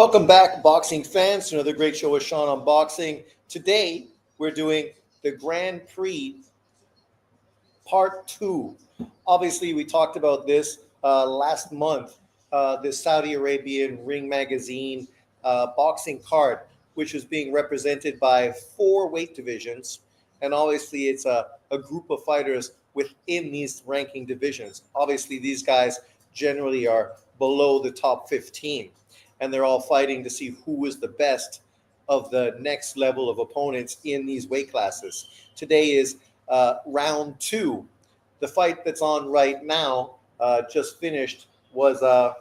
Welcome back, boxing fans, to another great show with Sean on boxing. Today, we're doing the Grand Prix Part 2. Obviously, we talked about this last month, the Saudi Arabian Ring Magazine boxing card, which was being represented by four weight divisions. And obviously, it's a group of fighters within these ranking divisions. Obviously, these guys generally are below the top 15, and they're all fighting to see who is the best of the next level of opponents in these weight classes. Today is round two. The fight that's on right now, just finished, was a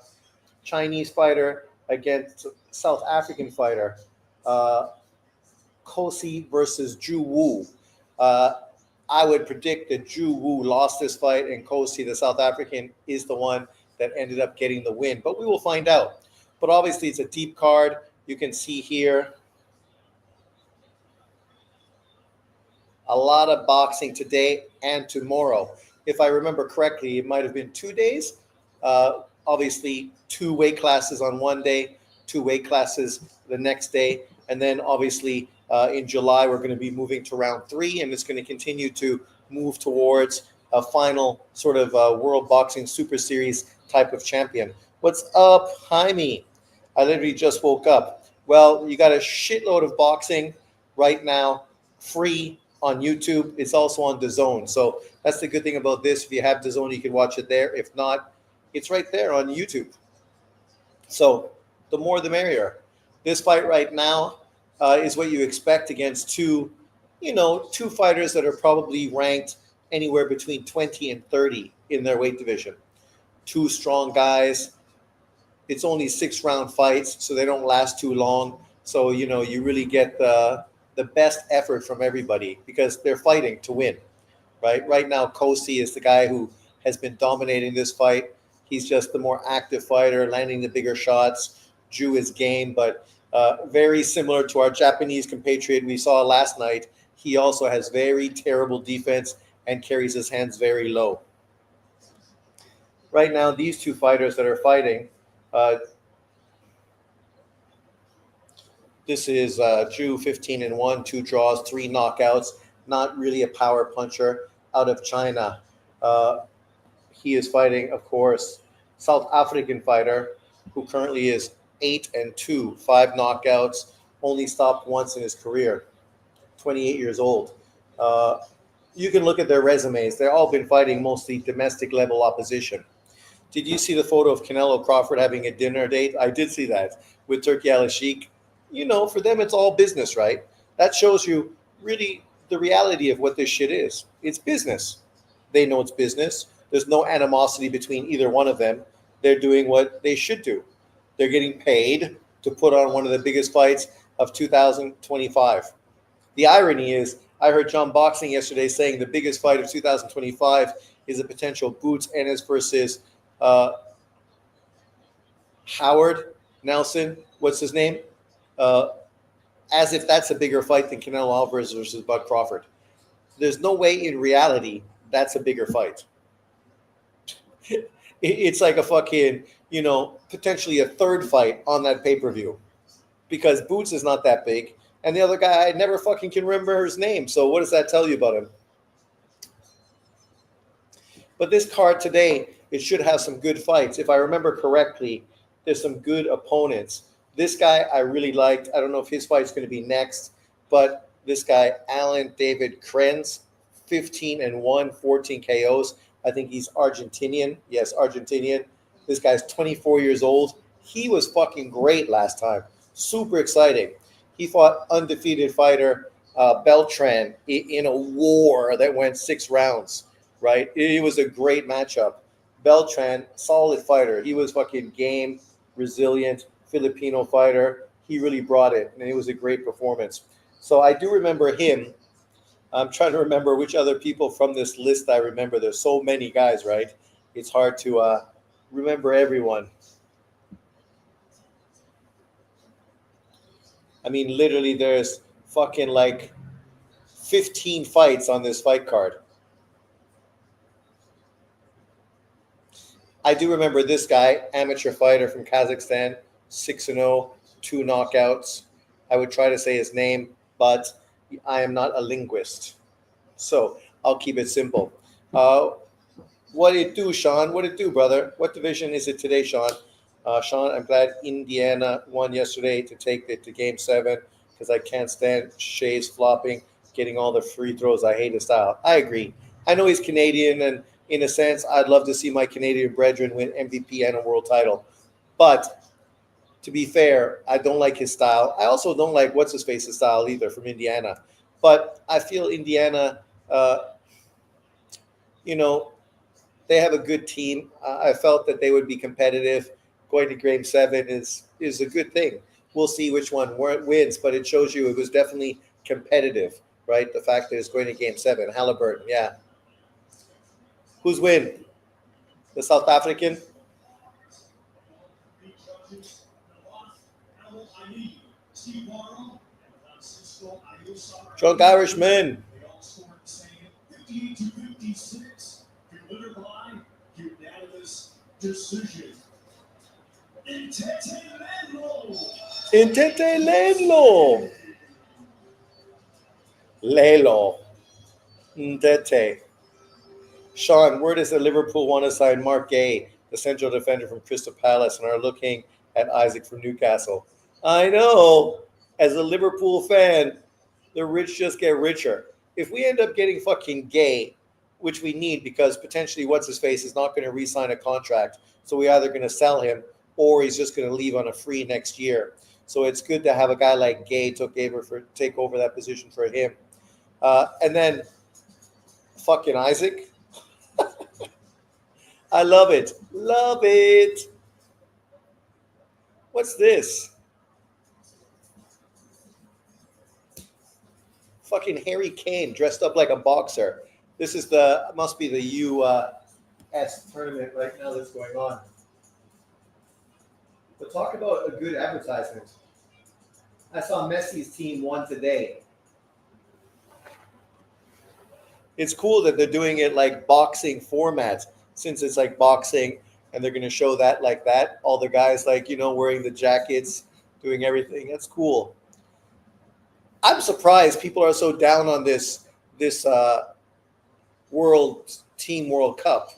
Chinese fighter against South African fighter, uh, Kosi versus Ju Wu. Uh, I would predict that Ju Wu lost this fight, and Kosi, the South African, is the one that ended up getting the win. But we will find out. But obviously, it's a deep card. You can see here a lot of boxing today and tomorrow. If I remember correctly, it might have been 2 days. Obviously, two weight classes on one day, two weight classes the next day. And then obviously in July, we're going to be moving to round three, and it's going to continue to move towards a final sort of World Boxing Super Series type of champion. What's up, Jaime? I literally just woke up. Well, you got a shitload of boxing right now, free on YouTube. It's also on DAZN. So that's the good thing about this. If you have DAZN, you can watch it there. If not, it's right there on YouTube. So the more the merrier. This fight right now is what you expect against two fighters that are probably ranked anywhere between 20 and 30 in their weight division. Two strong guys. It's only 6-round fights, so they don't last too long. So, you really get the best effort from everybody because they're fighting to win, right? Right now, Kosi is the guy who has been dominating this fight. He's just the more active fighter, landing the bigger shots. Ju is game, but very similar to our Japanese compatriot we saw last night. He also has very terrible defense and carries his hands very low. Right now, these two fighters that are fighting, this is Ju 15-1, 2 draws, 3 knockouts. Not really a power puncher out of China. He is fighting, of course, South African fighter who currently is 8-2, 5 knockouts, only stopped once in his career. 28 years old. You can look at their resumes. They've all been fighting mostly domestic level opposition. Did you see the photo of Canelo Crawford having a dinner date? I did see that with Turki Al-Sheikh. For them, it's all business, right? That shows you really the reality of what this shit is. It's business. They know it's business. There's no animosity between either one of them. They're doing what they should do. They're getting paid to put on one of the biggest fights of 2025. The irony is, I heard John Boxing yesterday saying the biggest fight of 2025 is a potential Boots Ennis versus Howard Nelson. What's his name? As if that's a bigger fight than Canelo Alvarez versus Bud Crawford. There's no way in reality that's a bigger fight. It's like a fucking, potentially a third fight on that pay-per-view because Boots is not that big. And the other guy, I never fucking can remember his name. So what does that tell you about him? But this card today, it should have some good fights. If I remember correctly, there's some good opponents. This guy I really liked. I don't know if his fight's going to be next, but this guy, Alan David Krenz, 15-1, 14 KOs. I think he's Argentinian. Yes, Argentinian. This guy's 24 years old. He was fucking great last time. Super exciting. He fought undefeated fighter Beltran in a war that went 6 rounds, right? It was a great matchup. Beltran, solid fighter. He was fucking game, resilient, Filipino fighter. He really brought it, and it was a great performance. So I do remember him. I'm trying to remember which other people from this list I remember. There's so many guys, right? It's hard to remember everyone. I mean, literally, there's fucking like 15 fights on this fight card. I do remember this guy, amateur fighter from Kazakhstan, 6-0, 2 knockouts. I would try to say his name, but I am not a linguist. So I'll keep it simple. Uh, what it do, Sean? What it do, brother? What division is it today, Sean? Sean, I'm glad Indiana won yesterday to take it to Game 7 because I can't stand Shea's flopping, getting all the free throws. I hate his style. I agree. I know he's Canadian, and in a sense, I'd love to see my Canadian brethren win MVP and a world title. But to be fair, I don't like his style. I also don't like what's his face's style either from Indiana. But I feel Indiana, you know, they have a good team. I felt that they would be competitive. Going to Game 7 is a good thing. We'll see which one wins, but it shows you it was definitely competitive, right? The fact that it's going to Game 7. Halliburton, yeah. Who's win? The South African? Drunk Irishman. Intete Lelo. Lelo. Intete. Sean, where does the Liverpool want to sign Mark Gay, the central defender from Crystal Palace, and are looking at Isaac from Newcastle? I know. As a Liverpool fan, the rich just get richer. If we end up getting fucking Gay, which we need because potentially what's his face is not going to re-sign a contract, so we're either going to sell him or he's just going to leave on a free next year. So it's good to have a guy like Gay take over that position for him. And then fucking Isaac. I love it. Love it. What's this? Fucking Harry Kane dressed up like a boxer. This is must be the US tournament right now that's going on. But talk about a good advertisement. I saw Messi's team won today. It's cool that they're doing it like boxing format, since it's like boxing and they're going to show that like that. All the guys like, wearing the jackets, doing everything. That's cool. I'm surprised people are so down on this World Cup.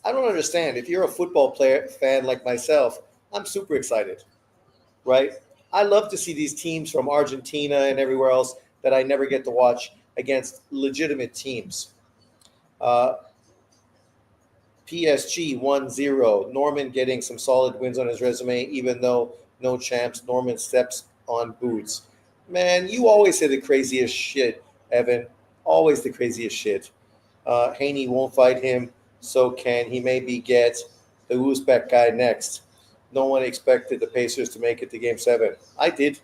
I don't understand. If you're a football fan like myself, I'm super excited, right? I love to see these teams from Argentina and everywhere else that I never get to watch against legitimate teams. PSG 1-0. Norman getting some solid wins on his resume, even though no champs. Norman steps on boots. Man, you always say the craziest shit, Evan. Always the craziest shit. Haney won't fight him, so can he maybe get the Uzbek guy next? No one expected the Pacers to make it to Game 7. I did.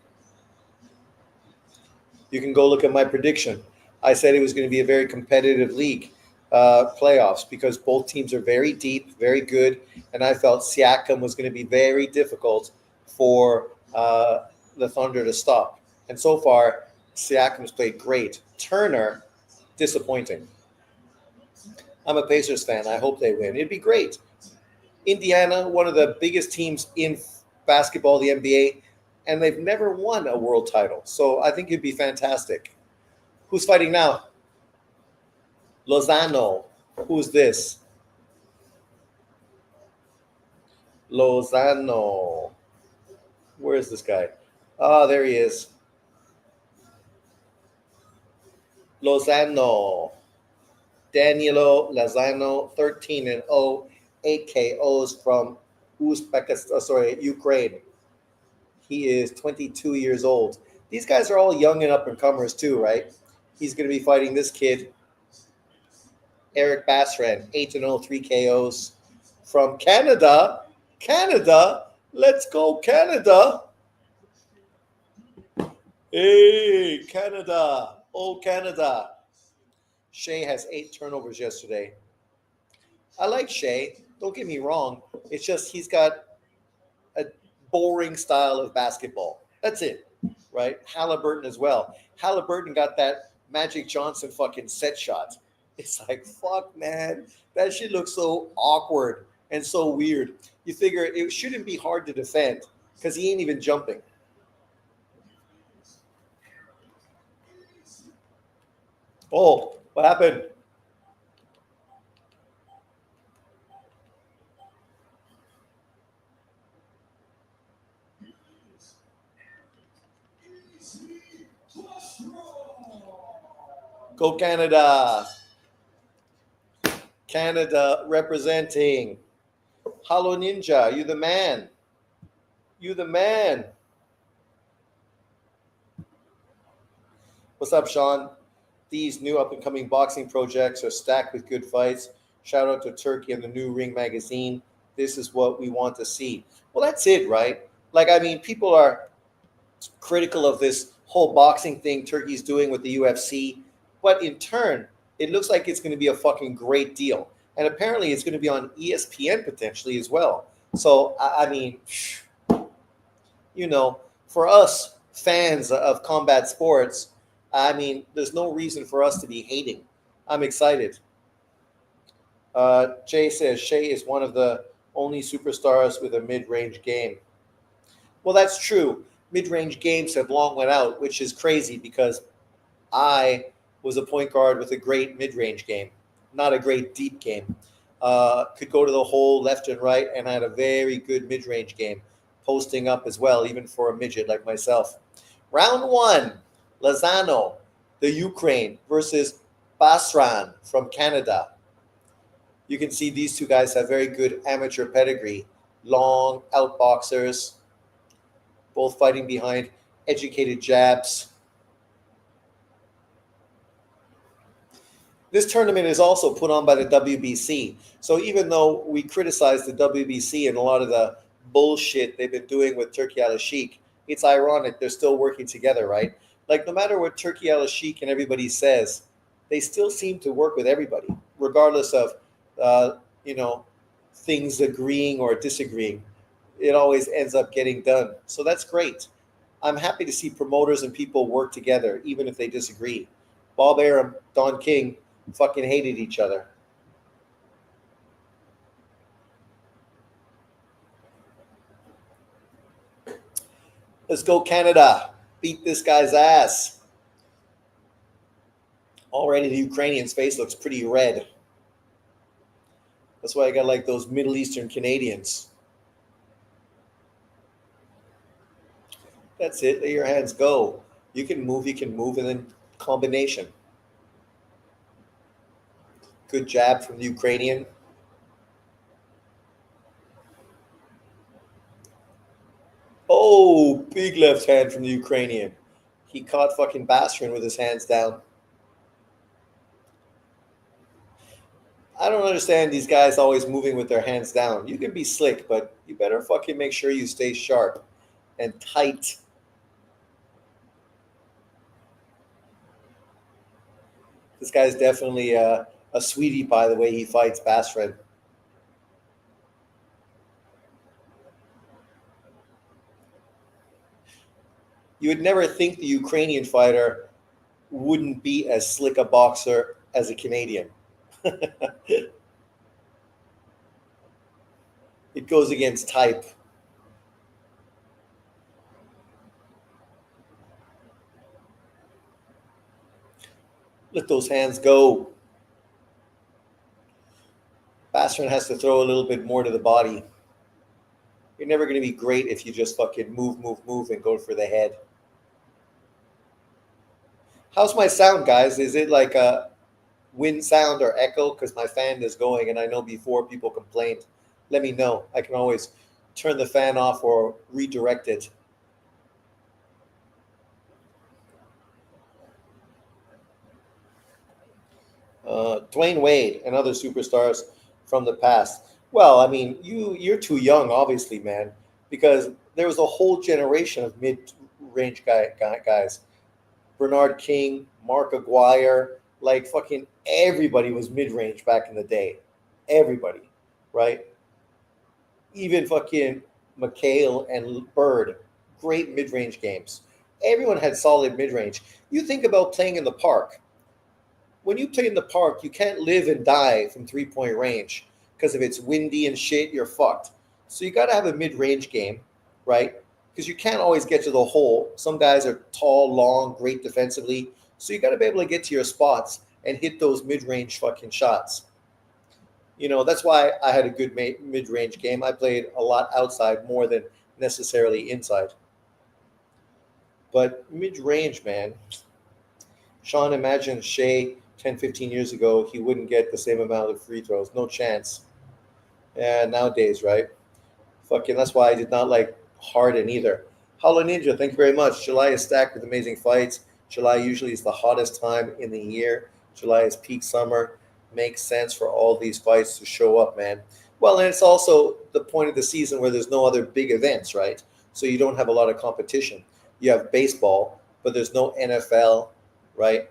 You can go look at my prediction. I said it was going to be a very competitive league, playoffs, because both teams are very deep, very good, and I felt Siakam was going to be very difficult for the Thunder to stop. And so far, Siakam's played great. Turner, disappointing. I'm a Pacers fan. I hope they win. It'd be great. Indiana, one of the biggest teams in basketball, the NBA, and they've never won a world title. So I think it'd be fantastic. Who's fighting now? Lozano. Who's this? Lozano. Where is this guy? Ah, there he is. Lozano. Danilo Lozano, 13-0, 8 KOs from Ukraine. He is 22 years old. These guys are all young and up-and-comers too, right? He's going to be fighting this kid, Eric Basran, 8-0, 3 KOs from Canada. Canada, let's go Canada. Hey, Canada. Oh, Canada. Shea has 8 turnovers yesterday. I like Shea. Don't get me wrong. It's just he's got a boring style of basketball. That's it, right? Halliburton as well. Halliburton got that Magic Johnson fucking set shot. It's like, fuck, man. That shit looks so awkward and so weird. You figure it shouldn't be hard to defend because he ain't even jumping. Oh, what happened? Go Canada. Canada representing. Hello Ninja, you the man. You the man. What's up, Sean? These new up and coming boxing projects are stacked with good fights. Shout out to Turkey and the new Ring magazine. This is what we want to see. Well, that's it, right? Like, I mean, people are critical of this whole boxing thing Turkey's doing with the UFC, but in turn, it looks like it's going to be a fucking great deal. And apparently, it's going to be on ESPN potentially as well. So, I mean, for us fans of combat sports, I mean, there's no reason for us to be hating. I'm excited. Jay says Shea is one of the only superstars with a mid-range game. Well, that's true. Mid-range games have long went out, which is crazy because I was a point guard with a great mid-range game, not a great deep game. Could go to the hole left and right, and had a very good mid-range game, posting up as well, even for a midget like myself. Round one, Lozano, the Ukraine, versus Basran from Canada. You can see these two guys have very good amateur pedigree, long outboxers, both fighting behind educated jabs. This tournament is also put on by the WBC. So even though we criticize the WBC and a lot of the bullshit they've been doing with Turkey Al Sheikh, it's ironic they're still working together, right? Like, no matter what Turkey Al Sheikh and everybody says, they still seem to work with everybody, regardless of, uh, you know, things agreeing or disagreeing. It always ends up getting done. So that's great. I'm happy to see promoters and people work together, even if they disagree. Bob Arum, Don King fucking hated each other. Let's go, Canada. Beat this guy's ass. Already the Ukrainian's face looks pretty red. That's why I got like those Middle Eastern Canadians. That's it. Let your hands go. You can move, and then combination. Good jab from the Ukrainian. Oh, big left hand from the Ukrainian. He caught fucking Bastian with his hands down. I don't understand these guys always moving with their hands down. You can be slick, but you better fucking make sure you stay sharp and tight. This guy's definitely a sweetie pie the way he fights Bastian. You would never think the Ukrainian fighter wouldn't be as slick a boxer as a Canadian. It goes against type. Let those hands go. Bastian has to throw a little bit more to the body. You're never going to be great if you just fucking move, and go for the head. How's my sound, guys? Is it like a wind sound or echo? Because my fan is going, and I know before people complained. Let me know. I can always turn the fan off or redirect it. Dwayne Wade and other superstars from the past. Well, I mean, you're too young, obviously, man, because there was a whole generation of mid-range guys. Bernard King, Mark Aguirre, like fucking everybody was mid-range back in the day. Everybody, right? Even fucking McHale and Bird, great mid-range games. Everyone had solid mid-range. You think about playing in the park. When you play in the park, you can't live and die from 3-point range because if it's windy and shit, you're fucked. So you got to have a mid-range game, right? Because you can't always get to the hole. Some guys are tall, long, great defensively. So you got to be able to get to your spots. and hit those mid-range fucking shots. That's why I had a good mid-range game. I played a lot outside more than necessarily inside. But mid-range, man, Sean, imagine Shea 10, 15 years ago, he wouldn't get the same amount of free throws. No chance. And nowadays, right? Fucking, that's why I did not like Harden either. Hollow Ninja, thank you very much. July is stacked with amazing fights. July usually is the hottest time in the year. July is peak summer. Makes sense for all these fights to show up, man. Well, and it's also the point of the season where there's no other big events, right? So you don't have a lot of competition. You have baseball, but there's no NFL, right?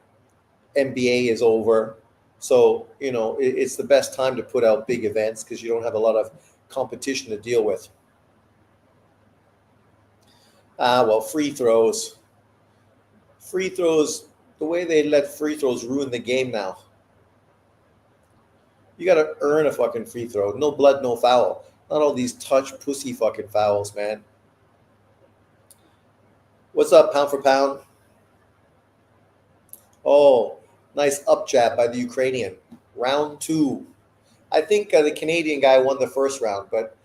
NBA is over. So, it's the best time to put out big events because you don't have a lot of competition to deal with. Well, free throws. Free throws, the way they let free throws ruin the game now. You got to earn a fucking free throw. No blood, no foul. Not all these touch pussy fucking fouls, man. What's up, pound for pound? Oh, nice up jab by the Ukrainian. Round two. I think the Canadian guy won the first round, but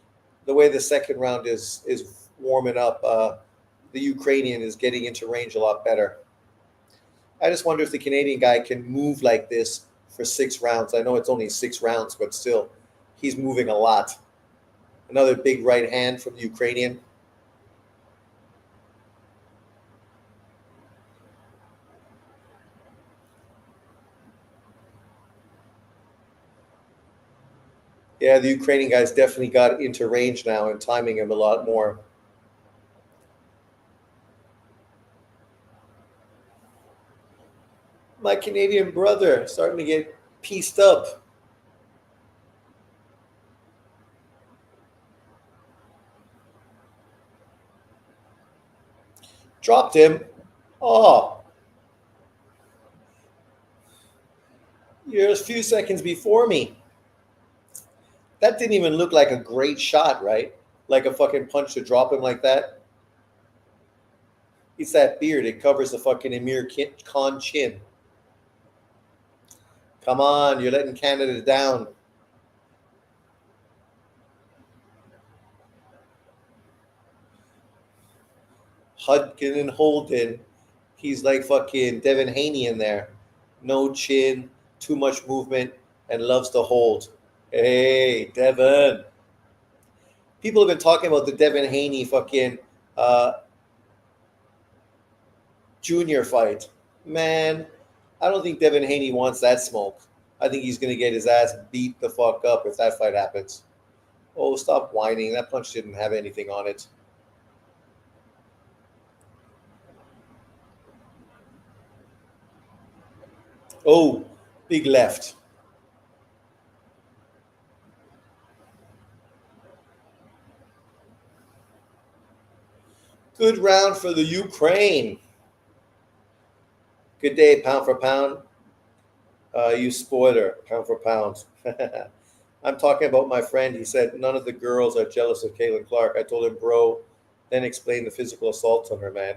the way the second round is warming up, the Ukrainian is getting into range a lot better. I just wonder if the Canadian guy can move like this for 6 rounds. I know it's only 6 rounds, but still, he's moving a lot. Another big right hand from the Ukrainian. Yeah, the Ukrainian guy's definitely got into range now and timing him a lot more. My Canadian brother starting to get pieced up. Dropped him. Oh, you're a few seconds before me. That didn't even look like a great shot, right? Like a fucking punch to drop him like that. It's that beard. It covers the fucking Amir Khan chin. Come on, you're letting Canada down. Hudkin and Holden. He's like fucking Devin Haney in there. No chin, too much movement, and loves to hold. Hey, Devin. People have been talking about the Devin Haney fucking uh, junior fight. Man, I don't think Devin Haney wants that smoke. I think he's going to get his ass beat the fuck up if that fight happens. Oh, stop whining. That punch didn't have anything on it. Oh, big left. Good round for the Ukraine. Good day, pound for pound. You spoiler, pound for pound. I'm talking about my friend. He said none of the girls are jealous of Caitlin Clark. I told him, bro, then explain the physical assaults on her, man.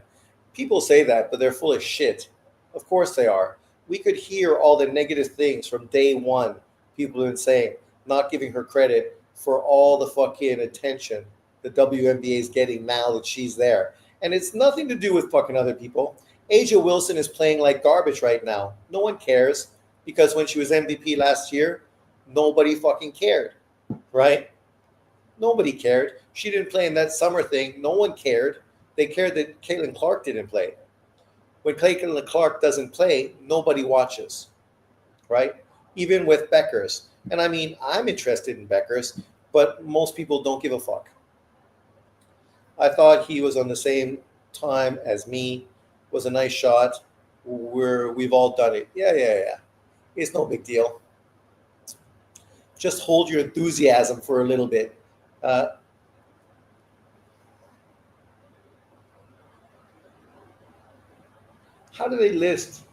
People say that, but they're full of shit. Of course they are. We could hear all the negative things from day one. People have been saying, not giving her credit for all the fucking attention the WNBA is getting now that she's there. And it's nothing to do with fucking other people. Asia Wilson is playing like garbage right now. No one cares because when she was MVP last year, nobody fucking cared, right? Nobody cared. She didn't play in that summer thing. No one cared. They cared that Caitlin Clark didn't play. When Caitlin Clark doesn't play, nobody watches, right? Even with Beckers. And I mean, I'm interested in Beckers, but most people don't give a fuck. I thought he was on the same time as me. Was a nice shot. We've all done it. Yeah. It's no big deal. Just hold your enthusiasm for a little bit. Uh, how do they list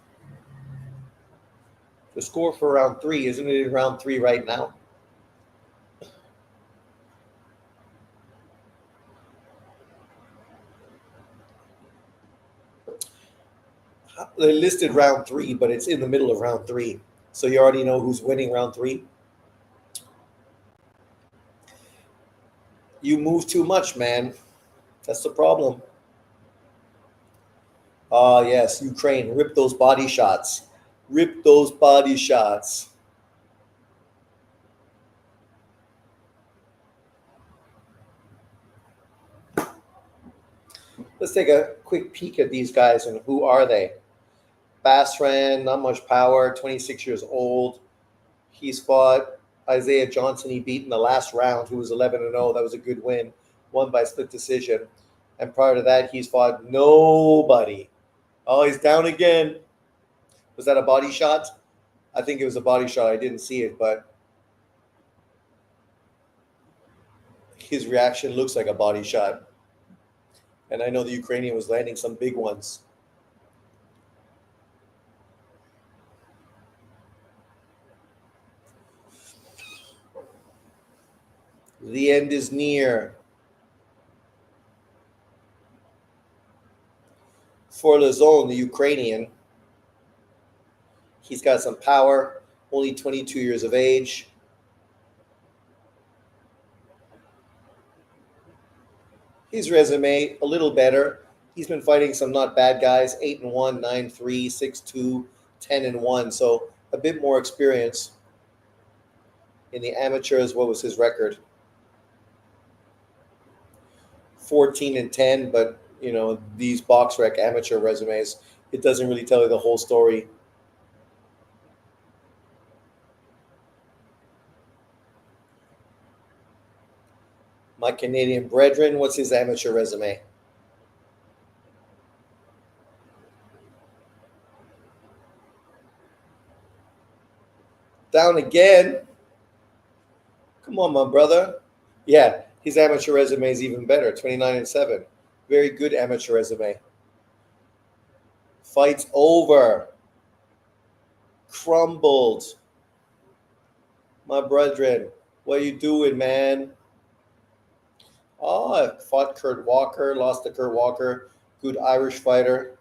the score for round three? Isn't it in round three right now? They listed round three, but it's in the middle of round three. So you already know who's winning round three. You move too much, man. That's the problem. Ah, yes, Ukraine. Rip those body shots. Rip those body shots. Let's take a quick peek at these guys and who are they? Basran, not much power, 26 years old. He's fought Isaiah Johnson. He beat in the last round, who was 11-0. That was a good win, won by split decision. And prior to that, he's fought nobody. Oh, he's down again. Was that a body shot? I think it was a body shot. I didn't see it, but his reaction looks like a body shot. And I know the Ukrainian was landing some big ones. The end is near. For Lazone, the Ukrainian, he's got some power, only 22 years of age. His resume, a little better. He's been fighting some not bad guys, 8-1, 9-3, 6-2, 10-1. So a bit more experience. In the amateurs, what was his record? 14-10, but you know, these BoxRec amateur resumes, it doesn't really tell you the whole story. My Canadian brethren, what's his amateur resume? Down again. Come on, my brother. Yeah, his amateur resume is even better, 29-7. Very good amateur resume. Fights over. Crumbled. My brethren, what you doing, man? Oh, I fought Kurt Walker, lost to Kurt Walker. Good Irish fighter.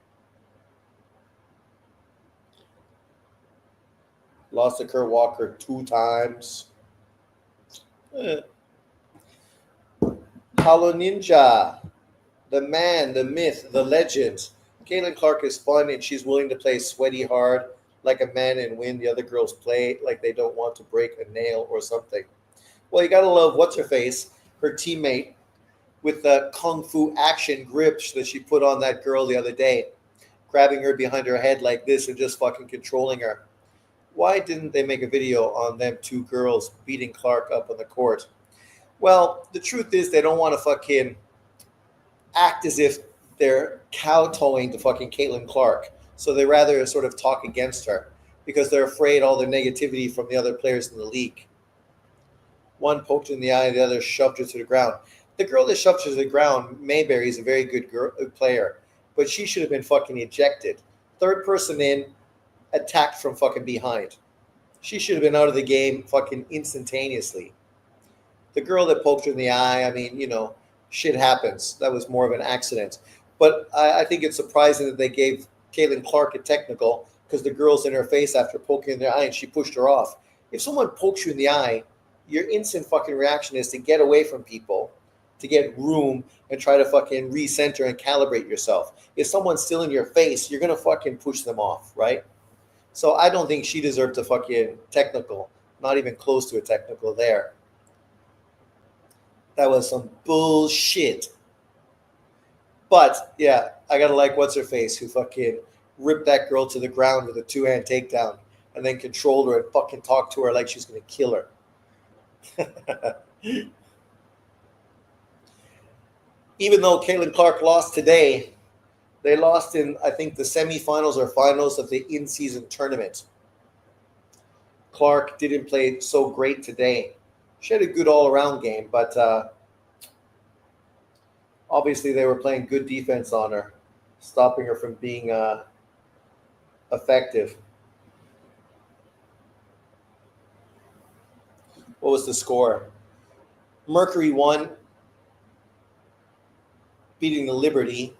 Lost to Kurt Walker 2 times. Hollow Ninja, the man, the myth, the legend. Caitlin Clark is fun and she's willing to play sweaty hard like a man and win. The other girls play like they don't want to break a nail or something. Well, you got to love what's-her-face, her teammate, with the kung fu action grips that she put on that girl the other day, grabbing her behind her head like this and just fucking controlling her. Why didn't they make a video on them 2 girls beating Clark up on the court? Well, the truth is they don't want to fucking act as if they're kowtowing to fucking Caitlin Clark. So they rather sort of talk against her because they're afraid all the negativity from the other players in the league. One poked her in the eye, the other shoved her to the ground. The girl that shoved her to the ground, Mayberry, is a very good player, but she should have been fucking ejected. Third person in, attacked from fucking behind. She should have been out of the game fucking instantaneously. The girl that poked her in the eye, I mean, you know, shit happens. That was more of an accident. But I think it's surprising that they gave Caitlin Clark a technical because the girl's in her face after poking in their eye and she pushed her off. If someone pokes you in the eye, your instant fucking reaction is to get away from people, to get room and try to fucking recenter and calibrate yourself. If someone's still in your face, you're going to fucking push them off, right? So I don't think she deserved a fucking technical, not even close to a technical there. That was some bullshit. But yeah, I gotta like what's her face who fucking ripped that girl to the ground with a 2-hand takedown and then controlled her and fucking talked to her like she's gonna kill her. Even though Caitlin Clark lost today, they lost in, I think, the semifinals or finals of the in-season tournament. Clark didn't play so great today. She had a good all-around game, but obviously they were playing good defense on her, stopping her from being effective. What was the score? Mercury won, beating the Liberty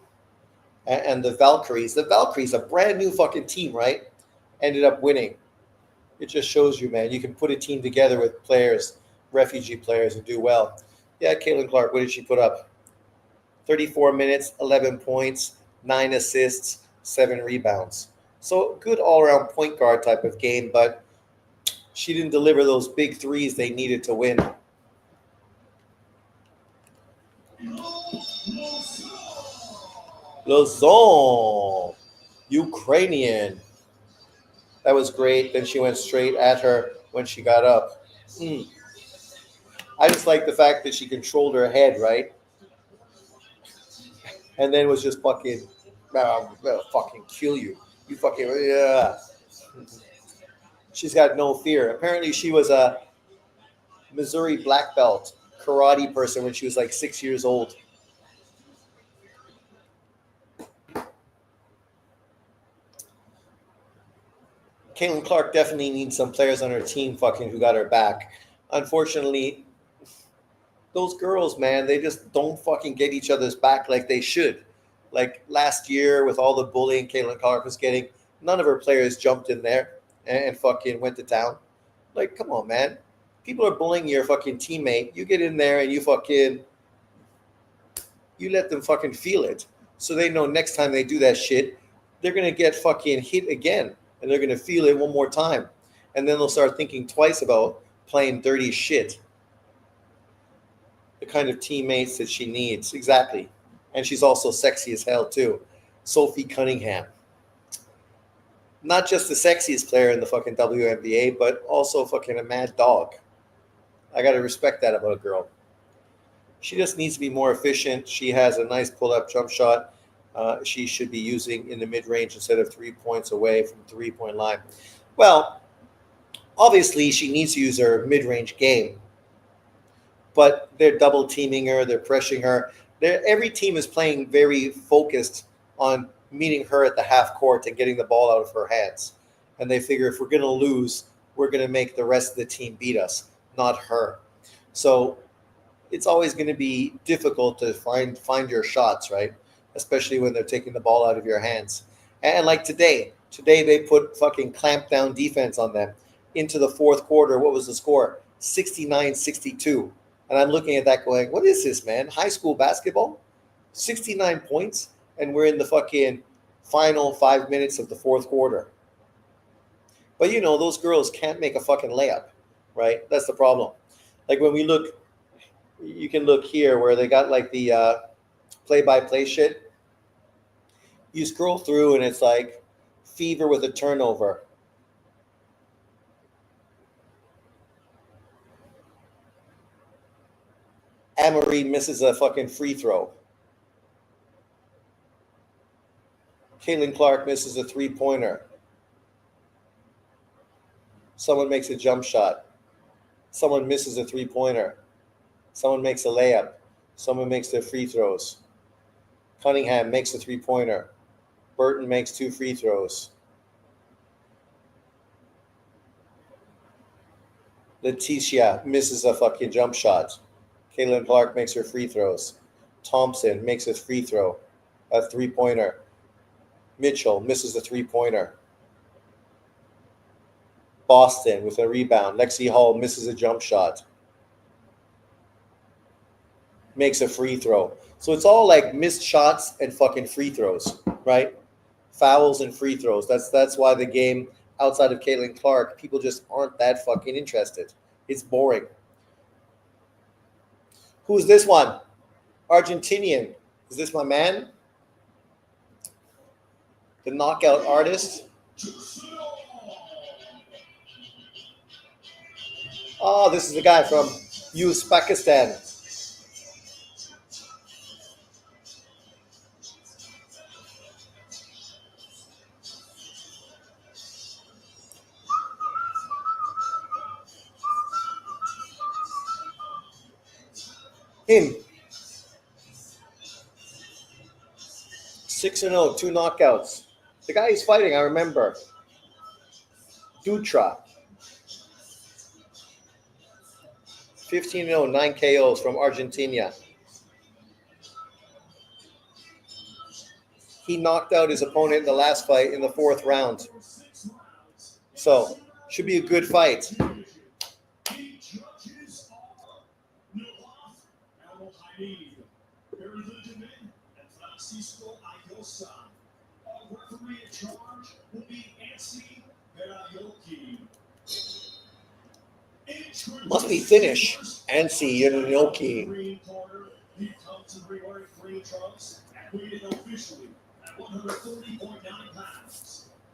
and the Valkyries. The Valkyries, a brand new fucking team, right? Ended up winning. It just shows you, man, you can put a team together with players, refugee players, and do well. Yeah, Caitlin Clark, what did she put up? 34 minutes, 11 points, 9 assists, 7 rebounds. So good all around point guard type of game, but she didn't deliver those big threes they needed to win. Lozon, Ukrainian. That was great. Then she went straight at her when she got up. Mm. I just like the fact that she controlled her head, right? And then was just fucking, I'll fucking kill you. You fucking, yeah. She's got no fear. Apparently, she was a Missouri black belt karate person when she was like 6 years old. Caitlin Clark definitely needs some players on her team fucking who got her back. Unfortunately, those girls, man, they just don't fucking get each other's back like they should. Like last year with all the bullying Caitlin Clark was getting, none of her players jumped in there and fucking went to town. Like, come on, man. People are bullying your fucking teammate. You get in there and you let them fucking feel it. So they know next time they do that shit, they're gonna get fucking hit again. And they're gonna feel it one more time. And then they'll start thinking twice about playing dirty shit. The kind of teammates that she needs. Exactly. And she's also sexy as hell too. Sophie Cunningham. Not just the sexiest player in the fucking WNBA, but also fucking a mad dog. I gotta respect that about a girl. She just needs to be more efficient. She has a nice pull-up jump shot. She should be using in the mid-range instead of 3 points away from 3-point line. Well, obviously she needs to use her mid-range game, but they're double teaming her, they're pressuring her. Every team is playing very focused on meeting her at the half court and getting the ball out of her hands. And they figure if we're going to lose, we're going to make the rest of the team beat us, not her. So it's always going to be difficult to find your shots, right? Especially when they're taking the ball out of your hands. And like today they put fucking clamp down defense on them. Into the fourth quarter, what was the score? 69-62. And I'm looking at that going, what is this, man? High school basketball? 69 points, and we're in the fucking final 5 minutes of the fourth quarter. But you know, those girls can't make a fucking layup, right? That's the problem. Like when we look, you can look here where they got like the play-by-play shit. You scroll through and it's like Fever with a turnover. Amory misses a fucking free throw. Caitlin Clark misses a three-pointer. Someone makes a jump shot. Someone misses a three-pointer. Someone makes a layup. Someone makes their free throws. Cunningham makes a three-pointer. Burton makes 2 free throws. Leticia misses a fucking jump shot. Caitlin Clark makes her free throws. Thompson makes a free throw, a three-pointer. Mitchell misses a three-pointer. Boston with a rebound. Lexi Hall misses a jump shot. Makes a free throw. So it's all like missed shots and fucking free throws, right? Fouls and free throws. That's why the game outside of Caitlin Clark, people just aren't that fucking interested. It's boring. Who's this one? Argentinian. Is this my man? The knockout artist? Oh, this is the guy from Uzbekistan. Him. 6-0, 2 knockouts. The guy he's fighting, I remember. Dutra. 15-0, 9 KOs from Argentina. He knocked out his opponent in the last fight in the 4th round. So Should be a good fight. Must be Finnish. Ansi Yanoki.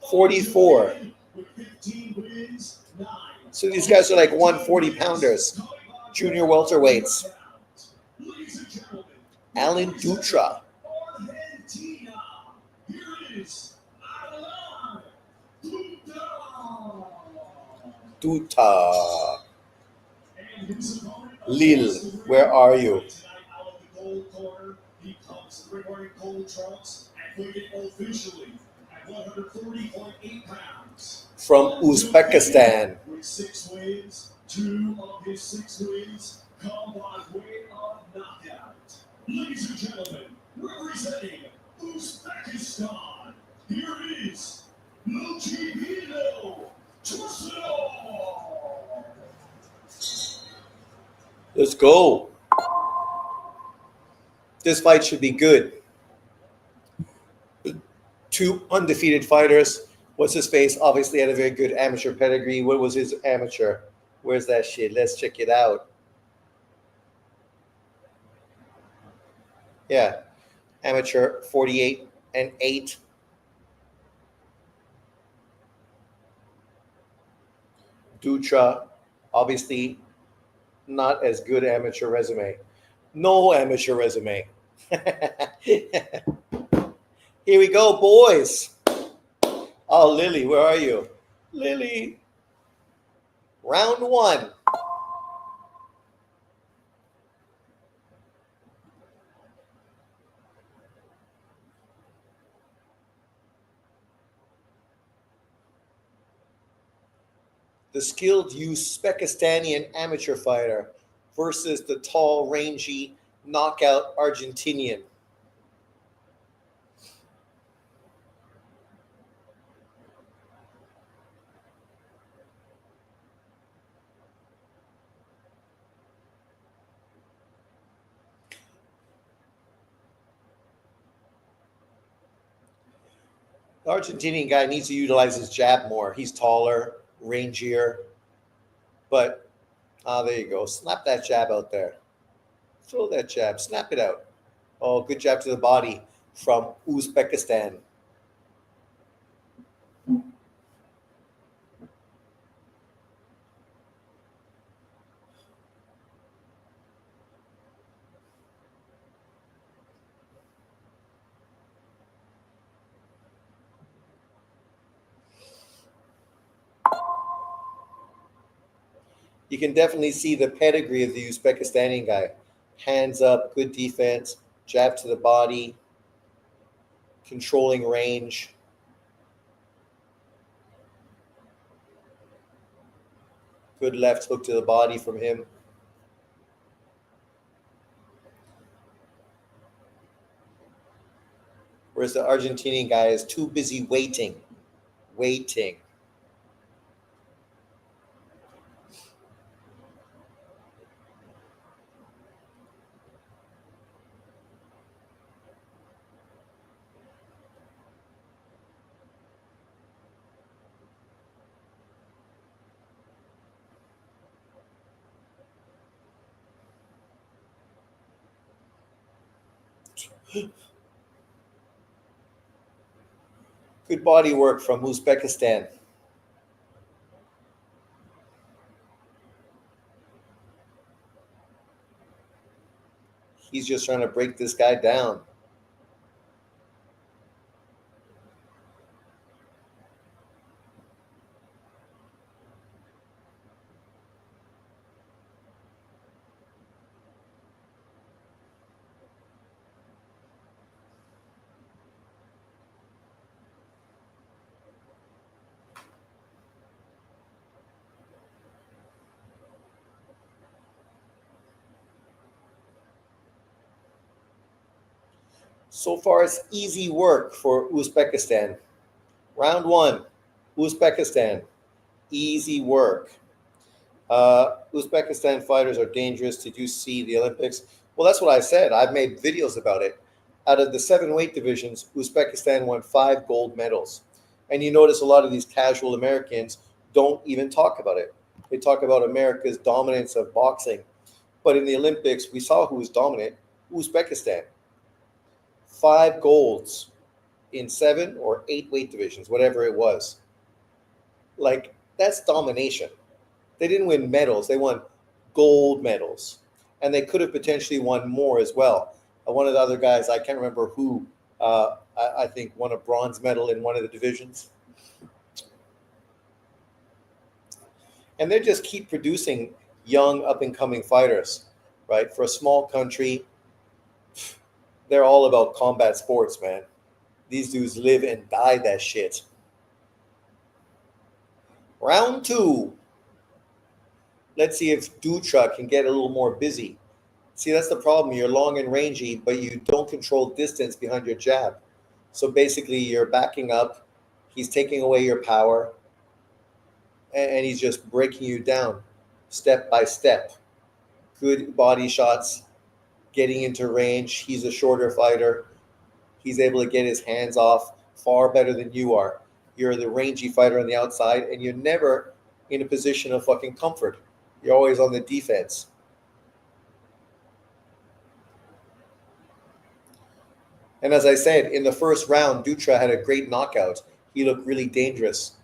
44. So these guys are like 140 pounders, junior welterweights. Alan Dutra. Duta. Lille, where are you? From Uzbekistan. Ladies and gentlemen, representing Uzbekistan, here is Lukibino Twistle. Let's go. This fight should be good. Two undefeated fighters. What's his face? Obviously had a very good amateur pedigree. What was his amateur? Where's that shit? Let's check it out. Yeah, amateur 48-8. Dutra, obviously not as good amateur resume. No amateur resume. Here we go, boys. Oh, Lily, where are you? Lily. Round one. The skilled Uzbekistani amateur fighter versus the tall, rangy, knockout Argentinian. The Argentinian guy needs to utilize his jab more. He's taller, rangier, but there you go. Snap that jab out there. Throw that jab. Snap it out. Oh, good jab to the body from Uzbekistan. You can definitely see the pedigree of the Uzbekistani guy. Hands up, good defense, jab to the body, controlling range. Good left hook to the body from him. Whereas the Argentinian guy is too busy waiting. Good body work from Uzbekistan. He's just trying to break this guy down. So far, it's easy work for Uzbekistan. Round one, Uzbekistan. Easy work. Uzbekistan fighters are dangerous. Did you see the Olympics? Well, that's what I said. I've made videos about it. Out of the 7 weight divisions, Uzbekistan won 5 gold medals. And you notice a lot of these casual Americans don't even talk about it. They talk about America's dominance of boxing. But in the Olympics, we saw who was dominant: Uzbekistan. 5 golds in 7 or 8 weight divisions, whatever it was. Like, that's domination. They didn't win medals, they won gold medals. And they could have potentially won more as well. One of the other guys, I can't remember who, I think won a bronze medal in one of the divisions. And they just keep producing young, up and coming fighters, right? For a small country, they're all about combat sports, man. These dudes live and die that shit. Round 2. Let's see if Dutra can get a little more busy. See, that's the problem. You're long and rangy, but you don't control distance behind your jab. So basically, you're backing up. He's taking away your power, and he's just breaking you down step by step. Good body shots, getting into range. He's a shorter fighter. He's able to get his hands off far better than you are. You're the rangy fighter on the outside, and you're never in a position of fucking comfort. You're always on the defense. And as I said, in the first round, Dutra had a great knockout. He looked really dangerous.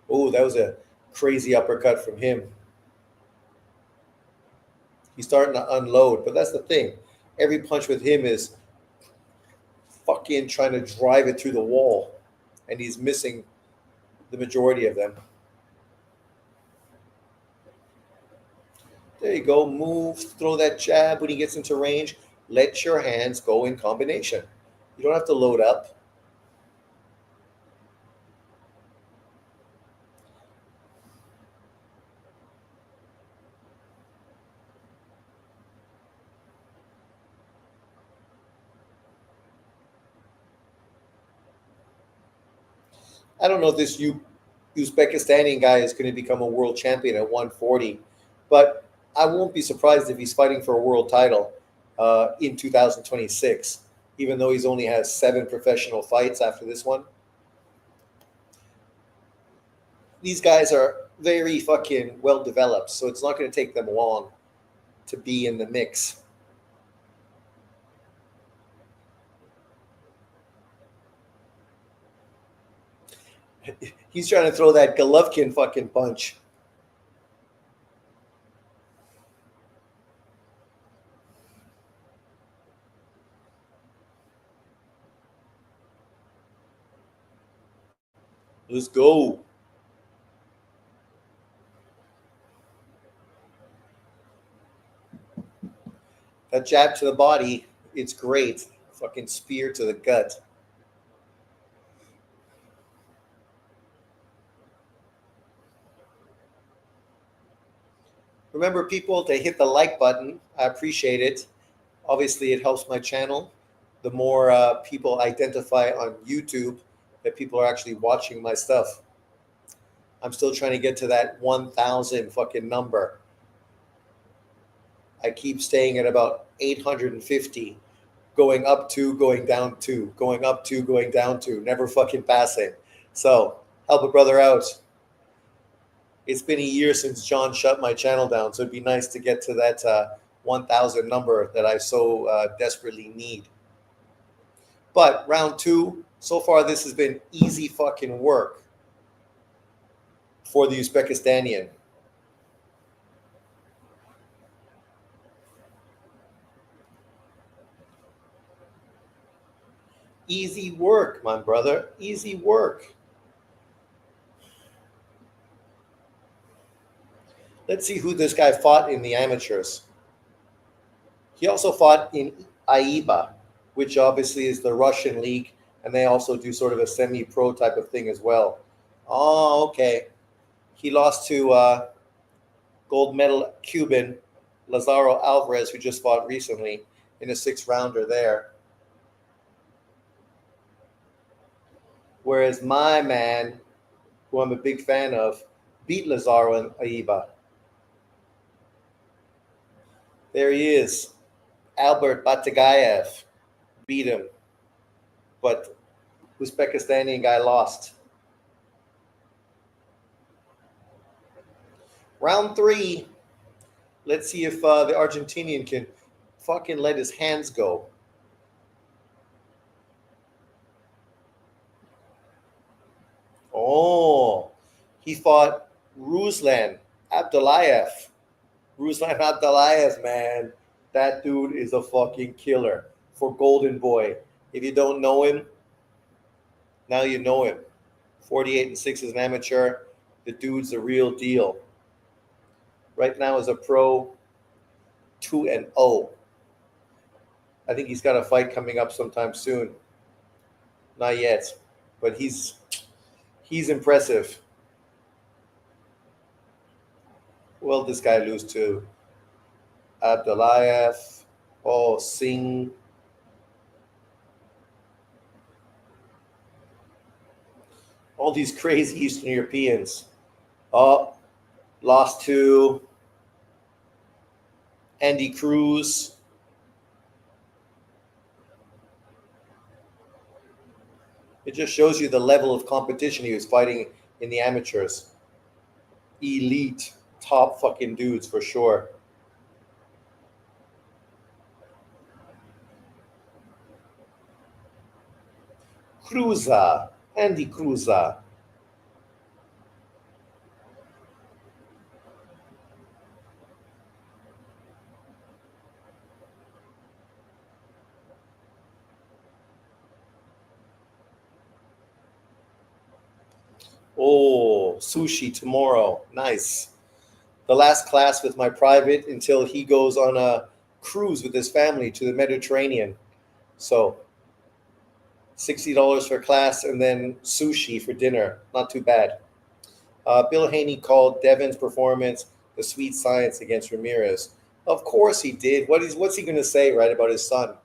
Oh, that was a crazy uppercut from him. He's starting to unload, but that's the thing. Every punch with him is fucking trying to drive it through the wall, and he's missing the majority of them. There you go. Move, throw that jab when he gets into range. Let your hands go in combination. You don't have to load up. I don't know if this Uzbekistani guy is going to become a world champion at 140, but I won't be surprised if he's fighting for a world title in 2026, even though he's only has 7 professional fights after this one. These guys are very fucking well developed, so it's not going to take them long to be in the mix. He's trying to throw that Golovkin fucking punch. Let's go. That jab to the body, it's great. Fucking spear to the gut. Remember, people, to hit the like button. I appreciate it. Obviously, it helps my channel. The more people identify on YouTube that people are actually watching my stuff. I'm still trying to get to that 1,000 fucking number. I keep staying at about 850, going up to, going down to, going up to, going down to, never fucking passing. So help a brother out. It's been a year since John shut my channel down, so it'd be nice to get to that 1,000 number that I so desperately need. But round 2, so far this has been easy fucking work for the Uzbekistanian. Easy work, my brother. Easy work. Let's see who this guy fought in the amateurs. He also fought in AIBA, which obviously is the Russian league, and they also do sort of a semi-pro type of thing as well. Oh, okay. He lost to gold medal Cuban Lazaro Alvarez, who just fought recently in a 6-rounder there. Whereas my man, who I'm a big fan of, beat Lazaro and Aiba. There he is. Albert Batagayev beat him, but Uzbekistani guy lost. Round three. Let's see if the Argentinian can fucking let his hands go. Oh, he fought Ruslan Abdullayev. Ruslan Abdullayev, man. That dude is a fucking killer for Golden Boy. If you don't know him, now you know him. 48-6 as an amateur. The dude's the real deal. Right now as a pro, 2-0. I think he's got a fight coming up sometime soon. Not yet, but he's impressive. Will this guy lose to? Abdullayev. Oh, Singh. All these crazy Eastern Europeans. Oh, lost to Andy Cruz. It just shows you the level of competition he was fighting in the amateurs. Elite, top fucking dudes for sure. Cruza, Andy Cruza. Oh, sushi tomorrow. Nice. The last class with my private until he goes on a cruise with his family to the Mediterranean. So $60 for class and then sushi for dinner. Not too bad. Bill Haney called Devin's performance the sweet science against Ramirez. Of course he did. What's he going to say, right, about his son?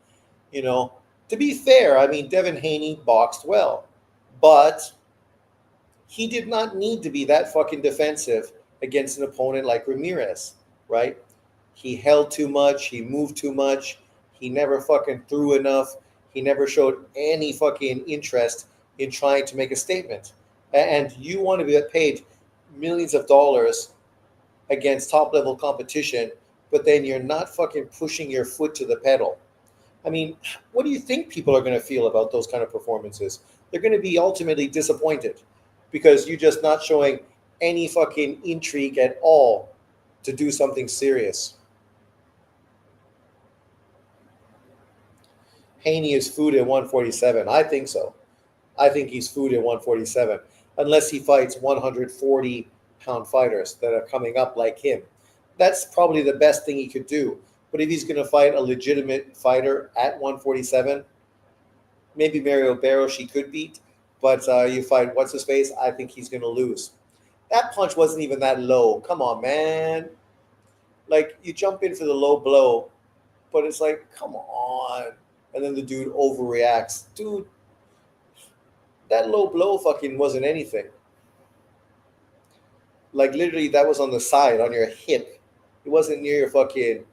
You know, to be fair, I mean, Devin Haney boxed well, but he did not need to be that fucking defensive against an opponent like Ramirez, right? He held too much. He moved too much. He never fucking threw enough. He never showed any fucking interest in trying to make a statement. And you want to be paid millions of dollars against top level competition, but then you're not fucking pushing your foot to the pedal. I mean, what do you think people are going to feel about those kind of performances? They're going to be ultimately disappointed because you're just not showing any fucking intrigue at all to do something serious. Haney is food at 147. I think so. I think he's food at 147, unless he fights 140-pound fighters that are coming up like him. That's probably the best thing he could do. But if he's going to fight a legitimate fighter at 147, maybe Mario Barros he could beat. But you fight what's his face, I think he's going to lose. That punch wasn't even that low. Come on, man. Like, you jump in for the low blow, but it's like, come on. And then the dude overreacts. Dude, that low blow fucking wasn't anything. Like, literally, that was on the side, on your hip. It wasn't near your fucking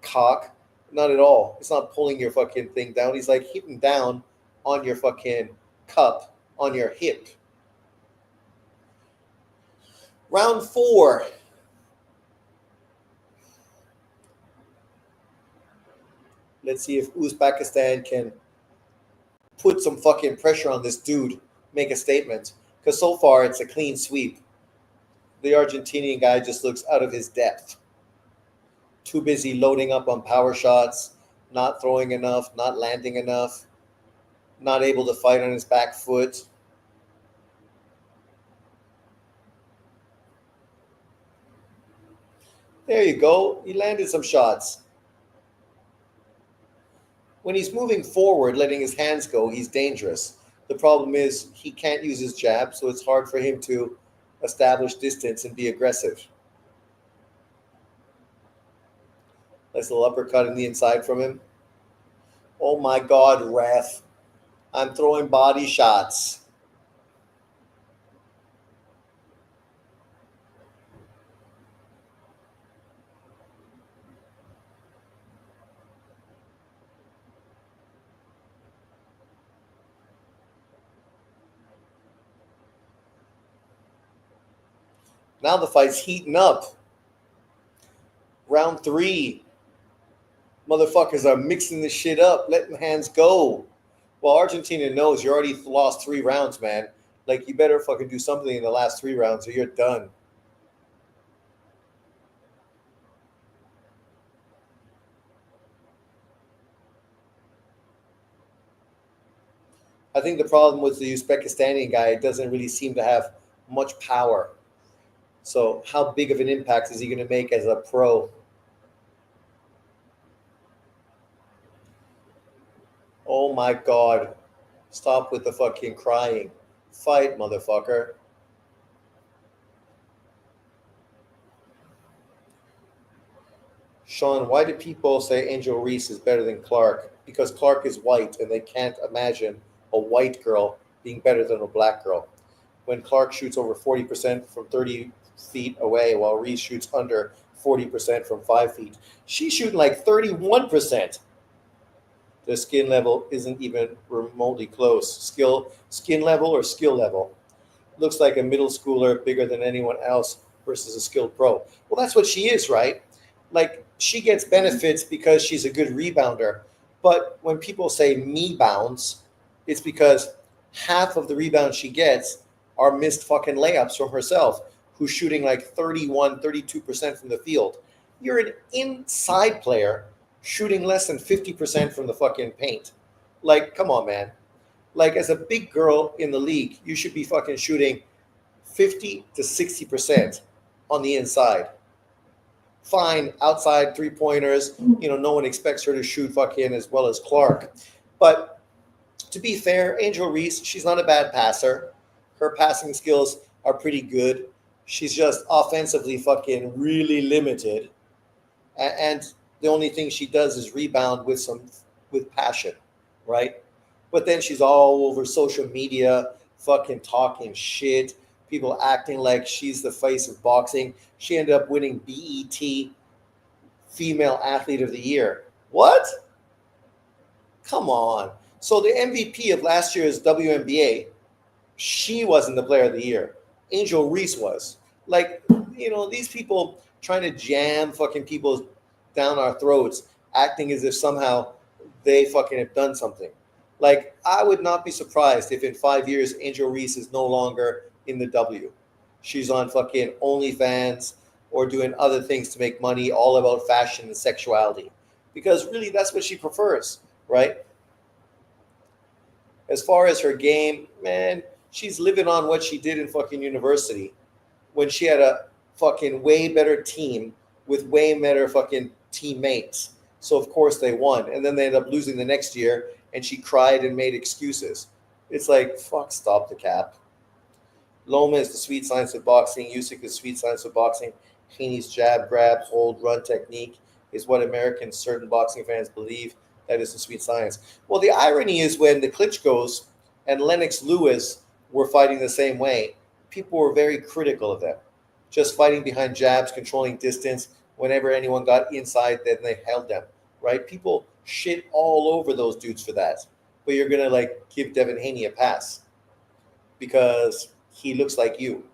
cock. Not at all. It's not pulling your fucking thing down. He's like hitting down on your fucking cup, on your hip. Round 4. Let's see if Uzbekistan can put some fucking pressure on this dude, make a statement. Because so far, it's a clean sweep. The Argentinian guy just looks out of his depth. Too busy loading up on power shots, not throwing enough, not landing enough, not able to fight on his back foot. There you go. He landed some shots. When he's moving forward, letting his hands go, he's dangerous. The problem is he can't use his jab, so it's hard for him to establish distance and be aggressive. Nice little uppercut in the inside from him. Oh my God, ref. I'm throwing body shots. Now the fight's heating up. Round three, motherfuckers are mixing the shit up, letting hands go. Well, Argentina knows you already lost 3 rounds, man. Like, you better fucking do something in the last 3 rounds or you're done. I think the problem with the Uzbekistani guy, it doesn't really seem to have much power. So, how big of an impact is he going to make as a pro? Oh my God. Stop with the fucking crying. Fight, motherfucker. Sean, why do people say Angel Reese is better than Clark? Because Clark is white and they can't imagine a white girl being better than a black girl. When Clark shoots over 40% from 30 feet away, while Reese shoots under 40% from 5 feet, she's shooting like 31%. Their skin level isn't even remotely close. Skin level or skill level. Looks like a middle schooler bigger than anyone else versus a skilled pro. Well, that's what she is, right? Like, she gets benefits because she's a good rebounder. But when people say me bounds, it's because half of the rebounds she gets are missed fucking layups from herself, who's shooting like 31, 32% from the field. You're an inside player shooting less than 50% from the fucking paint. Like, come on, man. Like, as a big girl in the league, you should be fucking shooting 50 to 60% on the inside. Fine, outside 3 pointers, no one expects her to shoot fucking as well as Clark. But to be fair, Angel Reese, she's not a bad passer. Her passing skills are pretty good. She's just offensively fucking really limited. And the only thing she does is rebound with passion, right? But then she's all over social media, fucking talking shit. People acting like she's the face of boxing. She ended up winning BET Female Athlete of the Year. What? Come on. So the MVP of last year's WNBA, she wasn't the player of the year. Angel Reese was. Like, these people trying to jam fucking people down our throats, acting as if somehow they fucking have done something. Like, I would not be surprised if in 5 years Angel Reese is no longer in the W. She's on fucking OnlyFans or doing other things to make money, all about fashion and sexuality. Because really, that's what she prefers, right? As far as her game, man, she's living on what she did in fucking university when she had a fucking way better team with way better fucking teammates. So of course they won. And then they ended up losing the next year and she cried and made excuses. It's like, fuck, stop the cap. Loma is the sweet science of boxing. Usyk is sweet science of boxing. Haney's jab, grab, hold, run technique is what Americans, certain boxing fans believe that is the sweet science. Well, the irony is when the Klitschko's and Lennox Lewis were fighting the same way, people were very critical of them. Just fighting behind jabs, controlling distance. Whenever anyone got inside, then they held them, right? People shit all over those dudes for that. But you're going to like give Devin Haney a pass because he looks like you.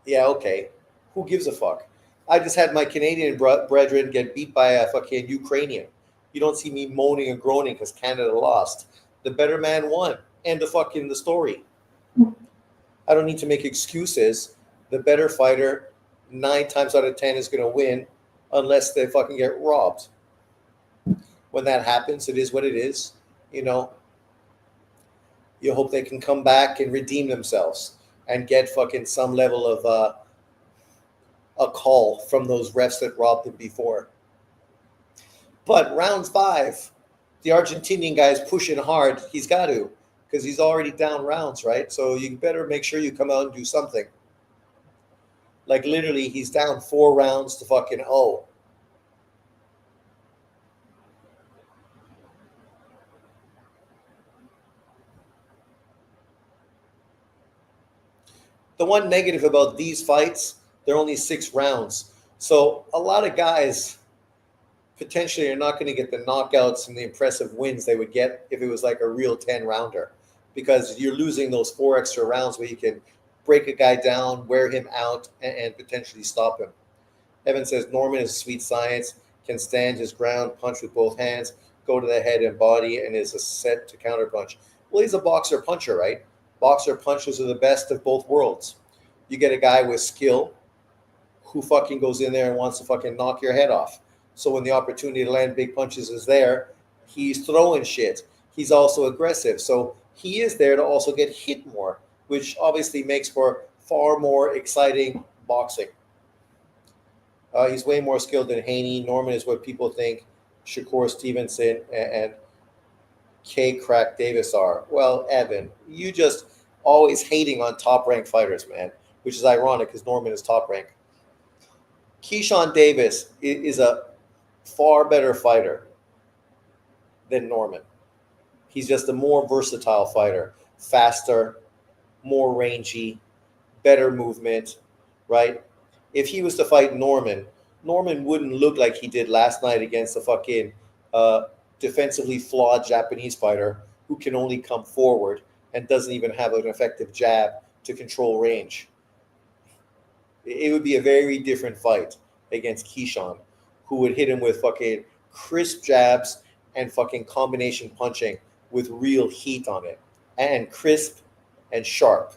Yeah, okay. Who gives a fuck? I just had my Canadian brethren get beat by a fucking Ukrainian. You don't see me moaning and groaning because Canada lost. The better man won. End of fucking the story. I don't need to make excuses. The better fighter, 9 times out of 10, is going to win unless they fucking get robbed. When that happens, it is what it is. You hope they can come back and redeem themselves and get fucking some level of a call from those refs that robbed them before. But round 5, the Argentinian guy is pushing hard. He's got to, because he's already down rounds, right? So you better make sure you come out and do something. Like literally, he's down 4 rounds to fucking 0. The one negative about these fights, they're only 6 rounds. So a lot of guys potentially are not going to get the knockouts and the impressive wins they would get if it was like a real 10-rounder, because you're losing those 4 extra rounds where you can break a guy down, wear him out, and potentially stop him. Evan says Norman is sweet science, can stand his ground, punch with both hands, go to the head and body, and is a set to counterpunch. Well, he's a boxer puncher, right? Boxer punchers are the best of both worlds. You get a guy with skill who fucking goes in there and wants to fucking knock your head off. So when the opportunity to land big punches is there, he's throwing shit. He's also aggressive. So he is there to also get hit more, which obviously makes for far more exciting boxing. He's way more skilled than Haney. Norman is what people think Shakur Stevenson and K. Crack Davis are. Well, Evan, you just always hating on top ranked fighters, man, which is ironic because Norman is top ranked. Keyshawn Davis is a far better fighter than Norman. He's just a more versatile fighter, faster, more rangy, better movement, right? If he was to fight Norman, Norman wouldn't look like he did last night against a fucking defensively flawed Japanese fighter who can only come forward and doesn't even have an effective jab to control range. It would be a very different fight against Keyshawn, who would hit him with fucking crisp jabs and fucking combination punching with real heat on it, and crisp and sharp.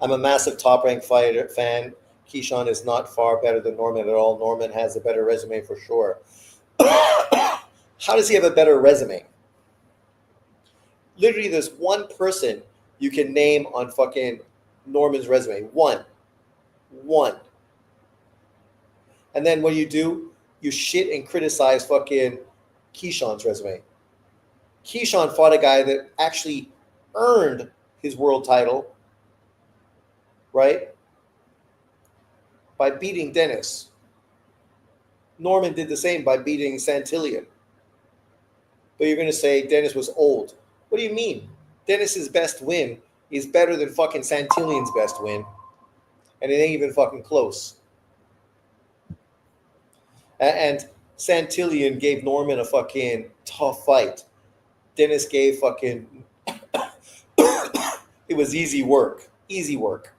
I'm a massive top-ranked fighter fan. Keyshawn is not far better than Norman at all. Norman has a better resume for sure. How does he have a better resume? Literally, there's one person you can name on fucking Norman's resume. One. And then what do? You shit and criticize fucking Keyshawn's resume. Keyshawn fought a guy that actually earned his world title, right? By beating Dennis. Norman did the same by beating Santillan. But you're going to say Dennis was old. What do you mean? Dennis's best win is better than fucking Santillan's best win. And it ain't even fucking close. And Santillan gave Norman a fucking tough fight. Dennis gave fucking... It was easy work. Easy work.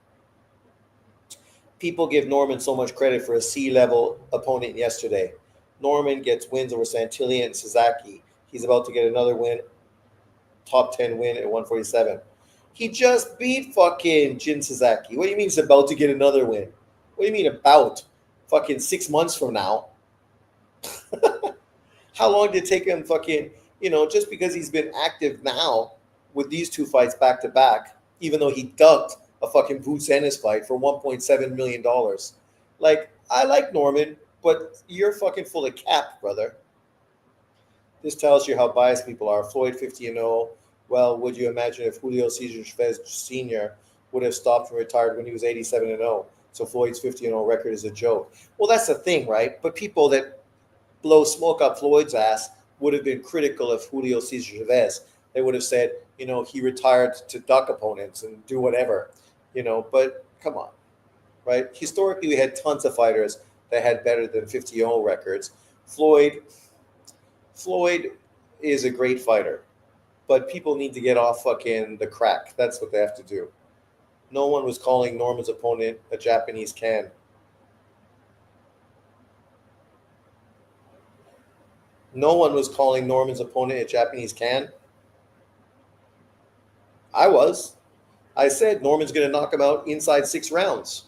People give Norman so much credit for a C-level opponent yesterday. Norman gets wins over Santillan and Sasaki. He's about to get another win, top 10 win at 147. He just beat fucking Jin Sasaki. What do you mean he's about to get another win? What do you mean about? Fucking 6 months from now. How long did it take him fucking, just because he's been active now with these two fights back to back, even though he ducked a fucking Boots Ennis fight for $1.7 million. Like, I like Norman, but you're fucking full of cap, brother. This tells you how biased people are. Floyd 50-0. Well, would you imagine if Julio Cesar Chavez Sr. would have stopped and retired when he was 87-0? So Floyd's 50-0 record is a joke. Well, that's the thing, right? But people that blow smoke up Floyd's ass would have been critical of Julio Cesar Chavez. They would have said, he retired to duck opponents and do whatever, but come on, right? Historically, we had tons of fighters that had better than 50-0 records. Floyd is a great fighter, but people need to get off fucking the crack. That's what they have to do. No one was calling Norman's opponent a Japanese can. No one was calling Norman's opponent a Japanese can. I was. I said Norman's going to knock him out inside 6 rounds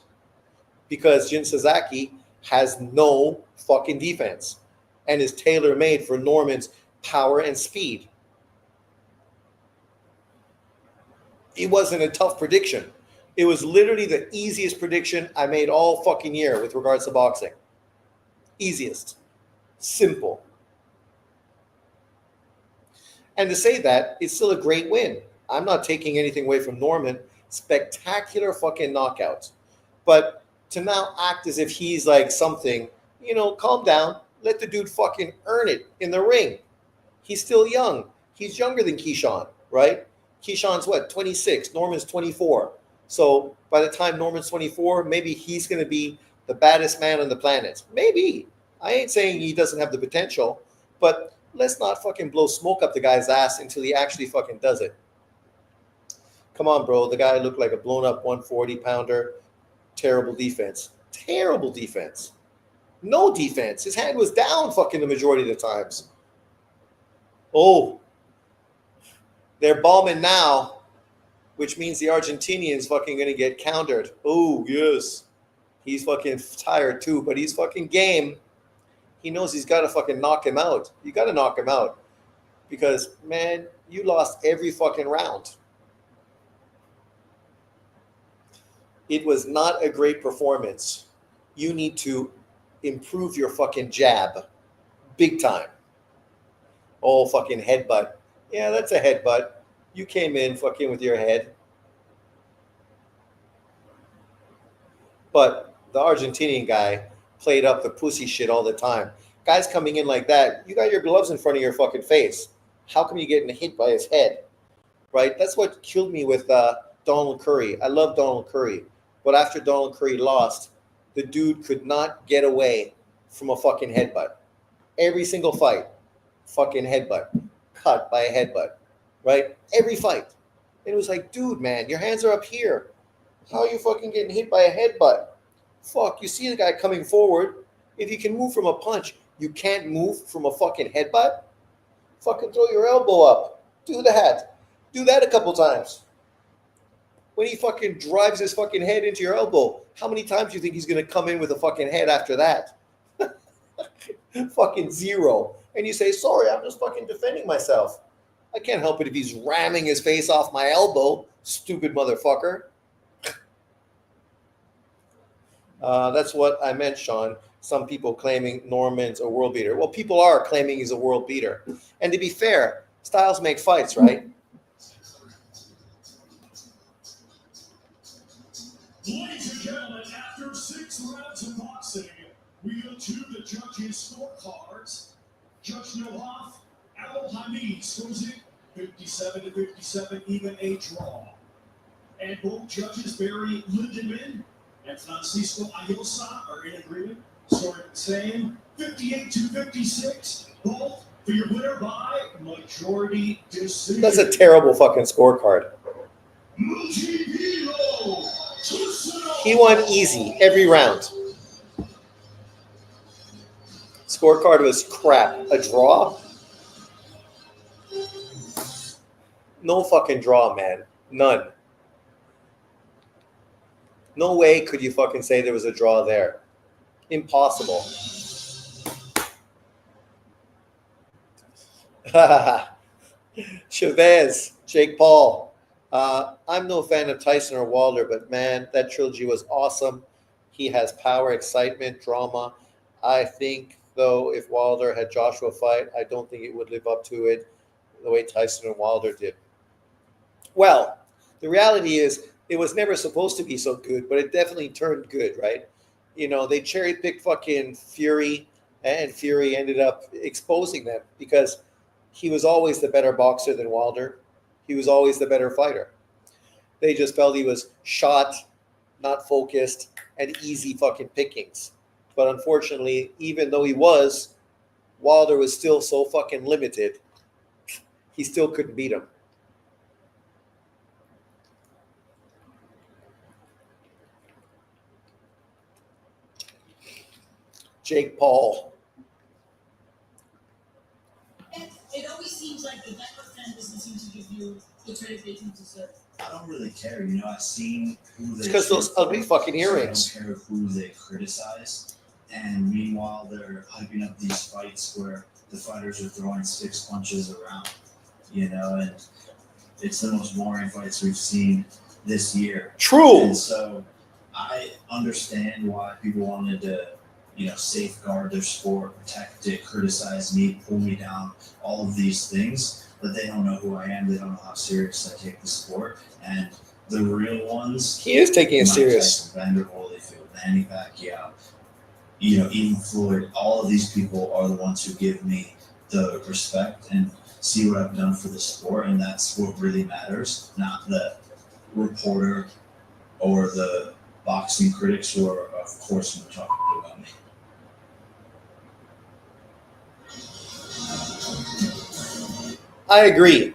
because Jin Sasaki has no fucking defense and is tailor-made for Norman's power and speed. It wasn't a tough prediction. It was literally the easiest prediction I made all fucking year with regards to boxing. Easiest. Simple. And to say that, it's still a great win. I'm not taking anything away from Norman. Spectacular fucking knockouts. But to now act as if he's like something, calm down. Let the dude fucking earn it in the ring. He's still young. He's younger than Keyshawn, right? Keyshawn's 26? Norman's 24. So by the time Norman's 24, maybe he's going to be the baddest man on the planet. Maybe. I ain't saying he doesn't have the potential, but let's not fucking blow smoke up the guy's ass until he actually fucking does it. Come on, bro. The guy looked like a blown up 140 pounder. Terrible defense. Terrible defense. No defense. His hand was down fucking the majority of the times. Oh, they're bombing now, which means the Argentinians fucking gonna get countered. Oh, yes. He's fucking tired too, but he's fucking game. He knows he's got to fucking knock him out. You got to knock him out because, man, you lost every fucking round. It was not a great performance. You need to improve your fucking jab big time. Oh, fucking headbutt. Yeah, that's a headbutt. You came in fucking with your head. But the Argentinian guy played up the pussy shit all the time. Guys coming in like that, you got your gloves in front of your fucking face. How come you getting hit by his head? Right? That's what killed me with Donald Curry. I love Donald Curry. But after Donald Curry lost, the dude could not get away from a fucking headbutt. Every single fight, fucking headbutt. Cut by a headbutt. Right? Every fight. And it was like, dude, man, your hands are up here. How are you fucking getting hit by a headbutt? Fuck, you see the guy coming forward. If you can move from a punch, you can't move from a fucking headbutt? Fucking throw your elbow up. Do that. Do that a couple times. When he fucking drives his fucking head into your elbow, how many times do you think he's going to come in with a fucking head after that? Fucking zero. And you say, sorry, I'm just fucking defending myself. I can't help it if he's ramming his face off my elbow, stupid motherfucker. That's what I meant, Sean. Some people claiming Norman's a world beater. Well, people are claiming he's a world beater. And to be fair, styles make fights, right? Ladies and gentlemen, after 6 rounds of boxing, we go to the judges' scorecards. Judge Nohaf, Al Hamid scores it 57-57, even a draw. And both judges, Barry Lindemann and Francisco Ayosa, are in agreement. Scoring the same, 58-56, both for your winner by majority decision. That's a terrible fucking scorecard. He won easy every round. Scorecard was crap. A draw? No fucking draw, man. None. No way could you fucking say there was a draw there. Impossible. Chavez, Jake Paul. I'm no fan of Tyson or Wilder, but man, that trilogy was awesome. He has power, excitement, drama. I think, though, if Wilder had Joshua fight, I don't think it would live up to it the way Tyson and Wilder did. Well, the reality is it was never supposed to be so good, but it definitely turned good, right? You know, they cherry-picked fucking Fury, and Fury ended up exposing them because he was always the better boxer than Wilder. He was always the better fighter. They just felt he was shot, not focused, and easy fucking pickings. But unfortunately, even though he was, Wilder was still so fucking limited, he still couldn't beat him. Jake Paul. It always seems like the network fan doesn't seem to give you the credit they deserve. I don't really care. You know, I've seen who they. It's because those ugly fucking earrings. I don't care who they criticize, and meanwhile they're hyping up these fights where the fighters are throwing 6 punches around. You know, and it's the most boring fights we've seen this year. True. And so I understand why people wanted to, you know, safeguard their sport, protect it, criticize me, pull me down, all of these things. But they don't know who I am. They don't know how serious I take the sport. And the real ones, He is taking it Mike serious. Tyson, Vander Holyfield, Manny Pacquiao, you know, even Floyd, all of these people are the ones who give me the respect and see what I've done for the sport. And that's what really matters, not the reporter or the boxing critics who are, of course, going to talk about me. I agree.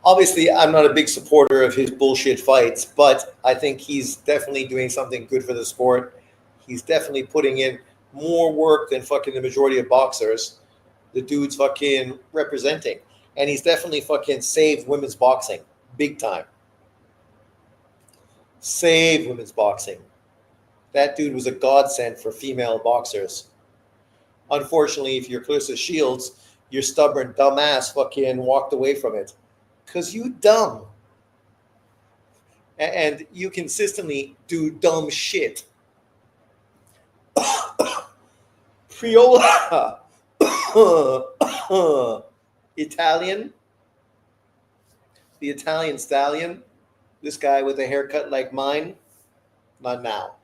Obviously, I'm not a big supporter of his bullshit fights, but I think he's definitely doing something good for the sport. He's definitely putting in more work than fucking the majority of boxers. The dude's fucking representing. And he's definitely fucking saved women's boxing big time. Saved women's boxing. That dude was a godsend for female boxers. Unfortunately, if you're Clarissa Shields, your stubborn dumbass fucking walked away from it. Because you dumb. And you consistently do dumb shit. Priola. Italian. The Italian stallion. This guy with a haircut like mine. Not now.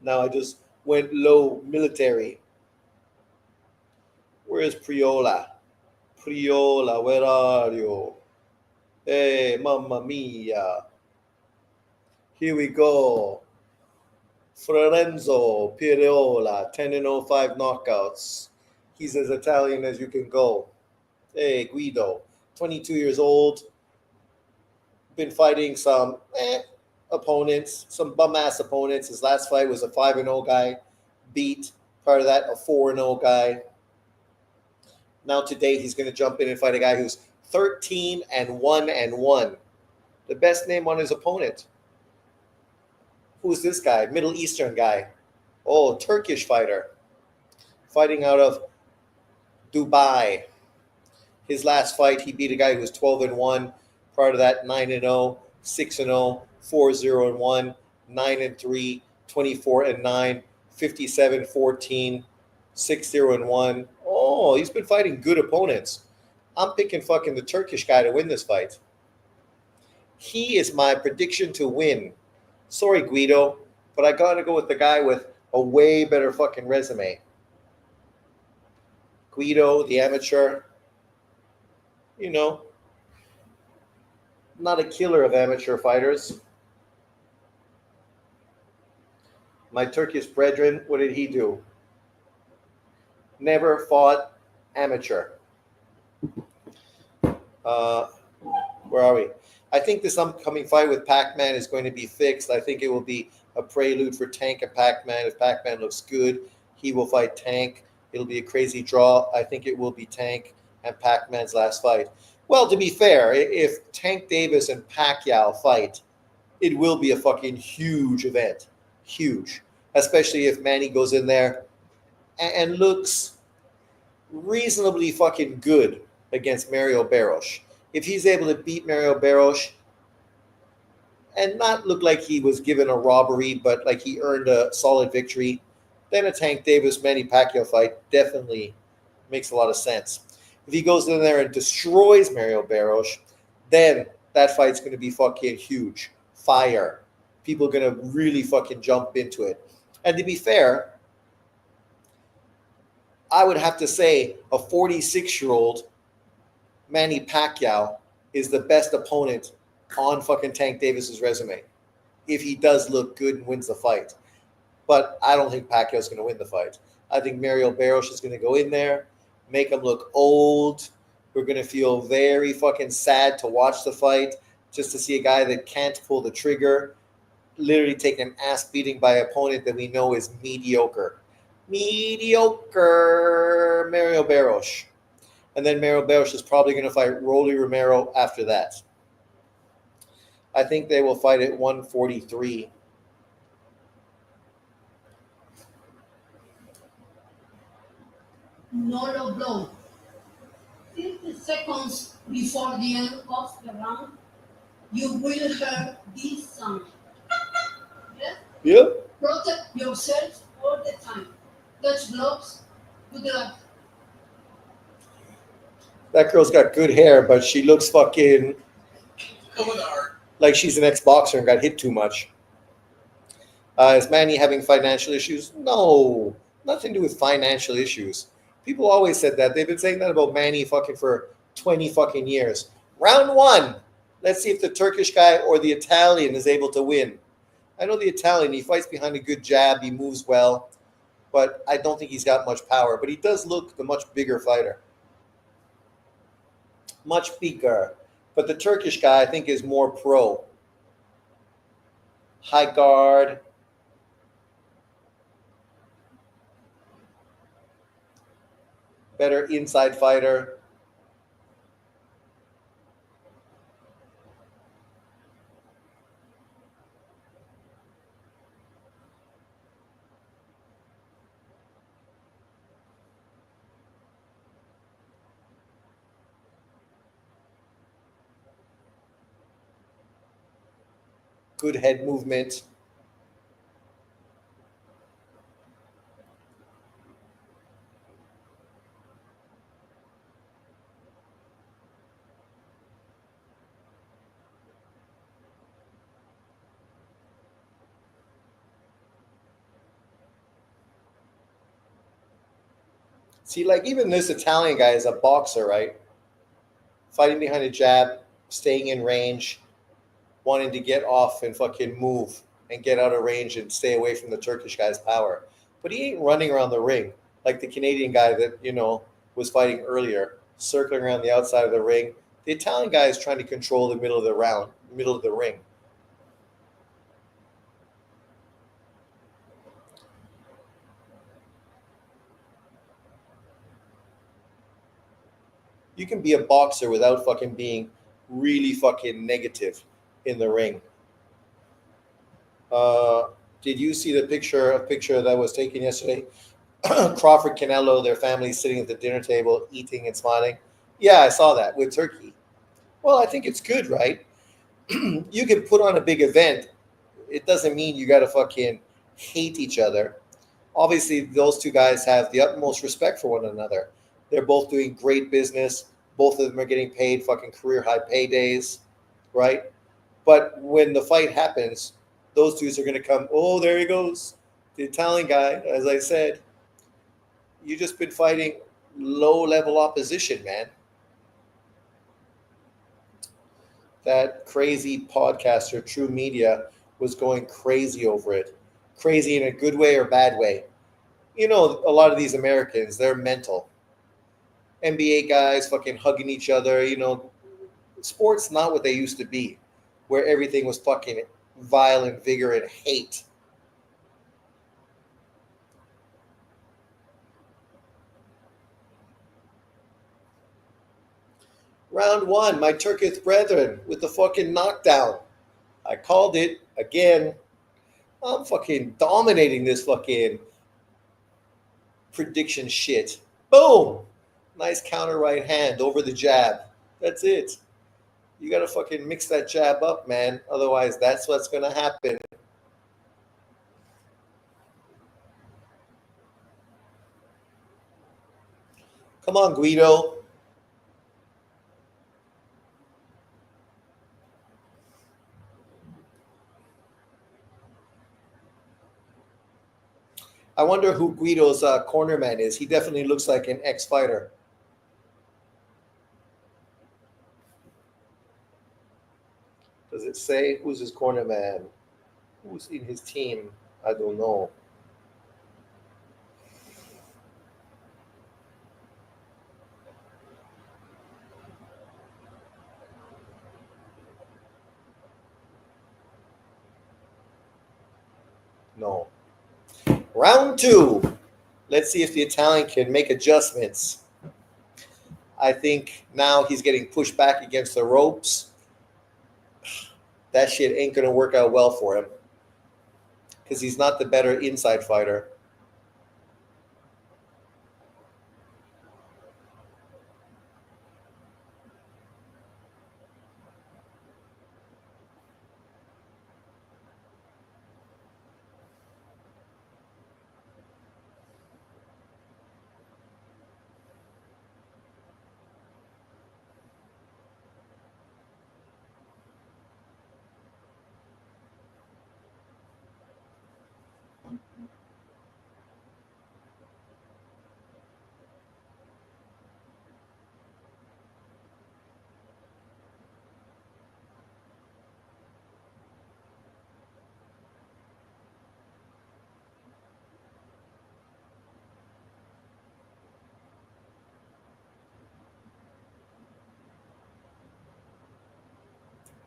Now I just went low military. Where's Priola? Priola, where are you? Hey, mamma mia. Here we go. Fiorenzo Priola, 10-05 knockouts. He's as Italian as you can go. Hey, Guido, 22 years old. Been fighting some opponents, some bum-ass opponents. His last fight was a 5-0 guy. Beat, part of that, a 4-0 guy. Now today he's going to jump in and fight a guy who's 13-1-1. The best name on his opponent. Who's this guy? Middle Eastern guy. Oh, Turkish fighter. Fighting out of Dubai. His last fight, he beat a guy who was 12-1. Part of that, 9-0, 6-0, 4-0-1, 9-3, 24-9, 57-14, 6-0-1. Oh, he's been fighting good opponents. I'm picking fucking the Turkish guy to win this fight. He is my prediction to win. Sorry, Guido, but I gotta go with the guy with a way better fucking resume. Guido, the amateur, you know, not a killer of amateur fighters. My Turkish brethren, what did he do? Never fought amateur. Where are we? I think this upcoming fight with Pac-Man is going to be fixed. I think it will be a prelude for Tank and Pac-Man. If Pac-Man looks good, he will fight Tank. It'll be a crazy draw. I think it will be Tank and Pac-Man's last fight. Well, to be fair, if Tank Davis and Pacquiao fight, it will be a fucking huge event. Huge. Especially if Manny goes in there and looks reasonably fucking good against Mario Barros. If he's able to beat Mario Barros and not look like he was given a robbery, but like he earned a solid victory, then a Tank Davis-Manny Pacquiao fight definitely makes a lot of sense. If he goes in there and destroys Mario Barros, then that fight's going to be fucking huge. Fire. People are going to really fucking jump into it. And to be fair, I would have to say a 46-year-old Manny Pacquiao is the best opponent on fucking Tank Davis's resume if he does look good and wins the fight. But I don't think Pacquiao's going to win the fight. I think Mario Barros is going to go in there, make him look old. We're going to feel very fucking sad to watch the fight, just to see a guy that can't pull the trigger literally take an ass beating by an opponent that we know is mediocre. Mediocre Mario Barros. And then Mario Barros is probably going to fight Rolly Romero after that. I think they will fight at 143. No low blow. 50 seconds before the end of the round, you will hear this sound. Yes? Yep. Protect yourself all the time. Touch gloves. Good luck. That girl's got good hair, but she looks fucking like she's an ex-boxer and got hit too much. Is Manny having financial issues? No, nothing to do with financial issues. People always said that. They've been saying that about Manny fucking for 20 fucking years. Round one. Let's see if the Turkish guy or the Italian is able to win. I know the Italian, he fights behind a good jab, he moves well, but I don't think he's got much power. But he does look the much bigger fighter. Much bigger. But the Turkish guy, I think, is more pro. High guard, better inside fighter. Good head movement. See, like even this Italian guy is a boxer, right? Fighting behind a jab, staying in range, wanting to get off and fucking move and get out of range and stay away from the Turkish guy's power. But he ain't running around the ring like the Canadian guy that, was fighting earlier, circling around the outside of the ring. The Italian guy is trying to control the middle of the round, middle of the ring. You can be a boxer without fucking being really fucking negative in the ring. Uh, did you see the picture that was taken yesterday? Crawford Canelo, their family sitting at the dinner table, eating and smiling. Yeah, I saw that with Turkey. Well, I think it's good, right? You can put on a big event. It doesn't mean you got to fucking hate each other. Obviously, those two guys have the utmost respect for one another. They're both doing great business. Both of them are getting paid fucking career high paydays, right? But when the fight happens, those dudes are going to come. Oh, there he goes, the Italian guy. As I said, you just been fighting low level opposition, man. That crazy podcaster, True Media, was going crazy over it. Crazy in a good way or bad way. A lot of these Americans, they're mental. NBA guys fucking hugging each other. Sports not what they used to be, where everything was fucking violent vigor and hate. Round one, my Turkish brethren with the fucking knockdown. I called it again. I'm fucking dominating this fucking prediction shit. Boom! Nice counter right hand over the jab. That's it. You gotta fucking mix that jab up, man. Otherwise, that's what's gonna happen. Come on, Guido. I wonder who Guido's corner man is. He definitely looks like an ex-fighter. Does it say who's his corner man? Who's in his team? I don't know. No. Round two. Let's see if the Italian can make adjustments. I think now he's getting pushed back against the ropes. That shit ain't going to work out well for him because he's not the better inside fighter.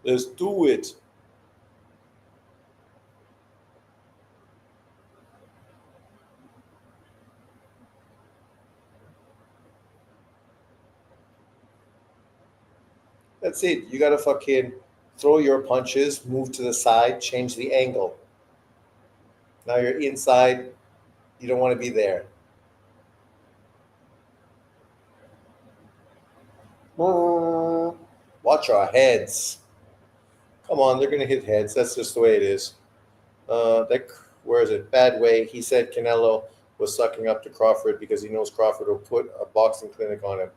Let's do it. That's it. You gotta fucking throw your punches, move to the side, change the angle. Now you're inside. You don't want to be there. Watch our heads. Come on, they're gonna hit heads. That's just the way it is. Where is it? Bad way. He said Canelo was sucking up to Crawford because he knows Crawford will put a boxing clinic on him.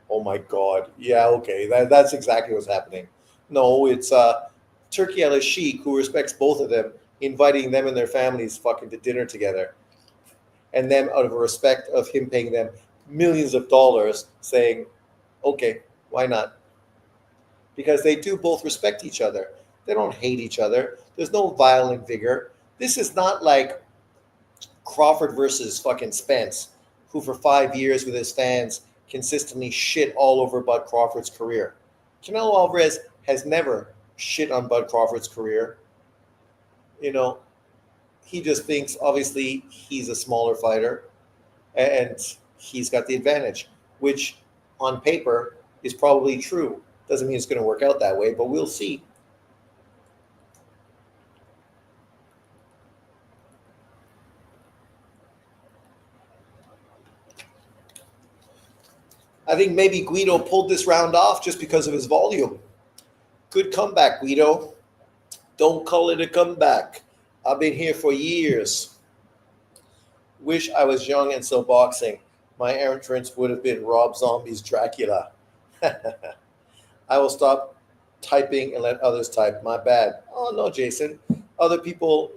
Oh my God. Yeah, okay. That's exactly what's happening. No, it's Turkey Al Sheikh, who respects both of them, inviting them and their families fucking to dinner together. And them, out of a respect of him paying them millions of dollars, saying, okay, why not? Because they do both respect each other. They don't hate each other. There's no violent vigor. This is not like Crawford versus fucking Spence, who for 5 years with his fans consistently shit all over Bud Crawford's career. Canelo Alvarez has never shit on Bud Crawford's career. You know, he just thinks obviously he's a smaller fighter and he's got the advantage, which on paper is probably true. Doesn't mean it's going to work out that way, but we'll see. I think maybe Guido pulled this round off just because of his volume. Good comeback, Guido. Don't call it a comeback. I've been here for years. Wish I was young and still boxing. My entrance would have been Rob Zombie's Dracula. I will stop typing and let others type. My bad. Oh, no, Jason. Other people,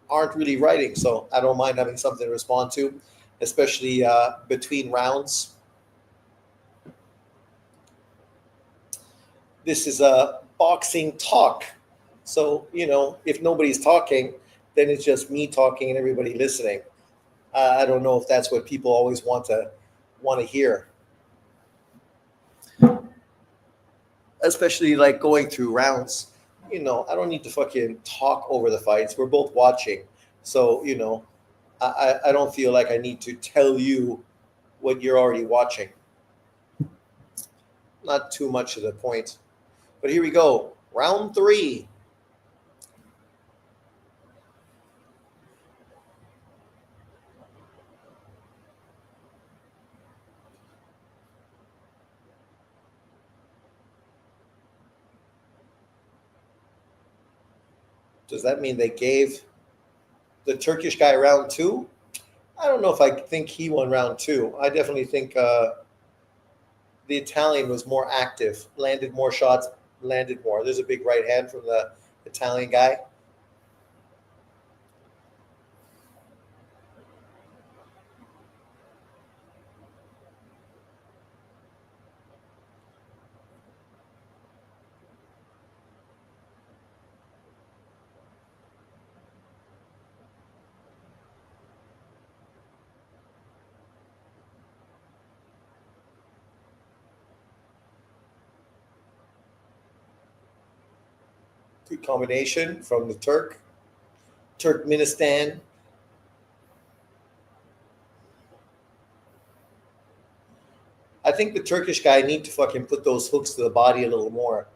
aren't really writing, so I don't mind having something to respond to, especially between rounds. This is a boxing talk. So, if nobody's talking, then it's just me talking and everybody listening. I don't know if that's what people always want to hear. Especially like going through rounds. I don't need to fucking talk over the fights. We're both watching. So, I don't feel like I need to tell you what you're already watching. Not too much to the point. But here we go. Round 3. Does that mean they gave the Turkish guy round 2? I don't know if I think he won round 2. I definitely think the Italian was more active, landed more shots, landed more. There's a big right hand from the Italian guy. Good combination from the Turkmenistan. I think the Turkish guy need to fucking put those hooks to the body a little more.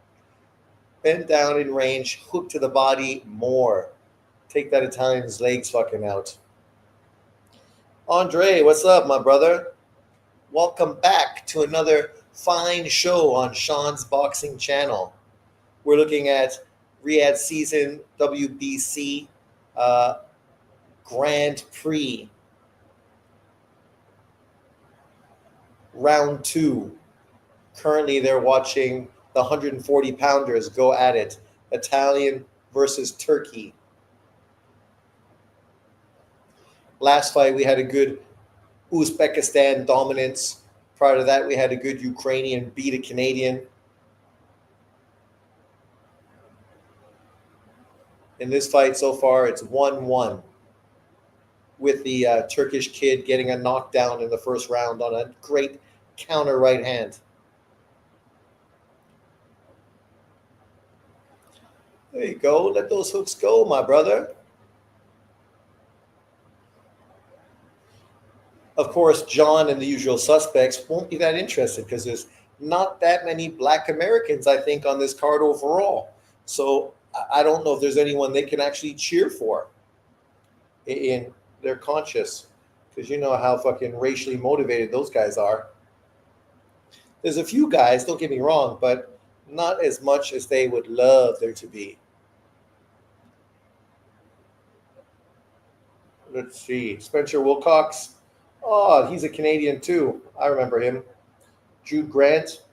Bend down in range, hook to the body more. Take that Italian's legs fucking out. Andre, what's up, my brother? Welcome back to another fine show on Sean's Boxing Channel. We're looking at Riyadh Season WBC Grand Prix. Round 2. Currently, they're watching the 140 pounders go at it. Italian versus Turkey. Last fight, we had a good Uzbekistan dominance. Prior to that, we had a good Ukrainian beat a Canadian. In this fight so far, it's 1-1, with the Turkish kid getting a knockdown in the first round on a great counter right hand. There you go. Let those hooks go, my brother. Of course, John and the usual suspects won't be that interested because there's not that many black Americans, I think, on this card overall. So I don't know if there's anyone they can actually cheer for in their conscious because you know how fucking racially motivated those guys are. There's a few guys, don't get me wrong, but not as much as they would love there to be. Let's see. Spencer Wilcox. Oh, he's a Canadian too. I remember him. Jude Grant.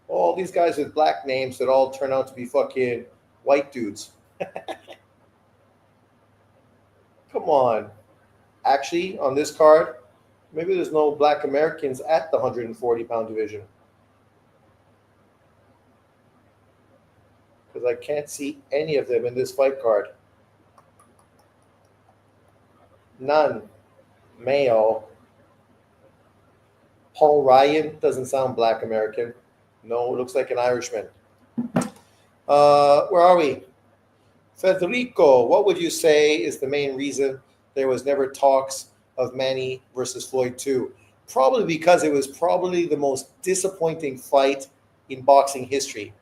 All these guys with black names that all turn out to be fucking white dudes. Come on. Actually, on this card, maybe there's no black Americans at the 140-pound division. Because I can't see any of them in this fight card. None. Male. Paul Ryan doesn't sound black American. No, looks like an Irishman. Where are we? Federico, what would you say is the main reason there was never talks of Manny versus Floyd 2? Probably because it was probably the most disappointing fight in boxing history.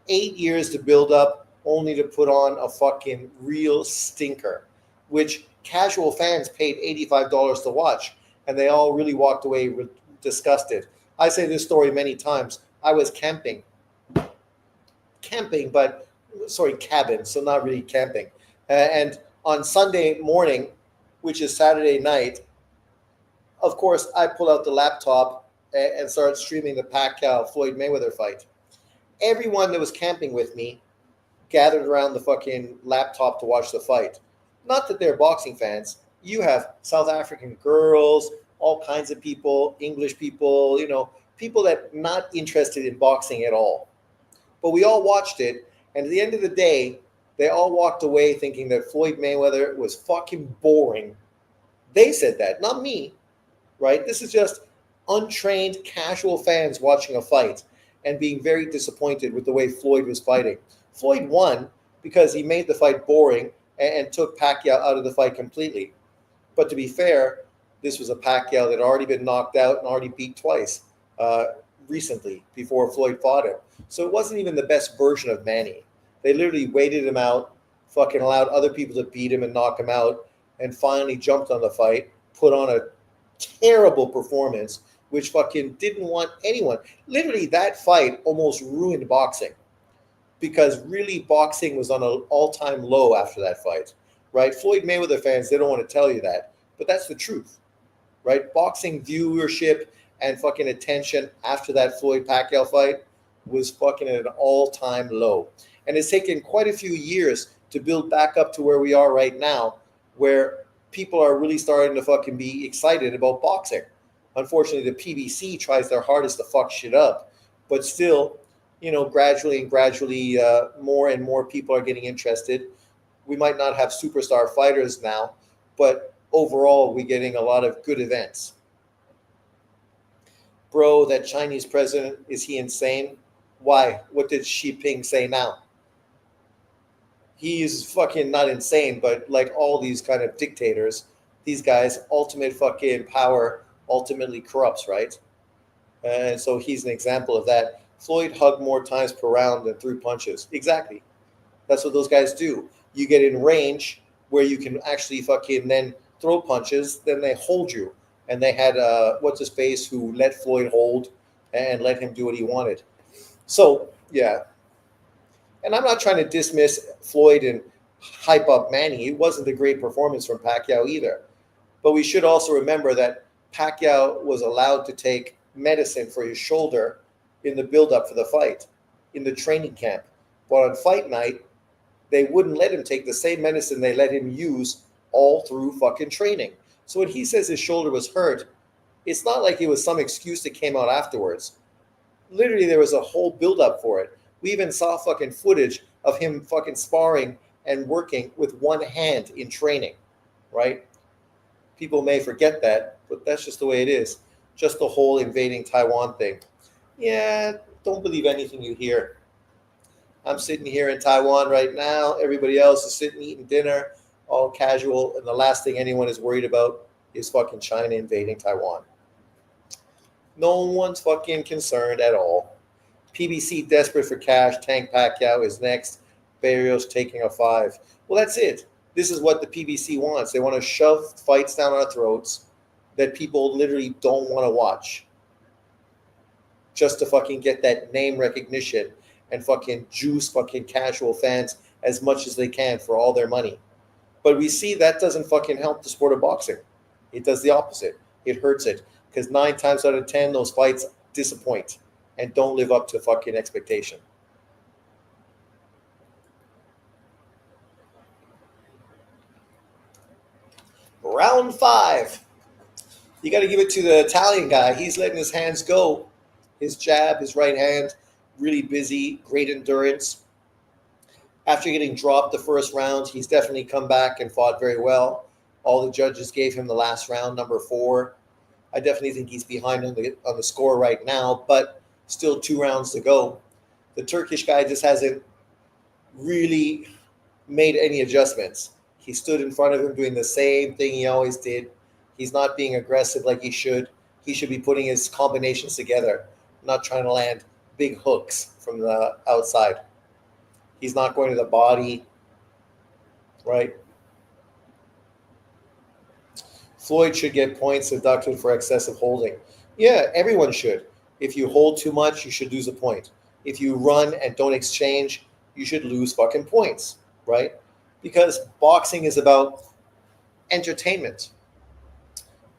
8 years to build up, only to put on a fucking real stinker, which casual fans paid $85 to watch, and they all really walked away disgusted. I say this story many times. I was camping, but cabin, so not really camping. And on Sunday morning, which is Saturday night, of course, I pull out the laptop and start streaming the Pacquiao Floyd Mayweather fight. Everyone that was camping with me gathered around the fucking laptop to watch the fight. Not that they're boxing fans. You have South African girls, all kinds of people, English people, people that not interested in boxing at all. But we all watched it, and at the end of the day, they all walked away thinking that Floyd Mayweather was fucking boring. They said that, not me, right? This is just untrained, casual fans watching a fight and being very disappointed with the way Floyd was fighting. Floyd won because he made the fight boring and took Pacquiao out of the fight completely. But to be fair, this was a Pacquiao that had already been knocked out and already beat twice recently before Floyd fought him. So it wasn't even the best version of Manny. They literally waited him out, fucking allowed other people to beat him and knock him out, and finally jumped on the fight, put on a terrible performance, which fucking didn't want anyone. Literally, that fight almost ruined boxing because really boxing was on an all-time low after that fight, right? Floyd Mayweather fans, they don't want to tell you that, but that's the truth, right? Boxing viewership and fucking attention after that Floyd Pacquiao fight was fucking at an all-time low. And it's taken quite a few years to build back up to where we are right now, where people are really starting to fucking be excited about boxing. Unfortunately, the PBC tries their hardest to fuck shit up, but still, gradually, more and more people are getting interested. We might not have superstar fighters now, but overall, we're getting a lot of good events. Bro, that Chinese president, is he insane? Why? What did Xi Jinping say now? He's fucking not insane, but like all these kind of dictators, these guys, ultimate fucking power ultimately corrupts, right? And so he's an example of that. Floyd hugged more times per round than threw punches. Exactly. That's what those guys do. You get in range where you can actually fucking then throw punches, then they hold you. And they had what's his face who let Floyd hold and let him do what he wanted. So yeah. And I'm not trying to dismiss Floyd and hype up Manny. It wasn't a great performance from Pacquiao either. But we should also remember that Pacquiao was allowed to take medicine for his shoulder in the build-up for the fight, in the training camp. But on fight night, they wouldn't let him take the same medicine they let him use all through fucking training. So when he says his shoulder was hurt, it's not like it was some excuse that came out afterwards. Literally, there was a whole build-up for it. We even saw fucking footage of him fucking sparring and working with one hand in training, right? People may forget that, but that's just the way it is. Just the whole invading Taiwan thing. Yeah, don't believe anything you hear. I'm sitting here in Taiwan right now. Everybody else is sitting eating dinner, all casual, and the last thing anyone is worried about is fucking China invading Taiwan. No one's fucking concerned at all. PBC desperate for cash. Tank Pacquiao is next. Barrios taking a 5. Well, that's it. This is what the PBC wants. They want to shove fights down our throats that people literally don't want to watch, just to fucking get that name recognition and fucking juice fucking casual fans as much as they can for all their money. But we see that doesn't fucking help the sport of boxing. It does the opposite. It hurts it, because 9 times out of 10 those fights disappoint and don't live up to fucking expectation. Round 5. You got to give it to the Italian guy. He's letting his hands go. His jab, his right hand, really busy, great endurance. After getting dropped the first round, he's definitely come back and fought very well. All the judges gave him the last round, number 4. I definitely think he's behind on the score right now, but still 2 rounds to go. The Turkish guy just hasn't really made any adjustments. He stood in front of him doing the same thing he always did. He's not being aggressive like he should. He should be putting his combinations together, not trying to land big hooks from the outside. He's not going to the body, right? Floyd should get points deducted for excessive holding. Yeah, everyone should. If you hold too much, you should lose a point. If you run and don't exchange, you should lose fucking points, right? Because boxing is about entertainment.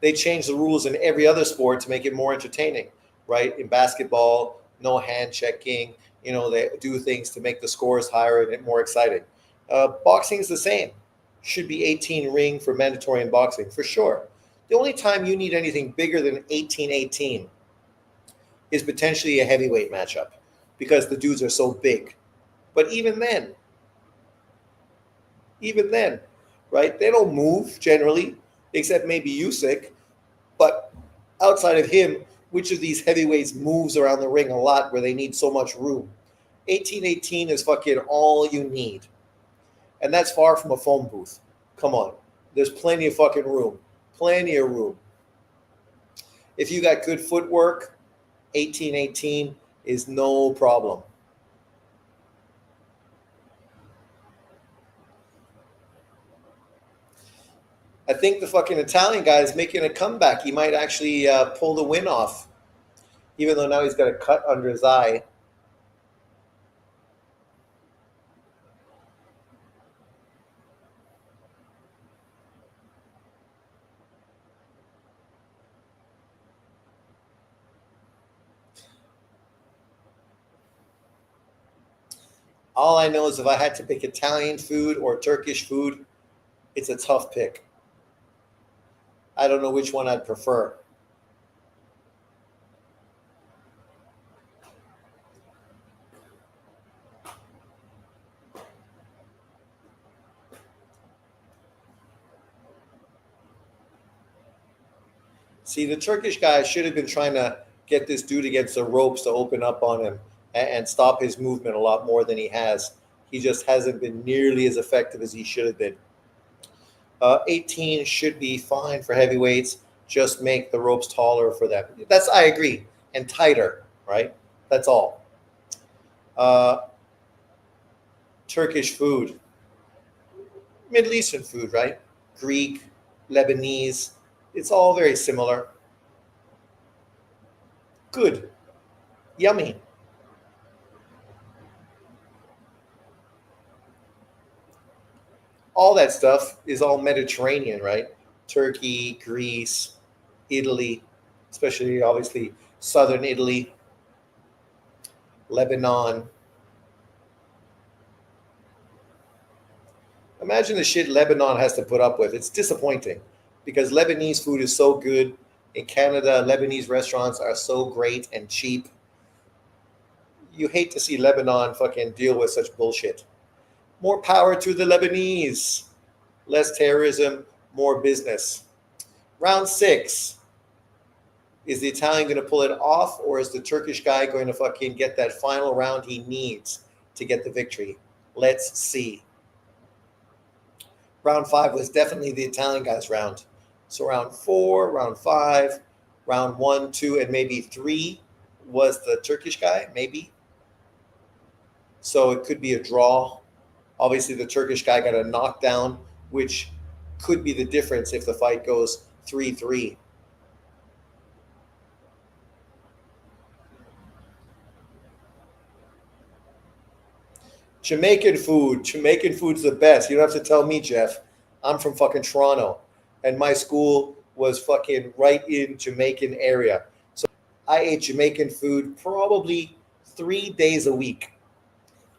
They change the rules in every other sport to make it more entertaining, right? In basketball, no hand checking. They do things to make the scores higher and it more exciting. Boxing is the same. Should be 18 ring for mandatory in boxing, for sure. The only time you need anything bigger than 18-18 is potentially a heavyweight matchup, because the dudes are so big. But even then, right? They don't move generally, except maybe Usyk. But outside of him, which of these heavyweights moves around the ring a lot where they need so much room? 18-18 is fucking all you need. And that's far from a phone booth. Come on. There's plenty of fucking room. Plenty of room. If you got good footwork, 18-18 is no problem. I think the fucking Italian guy is making a comeback. He might actually pull the win off, even though now he's got a cut under his eye. All I know is if I had to pick Italian food or Turkish food, it's a tough pick. I don't know which one I'd prefer. See, the Turkish guy should have been trying to get this dude against the ropes to open up on him and stop his movement a lot more than he has. He just hasn't been nearly as effective as he should have been. 18 should be fine for heavyweights. Just make the ropes taller for them. I agree. And tighter, right? That's all. Turkish food. Middle Eastern food, right? Greek, Lebanese. It's all very similar. Good. Yummy. All that stuff is all Mediterranean, right? Turkey, Greece, Italy, especially obviously southern Italy, Lebanon. Imagine the shit Lebanon has to put up with. It's disappointing because Lebanese food is so good. In Canada, Lebanese restaurants are so great and cheap. You hate to see Lebanon fucking deal with such bullshit. More power to the Lebanese. Less terrorism, more business. Round 6. Is the Italian going to pull it off, or is the Turkish guy going to fucking get that final round he needs to get the victory. Let's see. Round 5 was definitely the Italian guy's round. So round 4, round 5, round 1, 2, and maybe 3 was the Turkish guy, maybe. So it could be a draw. Obviously, the Turkish guy got a knockdown, which could be the difference if the fight goes 3-3. Jamaican food. Jamaican food's the best. You don't have to tell me, Jeff. I'm from fucking Toronto, and my school was fucking right in Jamaican area. So I ate Jamaican food probably 3 days a week.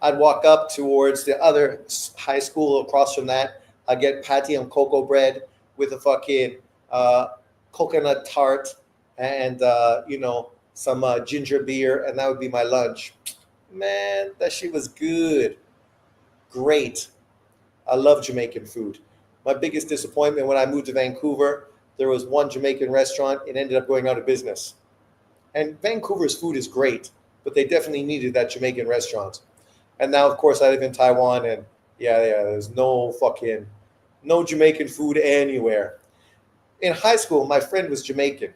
I'd walk up towards the other high school across from that. I'd get patty and cocoa bread with a fucking coconut tart and, some ginger beer, and that would be my lunch. Man, that shit was good. Great. I love Jamaican food. My biggest disappointment when I moved to Vancouver, there was one Jamaican restaurant. It ended up going out of business. And Vancouver's food is great, but they definitely needed that Jamaican restaurant. And now, of course, I live in Taiwan, and there's no Jamaican food anywhere. In high school, my friend was Jamaican.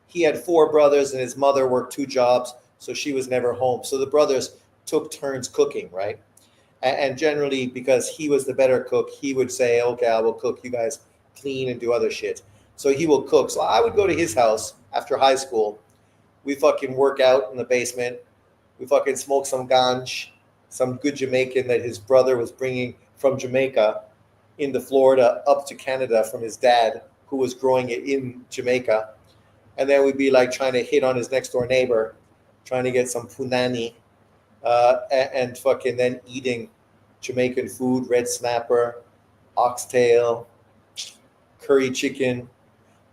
He had 4 brothers, and his mother worked 2 jobs, so she was never home. So the brothers took turns cooking, right? And generally, because he was the better cook, he would say, okay, I will cook, you guys clean and do other shit. So he will cook. So I would go to his house after high school. We fucking work out in the basement. We fucking smoke some ganj, some good Jamaican that his brother was bringing from Jamaica into Florida up to Canada from his dad, who was growing it in Jamaica. And then we'd be like trying to hit on his next door neighbor, trying to get some punani, and fucking then eating Jamaican food, red snapper, oxtail, curry chicken.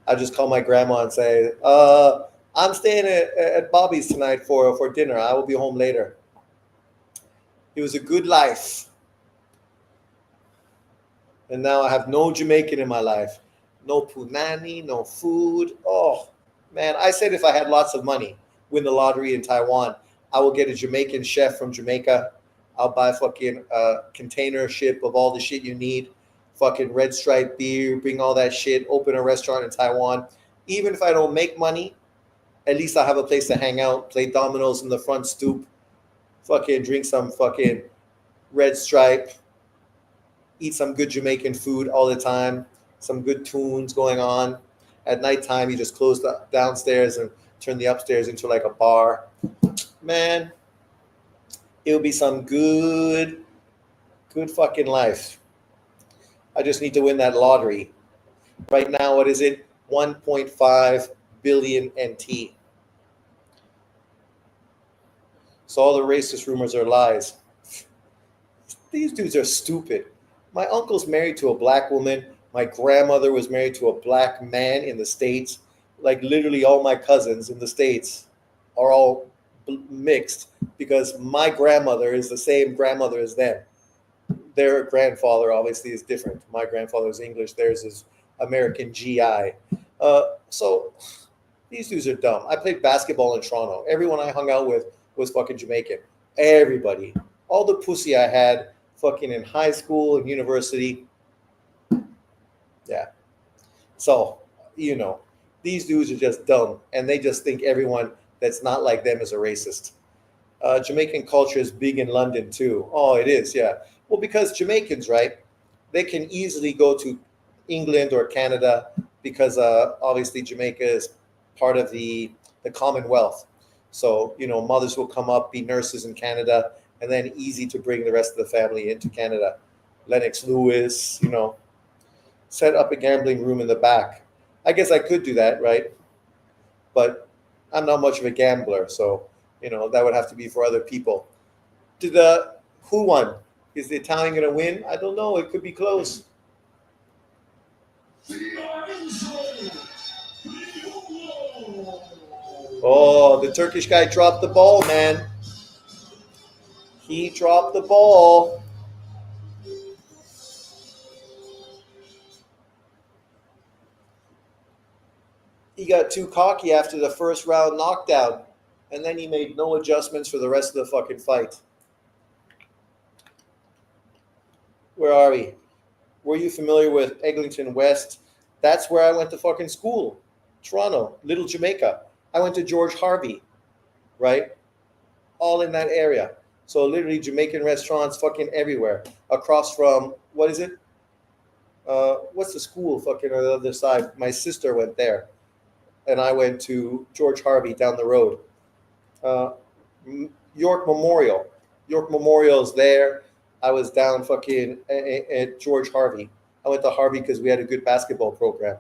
I just call my grandma and say, I'm staying at Bobby's tonight for dinner. I will be home later. It was a good life. And now I have no Jamaican in my life. No punani, no food. Oh, man. I said if I had lots of money, win the lottery in Taiwan, I will get a Jamaican chef from Jamaica. I'll buy fucking container ship of all the shit you need. Fucking Red Stripe beer, bring all that shit, open a restaurant in Taiwan. Even if I don't make money, at least I have a place to hang out, play dominoes in the front stoop, fucking drink some fucking Red Stripe, eat some good Jamaican food all the time, some good tunes going on. At nighttime, you just close the downstairs and turn the upstairs into like a bar. Man, it'll be some good fucking life. I just need to win that lottery. Right now, what is it? 1.5 billion NT. So all the racist rumors are lies. These dudes are stupid. My uncle's married to a black woman. My grandmother was married to a black man in the States. Like literally all my cousins in the States are all mixed because my grandmother is the same grandmother as them. Their grandfather obviously is different. My grandfather is English. Theirs is American GI. So these dudes are dumb. I played basketball in Toronto. Everyone I hung out with was fucking Jamaican. Everybody. All the pussy I had fucking in high school and university. Yeah. So, these dudes are just dumb. And they just think everyone that's not like them is a racist. Jamaican culture is big in London too. Oh, it is, yeah. Well, because Jamaicans, right, they can easily go to England or Canada because obviously Jamaica is part of the Commonwealth. So, mothers will come up, be nurses in Canada, and then easy to bring the rest of the family into Canada. Lennox Lewis, set up a gambling room in the back. I guess I could do that, right? But I'm not much of a gambler, so, that would have to be for other people. Who won? Is the Italian going to win? I don't know. It could be close. Oh, the Turkish guy dropped the ball, man. He dropped the ball. He got too cocky after the first round knockdown, and then he made no adjustments for the rest of the fucking fight. Where are we? Were you familiar with Eglinton West? That's where I went to fucking school. Toronto, Little Jamaica. I went to George Harvey, right? All in that area. So literally Jamaican restaurants fucking everywhere. Across from, what is it? What's the school fucking on the other side? My sister went there. And I went to George Harvey down the road. Uh, York Memorial. York Memorial's there. I was down fucking at George Harvey. I went to Harvey because we had a good basketball program.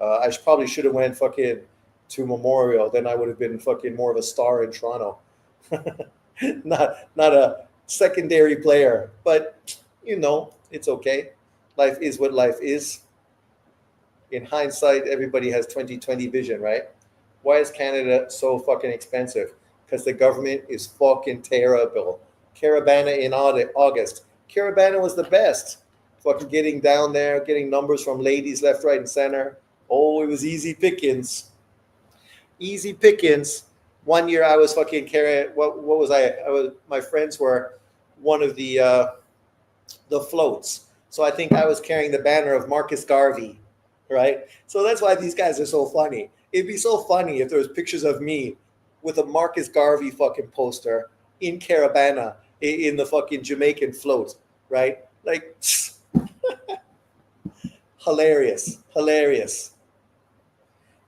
I probably should have went fucking to Memorial. Then I would have been fucking more of a star in Toronto. not a secondary player, but it's okay. Life is what life is. In hindsight, everybody has 2020 vision, right? Why is Canada so fucking expensive? Because the government is fucking terrible. Carabana in August. Carabana was the best. Fucking getting down there, getting numbers from ladies left, right, and center. Oh, it was easy pickings. Easy pickings. One year I was fucking carrying. What was I? My friends were one of the floats. So I think I was carrying the banner of Marcus Garvey, right? So that's why these guys are so funny. It'd be so funny if there was pictures of me with a Marcus Garvey fucking poster in Carabana in the fucking Jamaican float, right? Like, hilarious.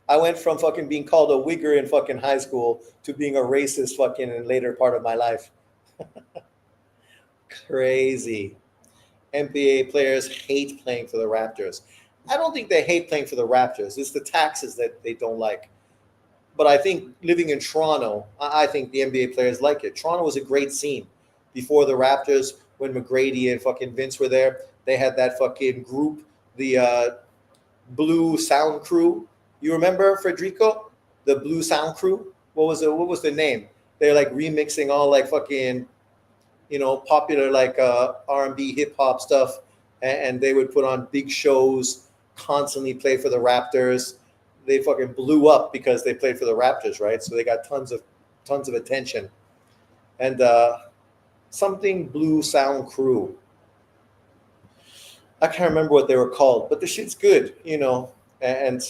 I went from fucking being called a wigger in fucking high school to being a racist fucking in later part of my life. Crazy. NBA players hate playing for the Raptors. I don't think they hate playing for the Raptors. It's the taxes that they don't like. But I think living in Toronto, I think the NBA players like it. Toronto was a great scene. Before the Raptors, when McGrady and fucking Vince were there, they had that fucking group, the Blue Sound Crew. You remember, Federico? The Blue Sound Crew? What was the name? They're like remixing all like fucking, popular like R&B hip hop stuff. And they would put on big shows, constantly play for the Raptors. They fucking blew up because they played for the Raptors, right? So they got tons of attention. And something Blue Sound Crew. I can't remember what they were called, but the shit's good, and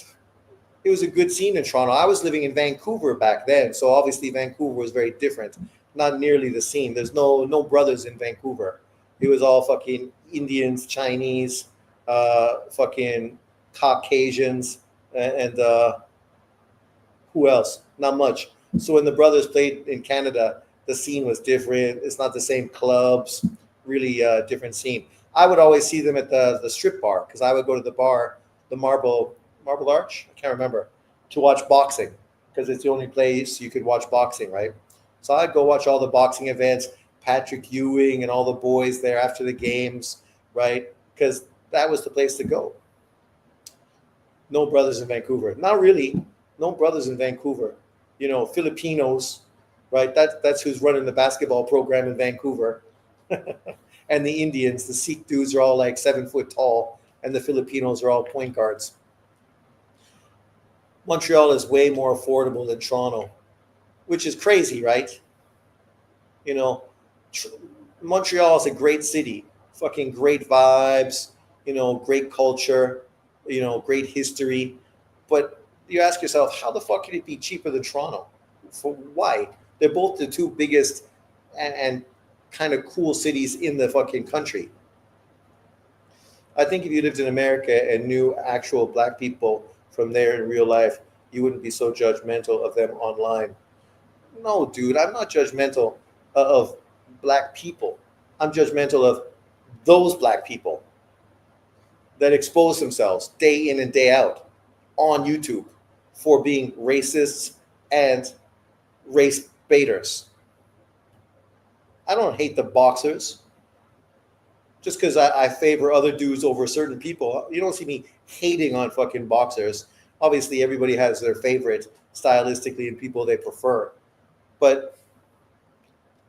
it was a good scene in Toronto. I was living in Vancouver back then, so obviously Vancouver was very different. Not nearly the scene. There's no brothers in Vancouver. It was all fucking Indians, Chinese, fucking Caucasians, and who else? Not much. So when the brothers played in Canada, the scene was different. It's not the same clubs. Really different scene. I would always see them at the strip bar because I would go to the bar, the Marble Arch, I can't remember, to watch boxing because it's the only place you could watch boxing, right? So I'd go watch all the boxing events, Patrick Ewing and all the boys there after the games, right? Because that was the place to go. No brothers in Vancouver. Not really. No brothers in Vancouver. Filipinos, right? That's who's running the basketball program in Vancouver. And the Indians, the Sikh dudes are all like 7 foot tall, and the Filipinos are all point guards. Montreal is way more affordable than Toronto, which is crazy, right? Montreal is a great city, fucking great vibes, great culture, great history. But you ask yourself, how the fuck can it be cheaper than Toronto? For why? They're both the two biggest and kind of cool cities in the fucking country. I think if you lived in America and knew actual black people from there in real life, you wouldn't be so judgmental of them online. No, dude, I'm not judgmental of black people. I'm judgmental of those black people that expose themselves day in and day out on YouTube for being racists and race baiters. I don't hate the boxers just because I favor other dudes over certain people. You don't see me hating on fucking boxers. Obviously, everybody has their favorite stylistically and people they prefer. But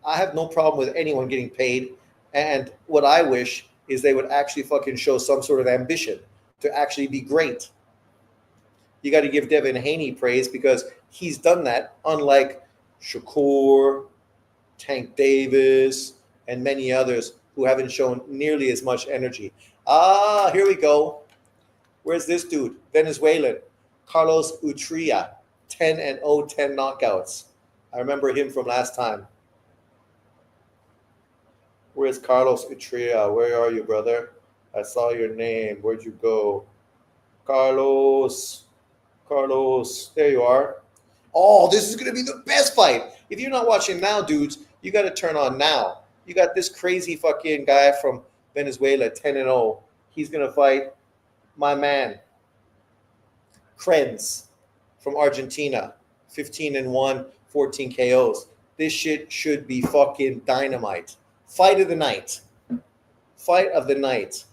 I have no problem with anyone getting paid. And what I wish is they would actually fucking show some sort of ambition to actually be great. You got to give Devin Haney praise because he's done that, unlike Shakur, Tank Davis, and many others who haven't shown nearly as much energy. Ah, here we go. Where's this dude? Venezuelan. Carlos Utria. 10-0, 10 knockouts. I remember him from last time. Where's Carlos Utria? Where are you, brother? I saw your name. Where'd you go? Carlos. Carlos. There you are. Oh, this is going to be the best fight. If you're not watching now, dudes, you got to turn on now. You got this crazy fucking guy from Venezuela, 10-0. He's going to fight my man, Krenz from Argentina, 15-1, 14 KOs. This shit should be fucking dynamite. Fight of the night. Fight of the night.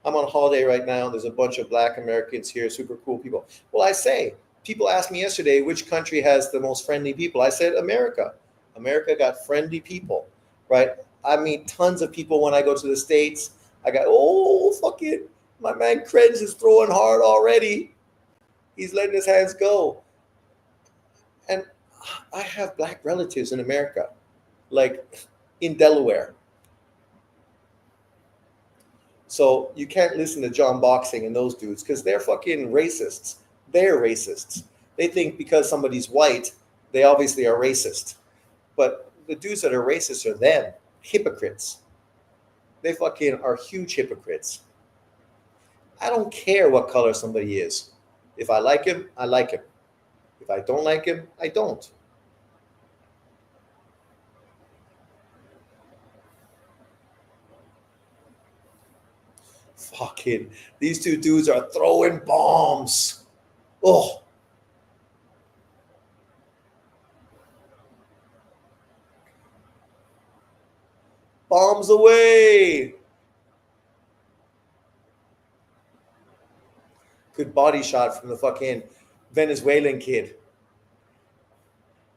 I'm on holiday right now. There's a bunch of black Americans here, super cool people. Well, I say, people asked me yesterday which country has the most friendly people. I said America. America got friendly people, right? I meet tons of people when I go to the States. I got, oh, fuck it. My man Krenz is throwing hard already. He's letting his hands go. And I have black relatives in America, like in Delaware. So you can't listen to John Boxing and those dudes because they're fucking racists. They're racists. They think because somebody's white, they obviously are racist. But the dudes that are racist are them, hypocrites. They fucking are huge hypocrites. I don't care what color somebody is. If I like him, I like him. If I don't like him, I don't. Fucking, these two dudes are throwing bombs. Oh. Bombs away. Good body shot from the fucking Venezuelan kid.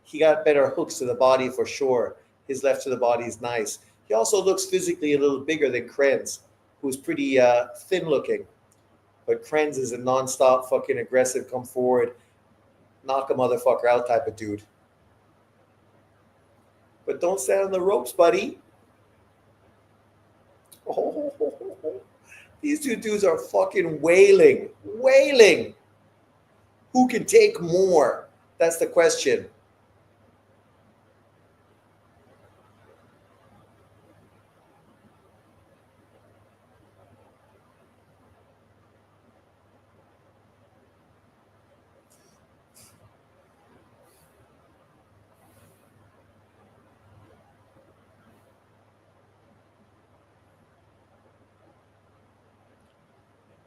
He got better hooks to the body for sure. His left to the body is nice. He also looks physically a little bigger than Krenz, who's pretty thin looking. But Krenz is a nonstop fucking aggressive, come forward, knock a motherfucker out type of dude. But don't stand on the ropes, buddy. Oh, these two dudes are fucking wailing. Wailing. Who can take more? That's the question.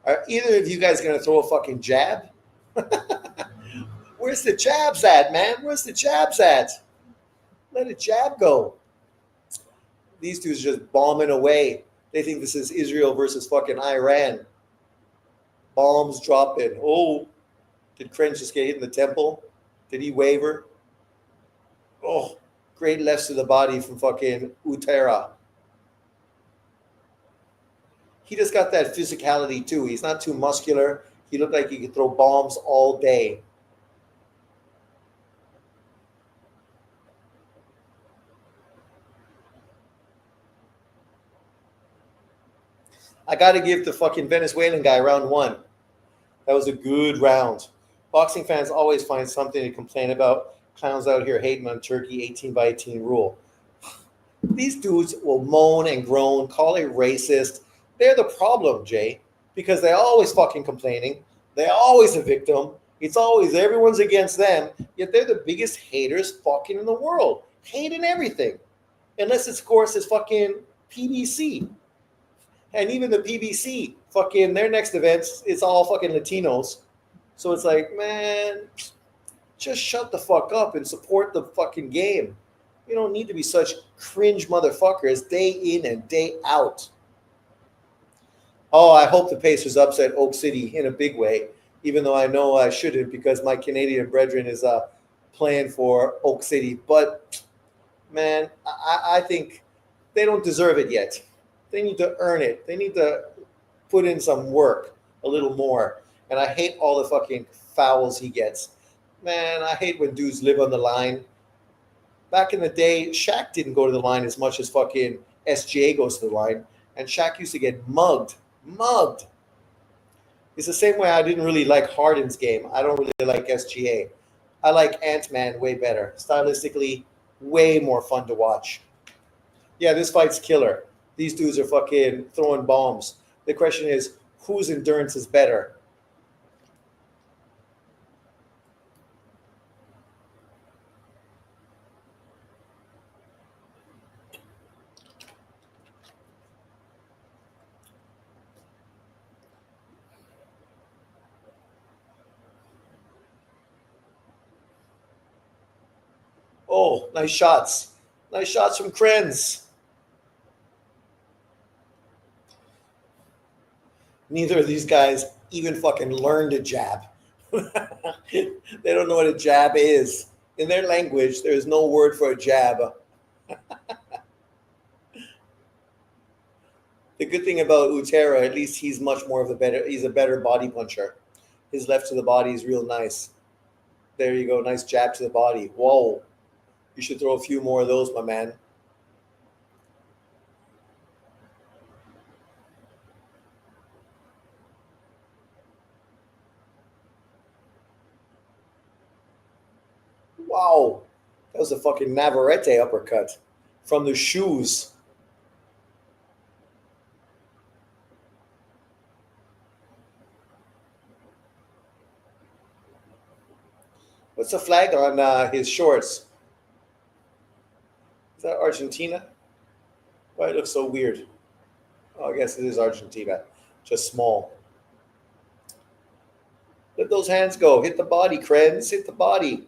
Are either of you guys going to throw a fucking jab? Where's the jabs at, man? Where's the jabs at? Let a jab go. These dudes just bombing away. They think this is Israel versus fucking Iran. Bombs dropping. Oh, did Krenz just get hit in the temple? Did he waver? Oh, great lefts to the body from fucking Utera. He just got that physicality too. He's not too muscular. He looked like he could throw bombs all day. I got to give the fucking Venezuelan guy round one. That was a good round. Boxing fans always find something to complain about. Clowns out here hating on Turkey 18-by-18 rule. These dudes will moan and groan, call it racist. They're the problem, Jay, because they're always fucking complaining. They're always a victim. It's always everyone's against them, yet they're the biggest haters fucking in the world. Hating everything. Unless, of course, it's fucking PBC. And even the PBC, fucking their next events, it's all fucking Latinos. So it's like, man, just shut the fuck up and support the fucking game. You don't need to be such cringe motherfuckers day in and day out. Oh, I hope the Pacers upset Oak City in a big way, even though I know I shouldn't because my Canadian brethren is playing for Oak City. But, man, I think they don't deserve it yet. They need to earn it. They need to put in some work a little more. And I hate all the fucking fouls he gets. Man, I hate when dudes live on the line. Back in the day, Shaq didn't go to the line as much as fucking SGA goes to the line, and Shaq used to get mugged. Mugged. It's the same way I didn't really like Harden's game. I don't really like SGA. I like Ant-Man way better. Stylistically, way more fun to watch. Yeah, this fight's killer. These dudes are fucking throwing bombs. The question is, whose endurance is better? Oh, nice shots. Nice shots from Krenz. Neither of these guys even fucking learned a jab. They don't know what a jab is. In their language, there is no word for a jab. The good thing about Utera, at least he's much more of the better. He's a better body puncher. His left to the body is real nice. There you go, nice jab to the body. Whoa, you should throw a few more of those, my man. Wow, that was a fucking Navarrete uppercut from the shoes. What's the flag on his shorts? Is that Argentina? Why it looks so weird? Oh, I guess it is Argentina, just small. Let those hands go. Hit the body, Krenz. Hit the body.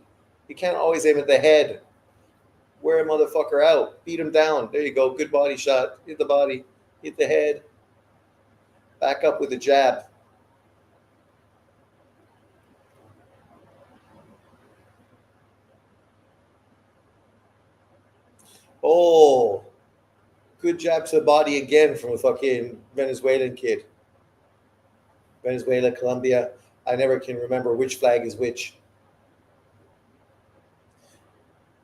You can't always aim at the head. Wear a motherfucker out. Beat him down. There you go. Good body shot. Hit the body. Hit the head. Back up with a jab. Oh, good jab to the body again from a fucking Venezuelan kid. Venezuela, Colombia. I never can remember which flag is which.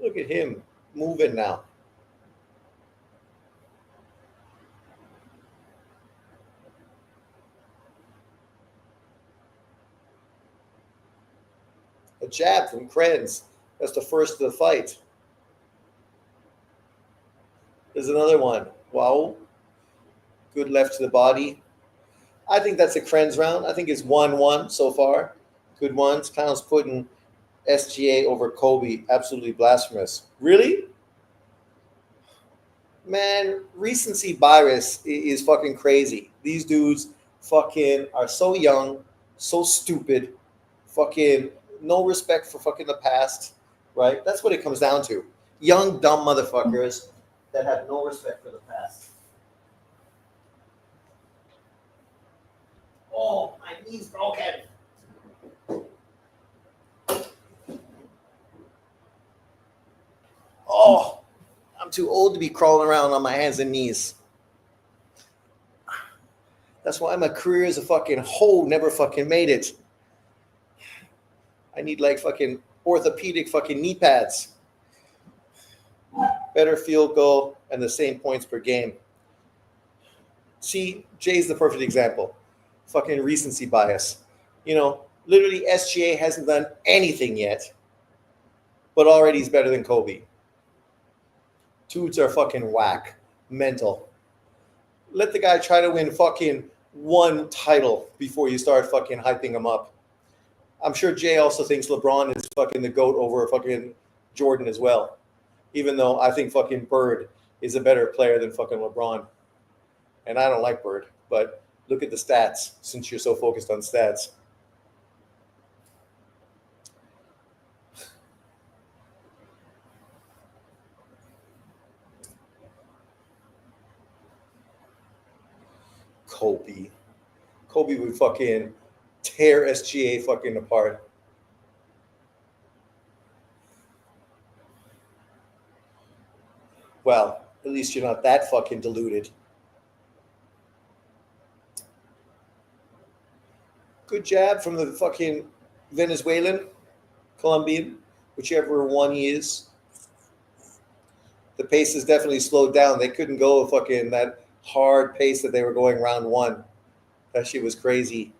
Look at him moving now. A jab from Krenz. That's the first of the fight. There's another one. Wow. Good left to the body. I think that's a Krenz round. I think it's 1-1 so far. Good ones. Clown's putting SGA over Kobe. Absolutely blasphemous. Really? Man, recency bias is fucking crazy. These dudes fucking are so young, so stupid, fucking no respect for fucking the past, right? That's what it comes down to. Young, dumb motherfuckers that have no respect for the past. Oh, my knee's broken. Oh, I'm too old to be crawling around on my hands and knees. That's why my career as a fucking hoe never fucking made it. I need like fucking orthopedic fucking knee pads. Better field goal and the same points per game. See, Jay's the perfect example. Fucking recency bias. You know, literally SGA hasn't done anything yet, but already he's better than Kobe. Dudes are fucking whack. Mental. Let the guy try to win fucking one title before you start fucking hyping him up. I'm sure Jay also thinks LeBron is fucking the GOAT over fucking Jordan as well. Even though I think fucking Bird is a better player than fucking LeBron. And I don't like Bird, but look at the stats since you're so focused on stats. Kobe. Kobe would fucking tear SGA fucking apart. Well, at least you're not that fucking deluded. Good jab from the fucking Venezuelan, Colombian, whichever one he is. The pace is definitely slowed down. They couldn't go fucking that hard pace that they were going round one. That shit was crazy.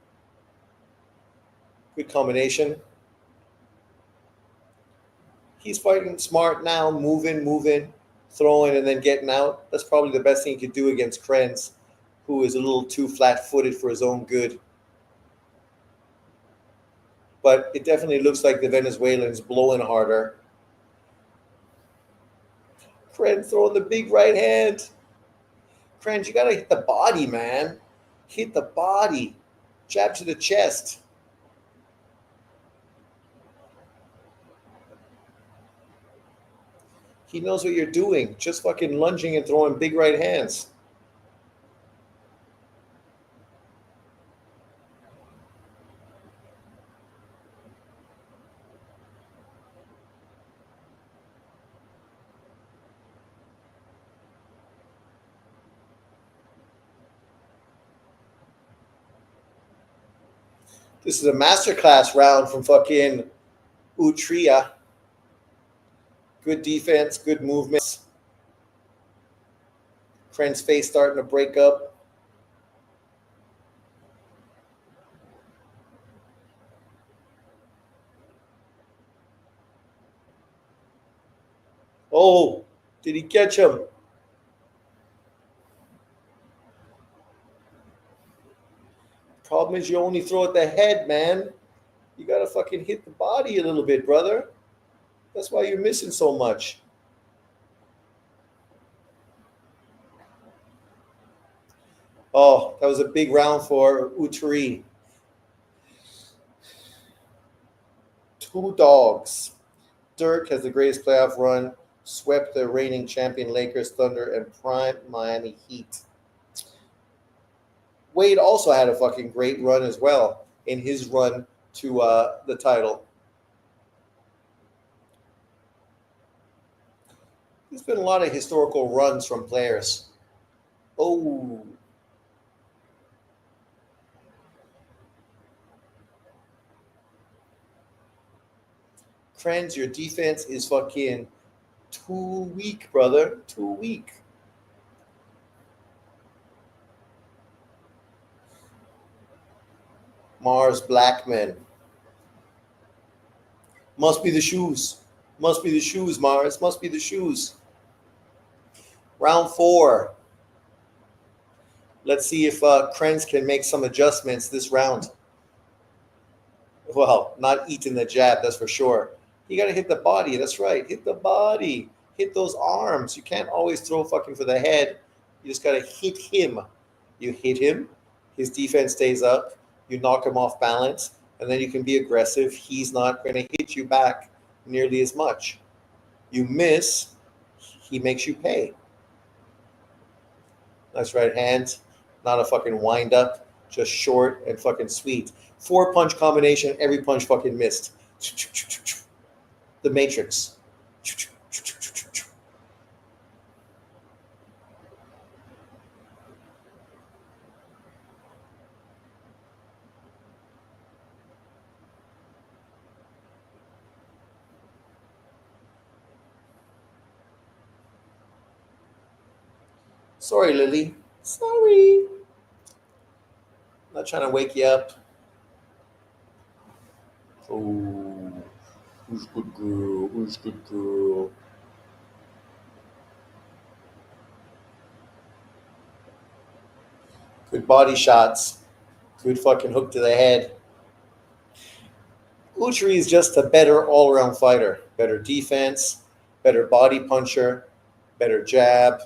Good combination. He's fighting smart now, moving, throwing, and then getting out. That's probably the best thing he could do against Krenz, who is a little too flat-footed for his own good. But it definitely looks like the Venezuelan's blowing harder. Krenz throwing the big right hand. Krenz, you gotta hit the body, man. Hit the body. Jab to the chest. He knows what you're doing. Just fucking lunging and throwing big right hands. This is a masterclass round from fucking Utria. Good defense, good movements. Kren's face starting to break up. Oh, did he catch him? Problem is you only throw at the head, man. You gotta fucking hit the body a little bit, brother. That's why you're missing so much. Oh, that was a big round for Utri. Two dogs. Dirk has the greatest playoff run, swept the reigning champion Lakers, Thunder, and prime Miami Heat. Wade also had a fucking great run as well in his run to the title. There's been a lot of historical runs from players. Oh. Krenz, your defense is fucking too weak, brother. Too weak. Mars Blackman. Must be the shoes. Must be the shoes, Mars. Must be the shoes. Round 4. Let's see if Krenz can make some adjustments this round. Well, not eating the jab, that's for sure. You got to hit the body. That's right. Hit the body. Hit those arms. You can't always throw fucking for the head. You just got to hit him. You hit him. His defense stays up. You knock him off balance. And then you can be aggressive. He's not going to hit you back nearly as much. You miss. He makes you pay. Nice right hand. Not a fucking wind up. Just short and fucking sweet. 4-punch combination. Every punch fucking missed. The Matrix. Sorry, Lily. Sorry. Not trying to wake you up. Oh, who's good girl? Who's good girl? Good body shots. Good fucking hook to the head. Uchiri is just a better all-around fighter. Better defense, better body puncher, better jab,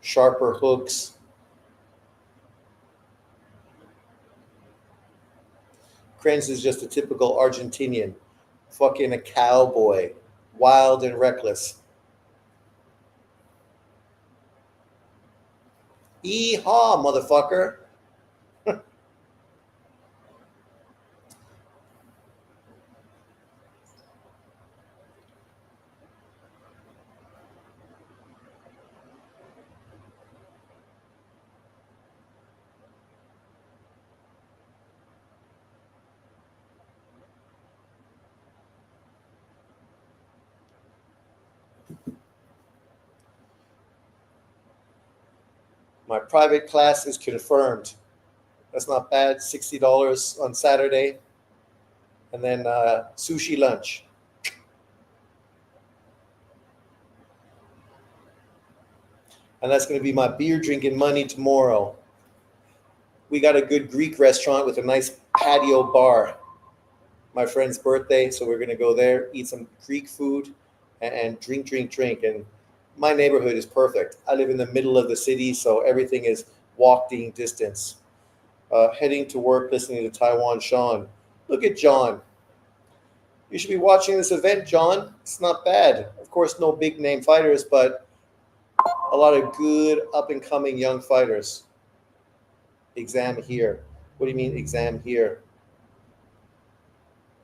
sharper hooks. Krenz is just a typical Argentinian. Fucking a cowboy. Wild and reckless. Yeehaw, motherfucker. My private class is confirmed. That's not bad. $60 on Saturday. And then sushi lunch. And that's going to be my beer drinking money tomorrow. We got a good Greek restaurant with a nice patio bar. My friend's birthday, so we're going to go there, eat some Greek food, and drink. And my neighborhood is perfect. I live in the middle of the city, so everything is walking distance. Heading to work, listening to Taiwan Sean. Look at John. You should be watching this event, John. It's not bad. Of course, no big name fighters, but a lot of good up and coming young fighters. Exam here. What do you mean exam here?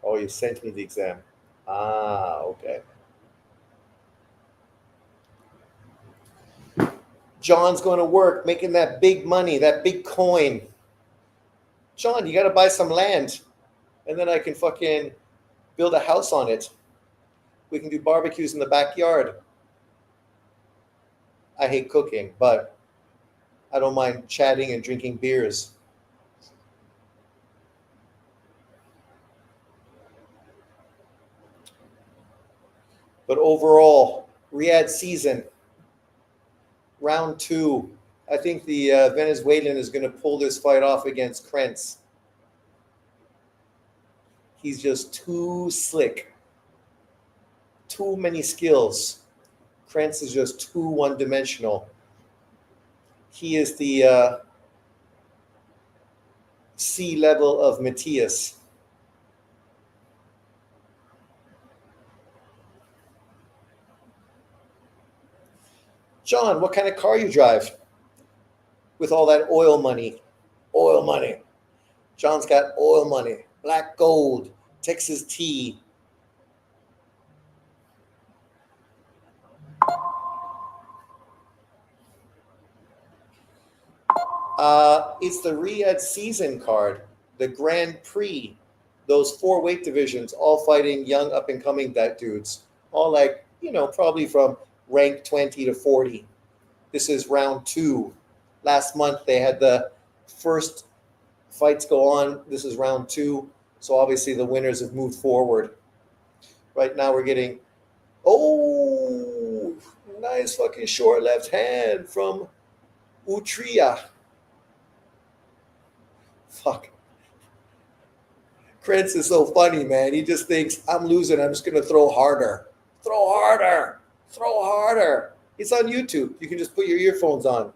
Oh, you sent me the exam. Ah, okay. John's going to work, making that big money, that big coin. John, you got to buy some land, and then I can fucking build a house on it. We can do barbecues in the backyard. I hate cooking, but I don't mind chatting and drinking beers. But overall, Riyadh season, round 2. I think the Venezuelan is going to pull this fight off against Krentz. He's just too slick. Too many skills. Krentz is just too one-dimensional. He is the sea level of Matthias. John, what kind of car you drive? With all that oil money. Oil money. John's got oil money. Black gold. Texas tea. It's the Riyadh season card. The Grand Prix. Those 4 weight divisions, all fighting young up-and-coming dudes. All like, probably from rank 20 to 40. This is round 2. Last month they had the first fights go on. This is round 2. So obviously the winners have moved forward. Right now we're getting, nice fucking short left hand from Utria. Fuck. Krentz is so funny, man. He just thinks, I'm losing. I'm just going to throw harder. Throw harder. Throw harder. It's on YouTube. You can just put your earphones on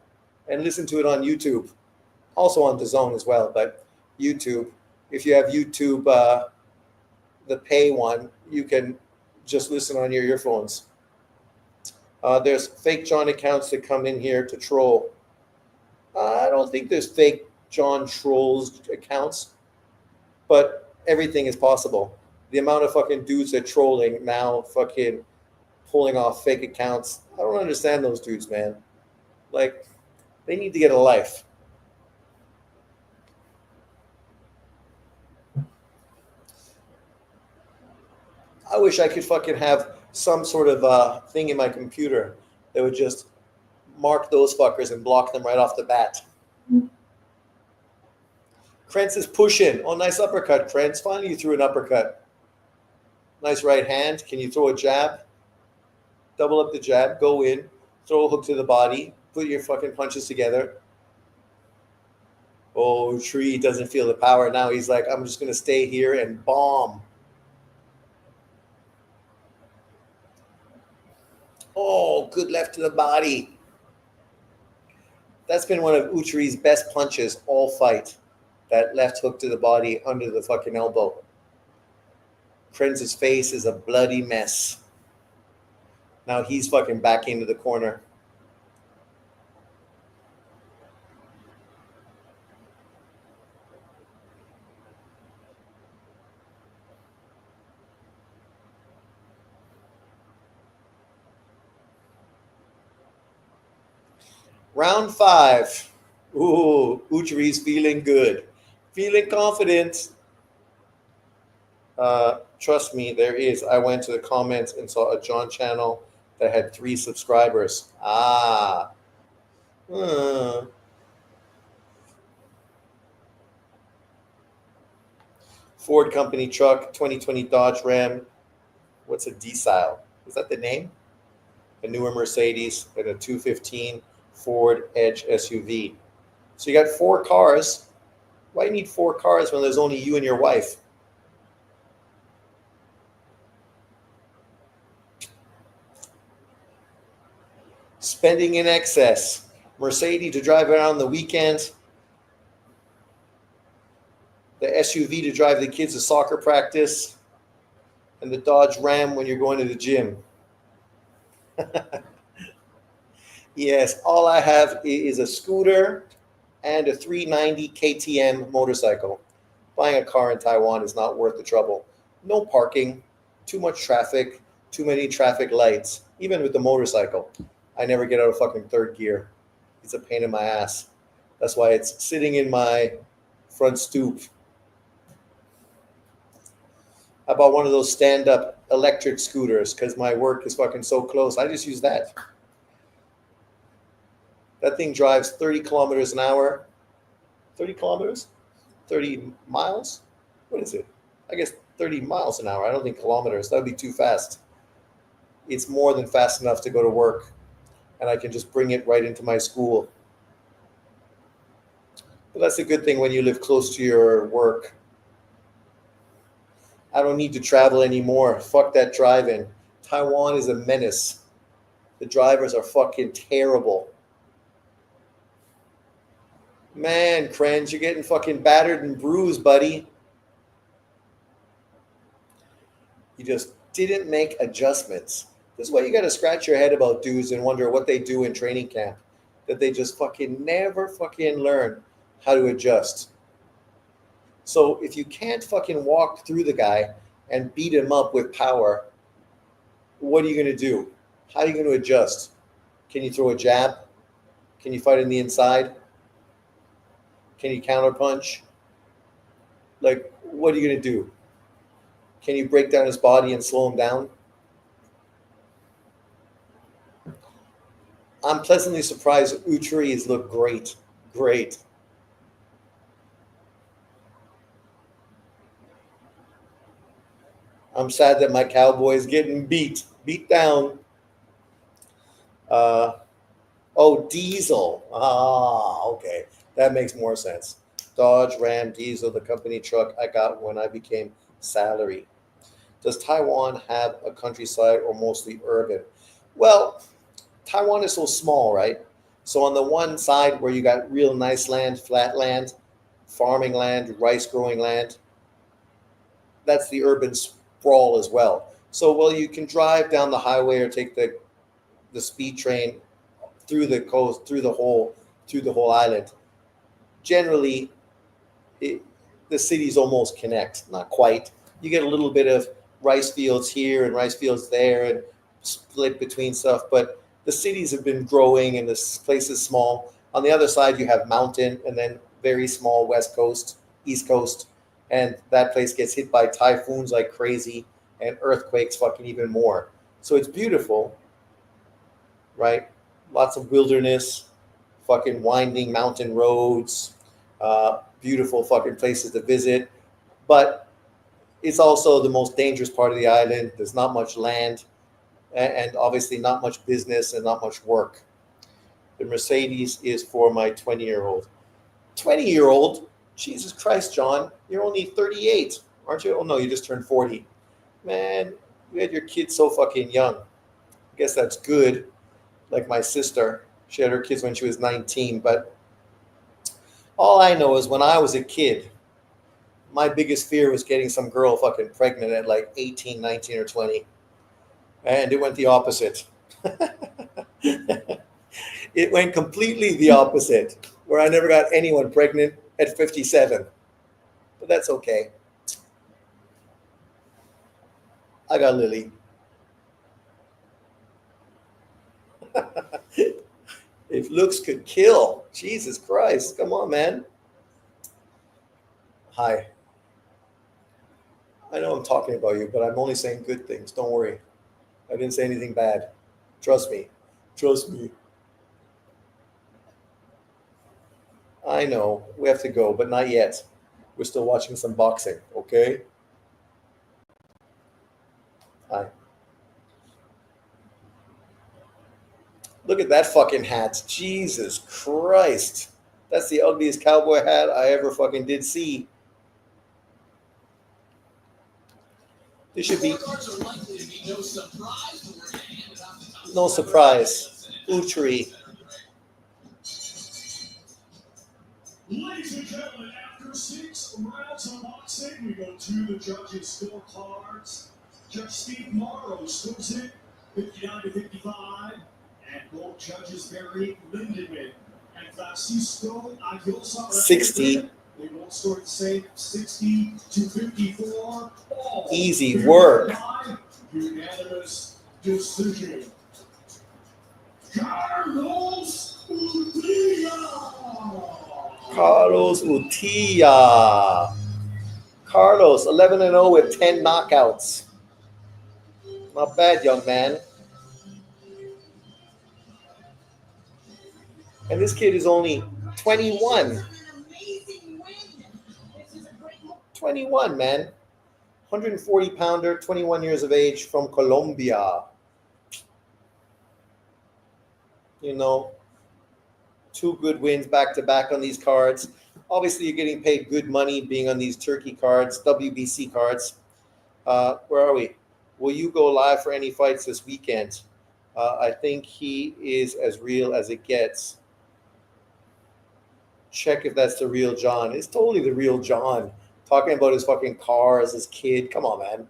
and listen to it on YouTube. Also on DAZN as well, but YouTube. If you have YouTube, the pay one, you can just listen on your earphones. There's fake John accounts that come in here to troll. I don't think there's fake John trolls accounts, but everything is possible. The amount of fucking dudes that trolling now fucking pulling off fake accounts. I don't understand those dudes, man. Like, they need to get a life. I wish I could fucking have some sort of thing in my computer that would just mark those fuckers and block them right off the bat. Krentz is pushing. Oh, nice uppercut, Krentz. Finally, you threw an uppercut. Nice right hand. Can you throw a jab? Double up the jab. Go in. Throw a hook to the body. Put your fucking punches together. Oh, Tree doesn't feel the power now. He's like, I'm just going to stay here and bomb. Oh, good left to the body. That's been one of Utri's best punches all fight. That left hook to the body under the fucking elbow. Krentz's face is a bloody mess. Now he's fucking back into the corner. Round 5. Ooh, Utri's feeling good. Feeling confident. Trust me, there is. I went to the comments and saw a John channel that had 3 subscribers. Ford company truck, 2020 Dodge Ram. What's a decile? Is that the name? A newer Mercedes and a 215 Ford Edge SUV. So you got four cars. Why do you need four cars when there's only you and your wife? Spending in excess. Mercedes to drive around the weekends. The SUV to drive the kids to soccer practice. And the Dodge Ram when you're going to the gym. Yes, all I have is a scooter and a 390 KTM motorcycle. Buying a car in Taiwan is not worth the trouble. No parking, too much traffic, too many traffic lights. Even with the motorcycle, I never get out of fucking third gear. It's a pain in my ass. That's why it's sitting in my front stoop. How about one of those stand-up electric scooters? Because my work is fucking so close. I just use that. That thing drives 30 kilometers an hour. 30 kilometers? 30 miles? What is it? I guess 30 miles an hour. I don't think kilometers. That would be too fast. It's more than fast enough to go to work. And I can just bring it right into my school. But that's a good thing when you live close to your work. I don't need to travel anymore. Fuck that driving. Taiwan is a menace. The drivers are fucking terrible. Man, Krenz, you're getting fucking battered and bruised, buddy. You just didn't make adjustments. This is why you got to scratch your head about dudes and wonder what they do in training camp. That they just fucking never fucking learn how to adjust. So if you can't fucking walk through the guy and beat him up with power, what are you going to do? How are you going to adjust? Can you throw a jab? Can you fight on the inside? Can you counterpunch? Like, what are you going to do? Can you break down his body and slow him down? I'm pleasantly surprised Uchi's look great. Great. I'm sad that my cowboy is getting beat down. Diesel. Okay. That makes more sense. Dodge Ram Diesel, the company truck I got when I became salary. Does Taiwan have a countryside or mostly urban? Well, Taiwan is so small, right? So on the one side where you got real nice land, flat land, farming land, rice growing land, that's the urban sprawl as well. So, well, you can drive down the highway or take the speed train through the coast, through the whole island. Generally, the cities almost connect, not quite. You get a little bit of rice fields here and rice fields there and split between stuff, but the cities have been growing and this place is small. On the other side, you have mountain and then very small west coast, east coast, and that place gets hit by typhoons like crazy and earthquakes fucking even more. So it's beautiful, right? Lots of wilderness, fucking winding mountain roads, beautiful fucking places to visit. But it's also the most dangerous part of the island. There's not much land and obviously not much business and not much work. The Mercedes is for my 20-year-old. 20-year-old? Jesus Christ, John. You're only 38, aren't you? Oh, no, you just turned 40. Man, you had your kids so fucking young. I guess that's good. Like my sister. She had her kids when she was 19. But all I know is when I was a kid, my biggest fear was getting some girl fucking pregnant at like 18, 19, or 20. And it went the opposite. It went completely the opposite, where I never got anyone pregnant at 57. But that's okay. I got Lily. If looks could kill, Jesus Christ, come on, man. Hi. I know I'm talking about you, but I'm only saying good things. Don't worry. I didn't say anything bad. Trust me. Trust me. I know we have to go, but not yet. We're still watching some boxing, okay? Hi. Look at that fucking hat. Jesus Christ. That's the ugliest cowboy hat I ever fucking did see. This should be no surprise. Utri. Ladies and gentlemen, after 6 rounds of boxing, we go to the judges' scorecards. Judge Steve Morrow scores it 59-55, and both judges Barry Lindenman and Francisco Aguilar 60. They both scored the same 60-54. All Easy work. unanimous decision. Carlos Udilla. Carlos Utilla. Carlos, 11-0 with 10 knockouts. Not bad, young man. And this kid is only 21. 21, man. 140 pounder, 21 years of age from Colombia. You know, 2 good wins back to back on these cards. Obviously, you're getting paid good money being on these Turkey cards, WBC cards. Where are we? Will you go live for any fights this weekend? I think he is as real as it gets. Check if that's the real John. It's totally the real John. Talking about his fucking cars, his kid. Come on, man.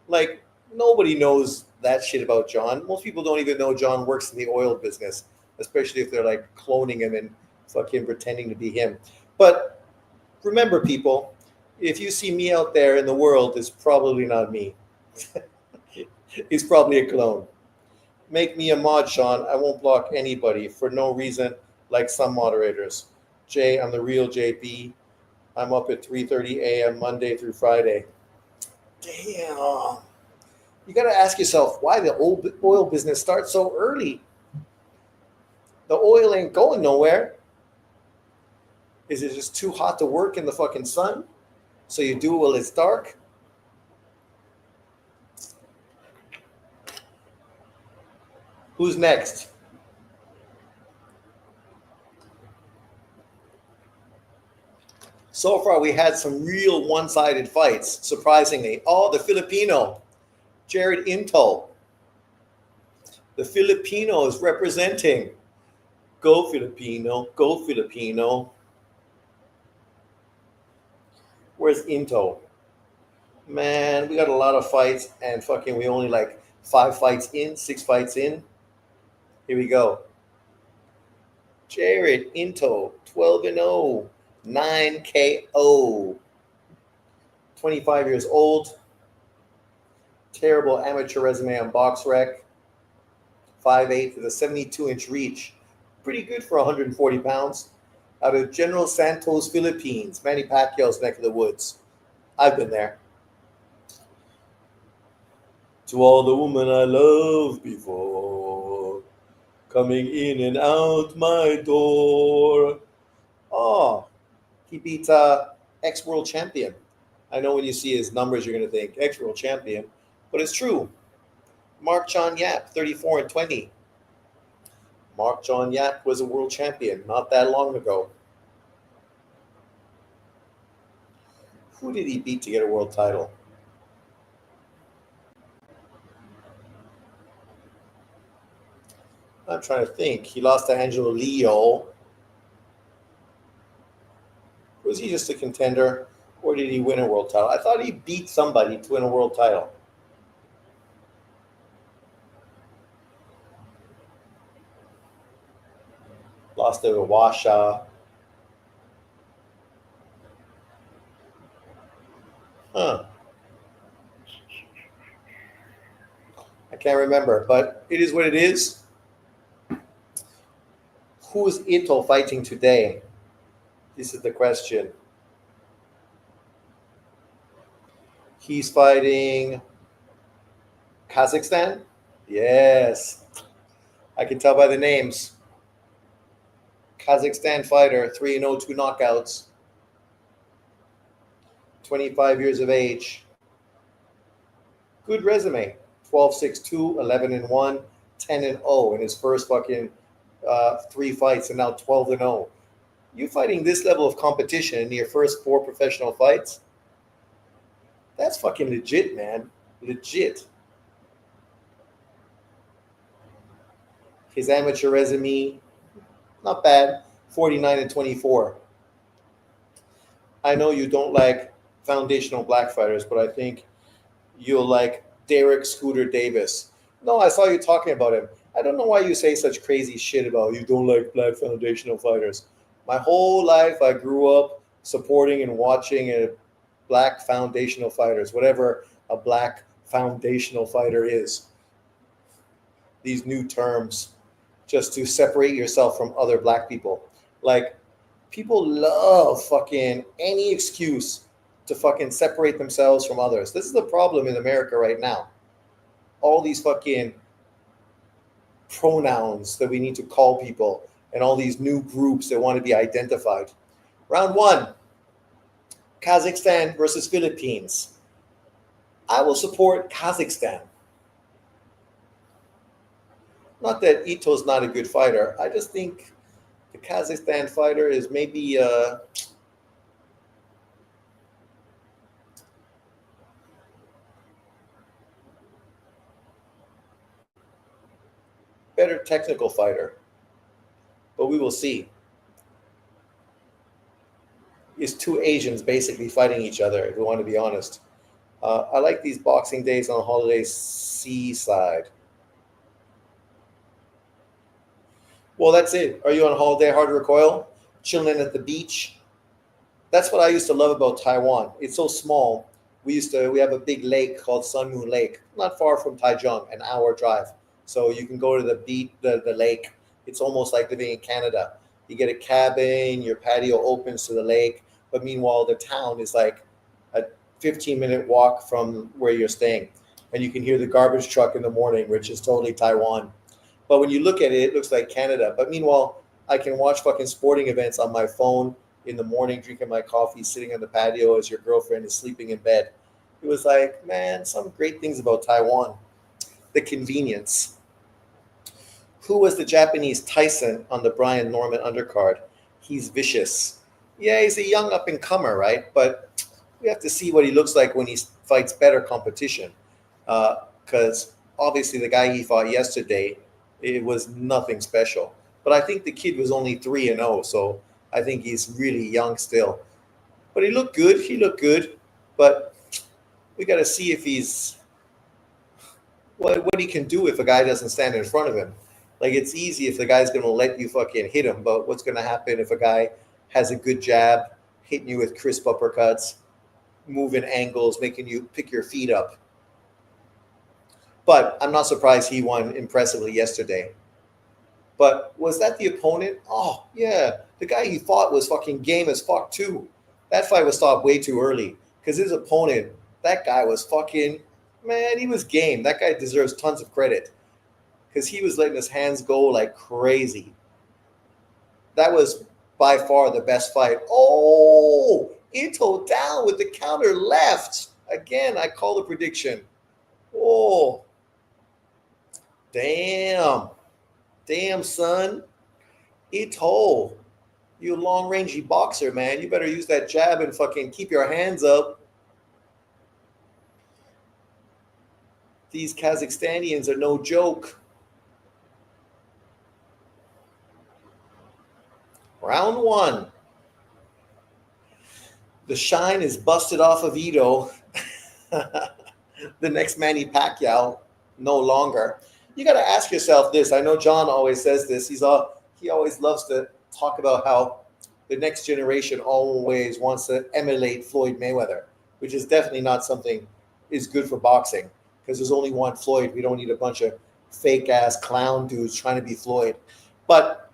Like, nobody knows that shit about John. Most people don't even know John works in the oil business, especially if they're like cloning him and fucking pretending to be him. But remember, people, if you see me out there in the world, it's probably not me. He's probably a clone. Make me a mod, Sean. I won't block anybody for no reason, like some moderators. Jay, I'm the real JB. I'm up at 3:30 a.m. Monday through Friday. Damn. You got to ask yourself why the oil business starts so early. The oil ain't going nowhere. Is it just too hot to work in the fucking sun? So you do it while it's dark? Who's next? So far, we had some real one-sided fights, surprisingly. Oh, the Filipino, Jared Into. The Filipino is representing. Go Filipino, go Filipino. Where's Into? Man, we got a lot of fights, and fucking we only like 5 fights in, 6 fights in. Here we go. Jared Into, 12-0. 9 KO. 25 years old. Terrible amateur resume on BoxRec. 5'8" with a 72-inch reach. Pretty good for 140 pounds. Out of General Santos, Philippines. Manny Pacquiao's neck of the woods. I've been there. To all the women I loved before, coming in and out my door. Oh, he beat ex-world champion. I know when you see his numbers, you're going to think ex-world champion, but it's true. Mark John Yap, 34-20. Mark John Yap was a world champion not that long ago. Who did he beat to get a world title? I'm trying to think. He lost to Angelo Leo. Was he just a contender, or did he win a world title? I thought he beat somebody to win a world title. Lost to Washa. Huh. I can't remember, but it is what it is. Who is Ito fighting today? This is the question. He's fighting Kazakhstan? Yes. I can tell by the names. Kazakhstan fighter, 3-0, 2 knockouts. 25 years of age. Good resume. 12-6-2, 11-1, 10-0 in his first fucking three fights, and now 12-0. You fighting this level of competition in your first four professional fights? That's fucking legit, man. Legit. His amateur resume, not bad. 49-24. I know you don't like foundational black fighters, but I think you'll like Derek Scooter Davis. No, I saw you talking about him. I don't know why you say such crazy shit about you don't like black foundational fighters. My whole life, I grew up supporting and watching black foundational fighters, whatever a black foundational fighter is. These new terms just to separate yourself from other black people. Like, people love fucking any excuse to fucking separate themselves from others. This is the problem in America right now. All these fucking pronouns that we need to call people and all these new groups that want to be identified. Round one, Kazakhstan versus Philippines. I will support Kazakhstan. Not that Ito's not a good fighter. I just think the Kazakhstan fighter is maybe better technical fighter. But we will see. It's two Asians basically fighting each other, if we want to be honest. I like these Boxing Days on Holiday seaside. Well, that's it. Are you on holiday, hard recoil? Chilling at the beach? That's what I used to love about Taiwan. It's so small. We have a big lake called Sun Moon Lake, not far from Taichung, an hour drive. So you can go to the beach, the lake. It's almost like living in Canada. You get a cabin, your patio opens to the lake, but meanwhile the town is like a 15-minute walk from where you're staying. And you can hear the garbage truck in the morning, which is totally Taiwan. But when you look at it, it looks like Canada. But meanwhile, I can watch fucking sporting events on my phone in the morning, drinking my coffee, sitting on the patio as your girlfriend is sleeping in bed. It was like, man, some great things about Taiwan. The convenience. Who was the Japanese Tyson on the Brian Norman undercard? He's vicious. Yeah, he's a young up-and-comer, right? But we have to see what he looks like when he fights better competition. Because obviously the guy he fought yesterday, it was nothing special. But I think the kid was only 3-0, so I think he's really young still. But he looked good. But we got to see if he's what he can do if a guy doesn't stand in front of him. Like, it's easy if the guy's going to let you fucking hit him, but what's going to happen if a guy has a good jab, hitting you with crisp uppercuts, moving angles, making you pick your feet up? But I'm not surprised he won impressively yesterday. But was that the opponent? Oh, yeah. The guy he fought was fucking game as fuck, too. That fight was stopped way too early because his opponent, that guy was fucking, man, he was game. That guy deserves tons of credit because he was letting his hands go like crazy. That was by far the best fight. Oh, Ito down with the counter left. Again, I call the prediction. Oh, damn, son. Ito, you long-rangey boxer, man. You better use that jab and fucking keep your hands up. These Kazakhstanians are no joke. Round one. The shine is busted off of Ito. The next Manny Pacquiao, no longer. You got to ask yourself this. I know John always says this. He always loves to talk about how the next generation always wants to emulate Floyd Mayweather, which is definitely not something is good for boxing because there's only one Floyd. We don't need a bunch of fake-ass clown dudes trying to be Floyd. But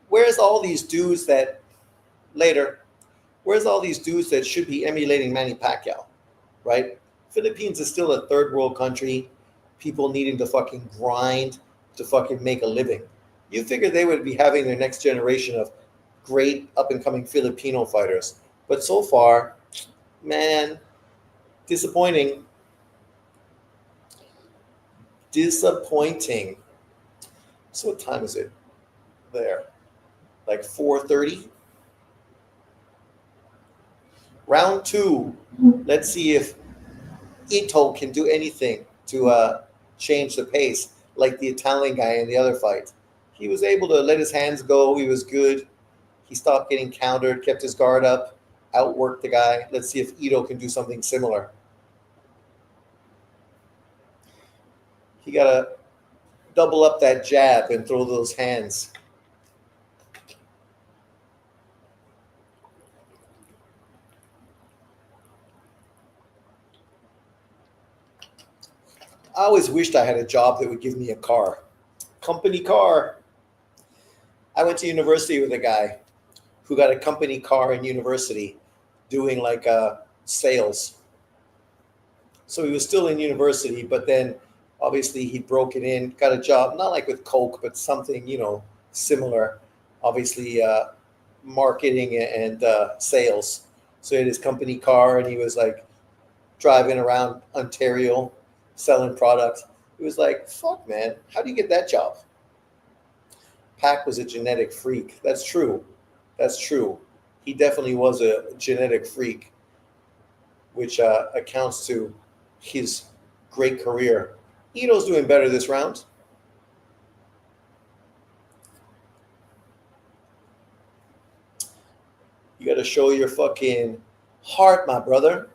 where's all these dudes that should be emulating Manny Pacquiao, right? Philippines is still a third world country, people needing to fucking grind to fucking make a living. You figure they would be having their next generation of great up-and-coming Filipino fighters. But so far, Man, disappointing. Disappointing. So what time is it there? Like 4:30? Round two. Let's see if Ito can do anything to change the pace like the Italian guy in the other fight. He was able to let his hands go. He was good. He stopped getting countered, kept his guard up, outworked the guy. Let's see if Ito can do something similar. He got to double up that jab and throw those hands. I always wished I had a job that would give me a car. Company car. I went to university with a guy who got a company car in university doing like sales. So he was still in university, but then obviously he broke it in, got a job, not like with Coke, but something, similar. Obviously, marketing and sales. So he had his company car and he was like driving around Ontario selling products. He was like, fuck, man, how do you get that job? Pac was a genetic freak. That's true. That's true. He definitely was a genetic freak, which accounts to his great career. Ito's doing better this round. You got to show your fucking heart, my brother.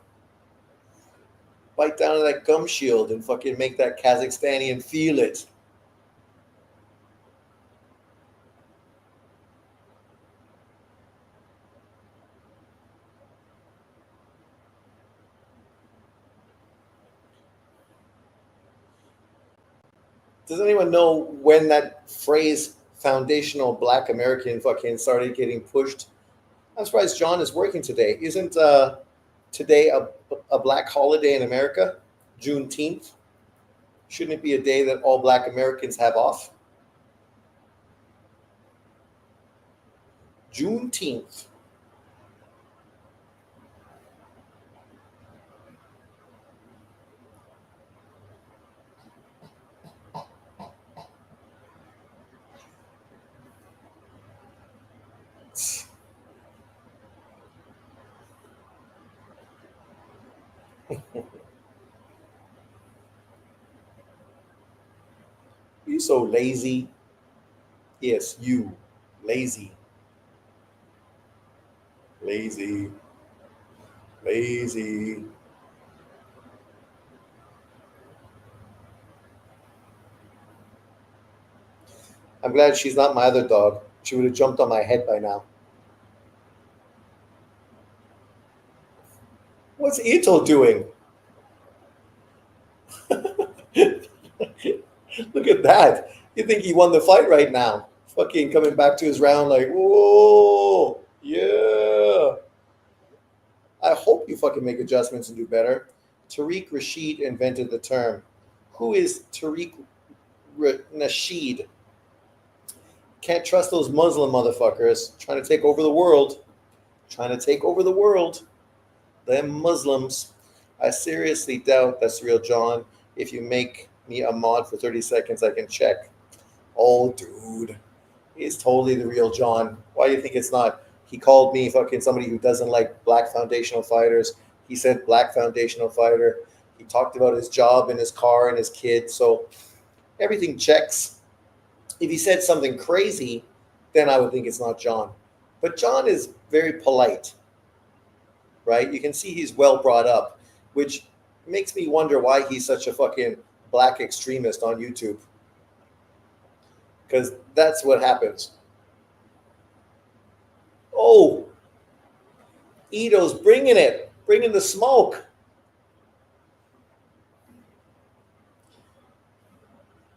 Bite down to that gum shield and fucking make that Kazakhstanian feel it. Does anyone know when that phrase foundational black American fucking started getting pushed? I'm surprised John is working today. Isn't today a black holiday in America? Juneteenth? Shouldn't it be a day that all black Americans have off? Juneteenth. You so lazy. Yes, you. Lazy. Lazy. Lazy. I'm glad she's not my other dog. She would have jumped on my head by now. What's Ito doing? Look at that. You think he won the fight right now? Fucking coming back to his round like, whoa, yeah. I hope you fucking make adjustments and do better. Tariq Rashid invented the term. Who is Tariq Nasheed? Can't trust those Muslim motherfuckers trying to take over the world. Trying to take over the world. Them Muslims. I seriously doubt that's real, John. If you make me a mod for 30 seconds, I can check. Oh, dude. He's totally the real John. Why do you think it's not? He called me fucking somebody who doesn't like black foundational fighters. He said black foundational fighter. He talked about his job and his car and his kids. So everything checks. If he said something crazy, then I would think it's not John. But John is very polite, right? You can see he's well brought up, which makes me wonder why he's such a fucking black extremist on YouTube. Because that's what happens. Oh, Ito's bringing it, bringing the smoke.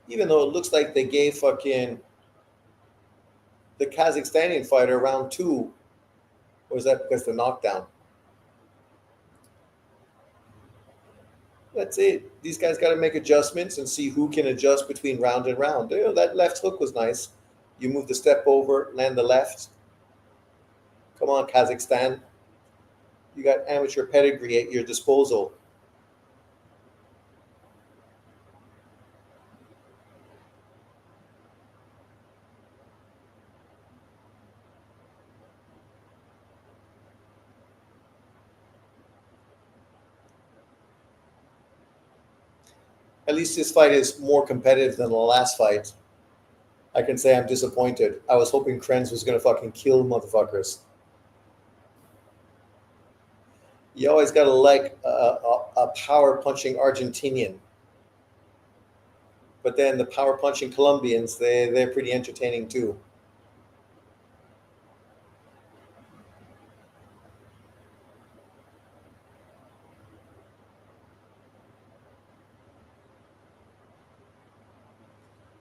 Even though it looks like they gave fucking the Kazakhstanian fighter round 2, or is that because of the knockdown? That's it. These guys got to make adjustments and see who can adjust between round and round. That left hook was nice. You move the step over, land the left. Come on, Kazakhstan. You got amateur pedigree at your disposal. At least this fight is more competitive than the last fight. I can say I'm disappointed. I was hoping Krenz was gonna fucking kill motherfuckers. You always gotta like a power punching Argentinian, but then the power punching Colombians, they're pretty entertaining too.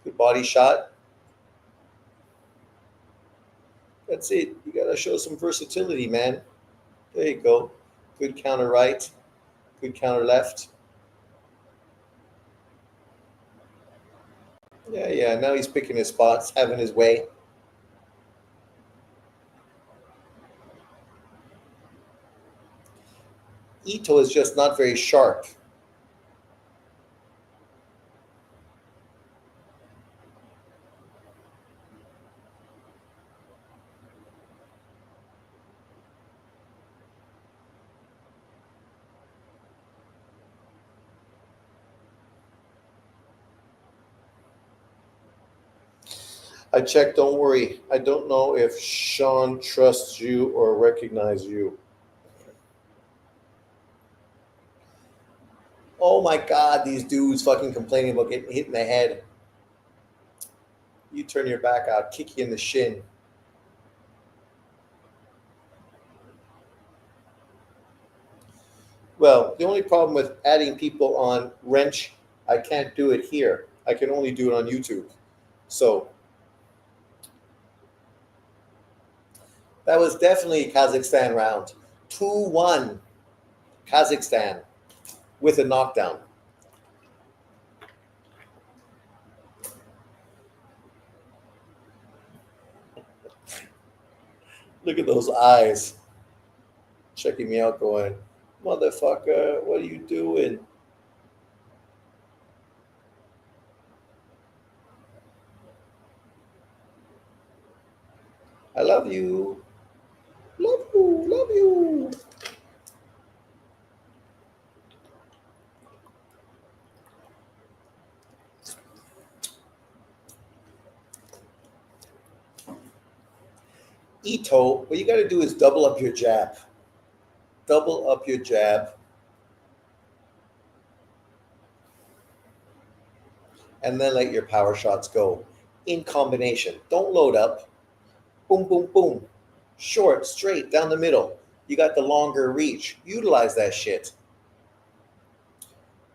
Good body shot. That's it. You gotta show some versatility, man. There you go. Good counter right. Good counter left. Yeah, yeah. Now he's picking his spots, having his way. Ito is just not very sharp. I checked, don't worry. I don't know if Sean trusts you or recognizes you. Oh my god, these dudes fucking complaining about getting hit in the head. You turn your back out, kick you in the shin. Well, the only problem with adding people on Wrench, I can't do it here. I can only do it on YouTube. So that was definitely a Kazakhstan round. 2-1 Kazakhstan with a knockdown. Look at those eyes checking me out, going, motherfucker, what are you doing? I love you. Love you. Love you. Ito, what you got to do is double up your jab. Double up your jab. And then let your power shots go in combination. Don't load up. Boom, boom, boom. Short, straight, down the middle. You got the longer reach. Utilize that shit.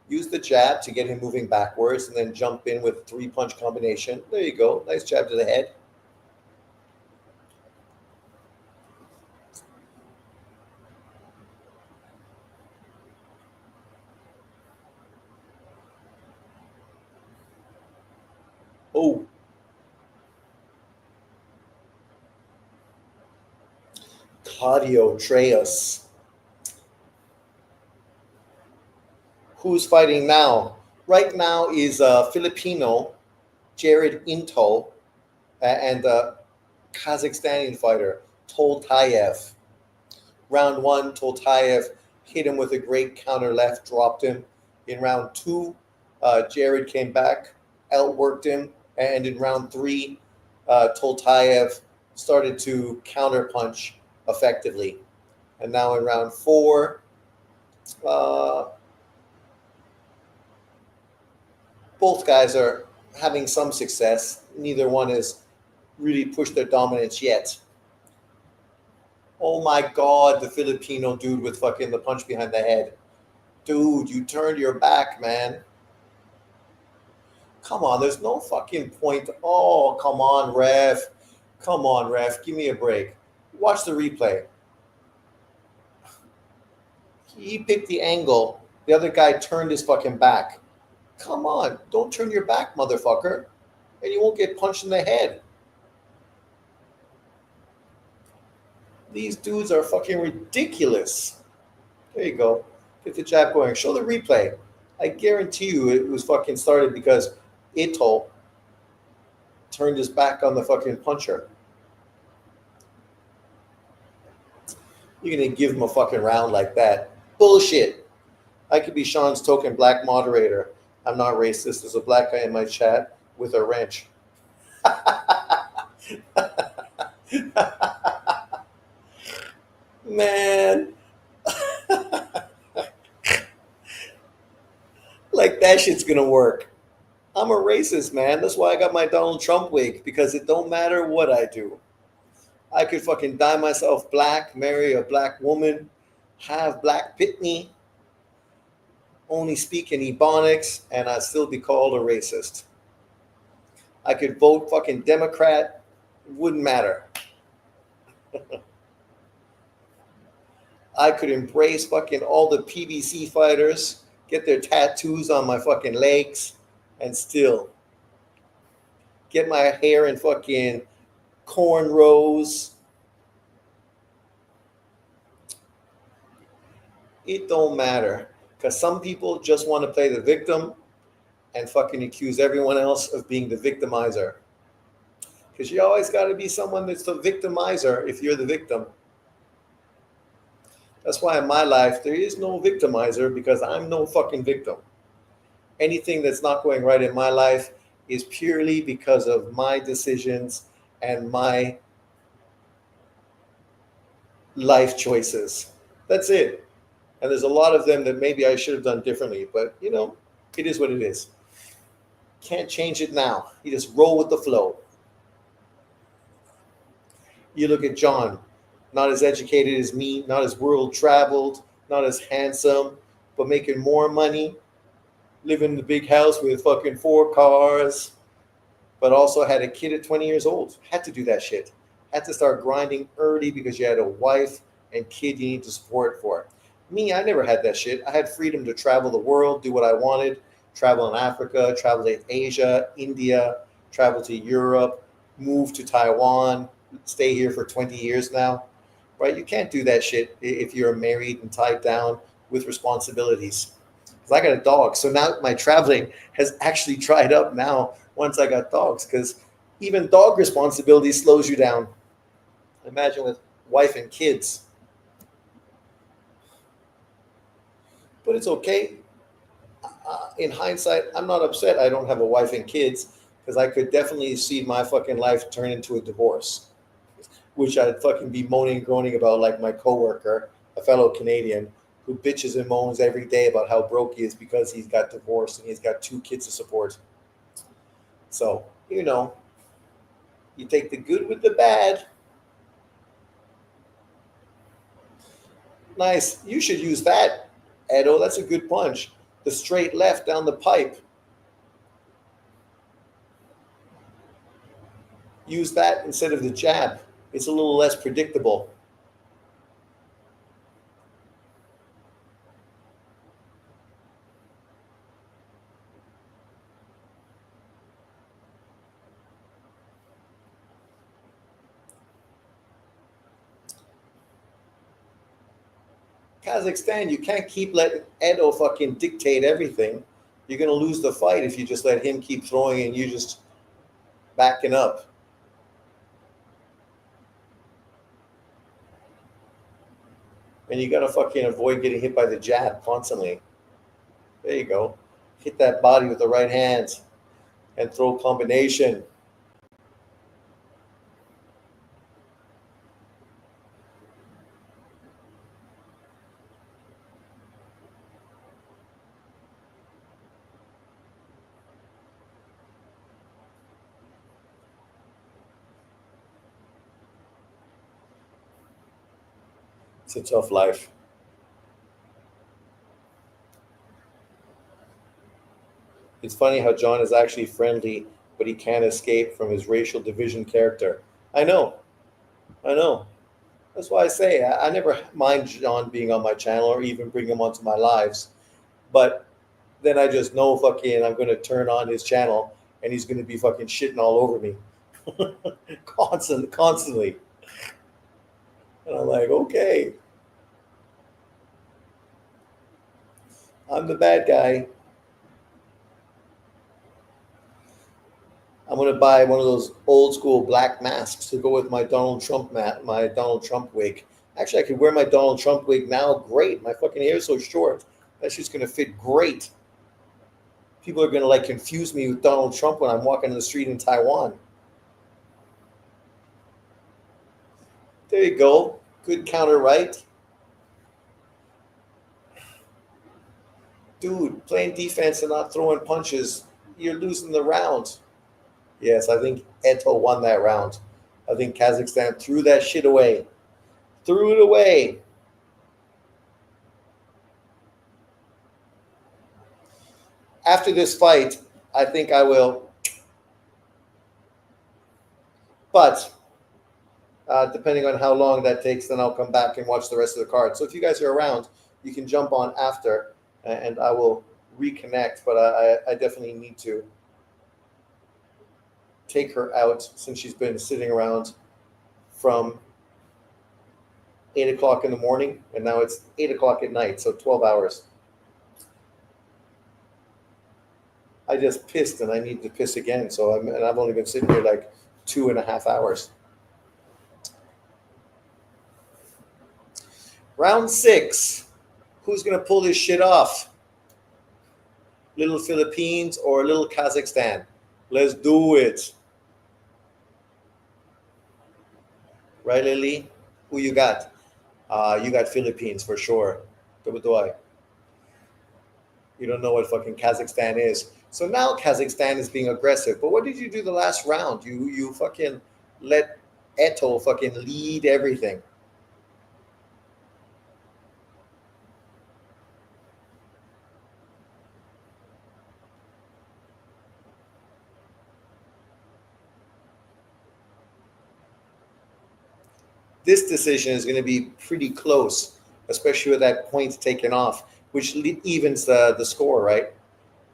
Use the jab to get him moving backwards and then jump in with 3-punch combination. There you go. Nice jab to the head. Oh. Claudio Treas. Who's fighting now? Right now is Filipino Jared Into and the Kazakhstani fighter Toltayev. Round 1, Toltayev hit him with a great counter left, dropped him. In round 2, Jared came back, outworked him, and in round 3, Toltayev started to counter punch effectively. And now in round 4, both guys are having some success. Neither one has really pushed their dominance yet. Oh my god, the Filipino dude with fucking the punch behind the head. Dude, you turned your back, man. Come on, there's no fucking point. Oh, come on, ref. Come on, ref. Give me a break. Watch the replay. He picked the angle. The other guy turned his fucking back. Come on, don't turn your back, motherfucker, and you won't get punched in the head. These dudes are fucking ridiculous. There you go. Get the jab going. Show the replay. I guarantee you it was fucking started because Ito turned his back on the fucking puncher. You're gonna give him a fucking round like that. Bullshit. I could be Sean's token black moderator. I'm not racist. There's a black guy in my chat with a wrench. Man. Like that shit's gonna work. I'm a racist, man. That's why I got my Donald Trump wig, because it don't matter what I do. I could fucking dye myself black, marry a black woman, have black pitney, only speak in Ebonics, and I'd still be called a racist. I could vote fucking Democrat, wouldn't matter. I could embrace fucking all the PBC fighters, get their tattoos on my fucking legs, and still get my hair in fucking cornrows. It don't matter, because some people just want to play the victim and fucking accuse everyone else of being the victimizer. Because you always got to be someone that's the victimizer if you're the victim. That's why in my life there is no victimizer, because I'm no fucking victim. Anything that's not going right in my life is purely because of my decisions and my life choices. That's it. And there's a lot of them that maybe I should have done differently, but you know, it is what it is. Can't change it now. You just roll with the flow. You look at John, not as educated as me, not as world traveled, not as handsome, but making more money, living in the big house with fucking 4 cars, but also had a kid at 20 years old. Had to do that shit. Had to start grinding early because you had a wife and kid you need to support for. Me, I never had that shit. I had freedom to travel the world, do what I wanted, travel in Africa, travel to Asia, India, travel to Europe, move to Taiwan, stay here for 20 years now, right? You can't do that shit if you're married and tied down with responsibilities. Because I got a dog. So now my traveling has actually dried up now once I got dogs, because even dog responsibility slows you down. Imagine with wife and kids. But it's okay. In hindsight, I'm not upset I don't have a wife and kids, because I could definitely see my fucking life turn into a divorce, which I'd fucking be moaning and groaning about, like my coworker, a fellow Canadian, who bitches and moans every day about how broke he is because he's got divorced and he's got 2 kids to support. So, you know, you take the good with the bad. Nice. You should use that, Edo. That's a good punch. The straight left down the pipe. Use that instead of the jab. It's a little less predictable. Kazakhstan, you can't keep letting Edo fucking dictate everything. You're going to lose the fight if you just let him keep throwing and you just backing up. And you got to fucking avoid getting hit by the jab constantly. There you go. Hit that body with the right hands and throw combination. It's a tough life. It's funny how John is actually friendly, but he can't escape from his racial division character. I know. I know. That's why I say I never mind John being on my channel or even bring him onto my lives. But then I just know fucking I'm going to turn on his channel and he's going to be fucking shitting all over me. Constantly. And I'm like, okay. I'm the bad guy. I'm gonna buy one of those old school black masks to go with my Donald Trump my Donald Trump wig. Actually, I could wear my Donald Trump wig now. Great, my fucking hair is so short. That shit's gonna fit great. People are gonna like confuse me with Donald Trump when I'm walking in the street in Taiwan. There you go. Good counter, right? Dude, playing defense and not throwing punches, you're losing the round. Yes, I think Eto won that round. I think Kazakhstan threw that shit away. Threw it away. After this fight, I think I will. But depending on how long that takes, then I'll come back and watch the rest of the card. So if you guys are around, you can jump on after, and I will reconnect. But I definitely need to take her out since she's been sitting around from 8 o'clock in the morning, and now it's 8 o'clock at night, so 12 hours. I just pissed and I need to piss again, so I've only been sitting here like 2.5 hours. Round 6. Who's gonna pull this shit off? Little Philippines or little Kazakhstan? Let's do it. Right, Lily? Who you got? You got Philippines for sure. Do. You don't know what fucking Kazakhstan is. So now Kazakhstan is being aggressive. But what did you do the last round? You fucking let Eto fucking lead everything. This decision is going to be pretty close, especially with that point taken off, which evens the score, right?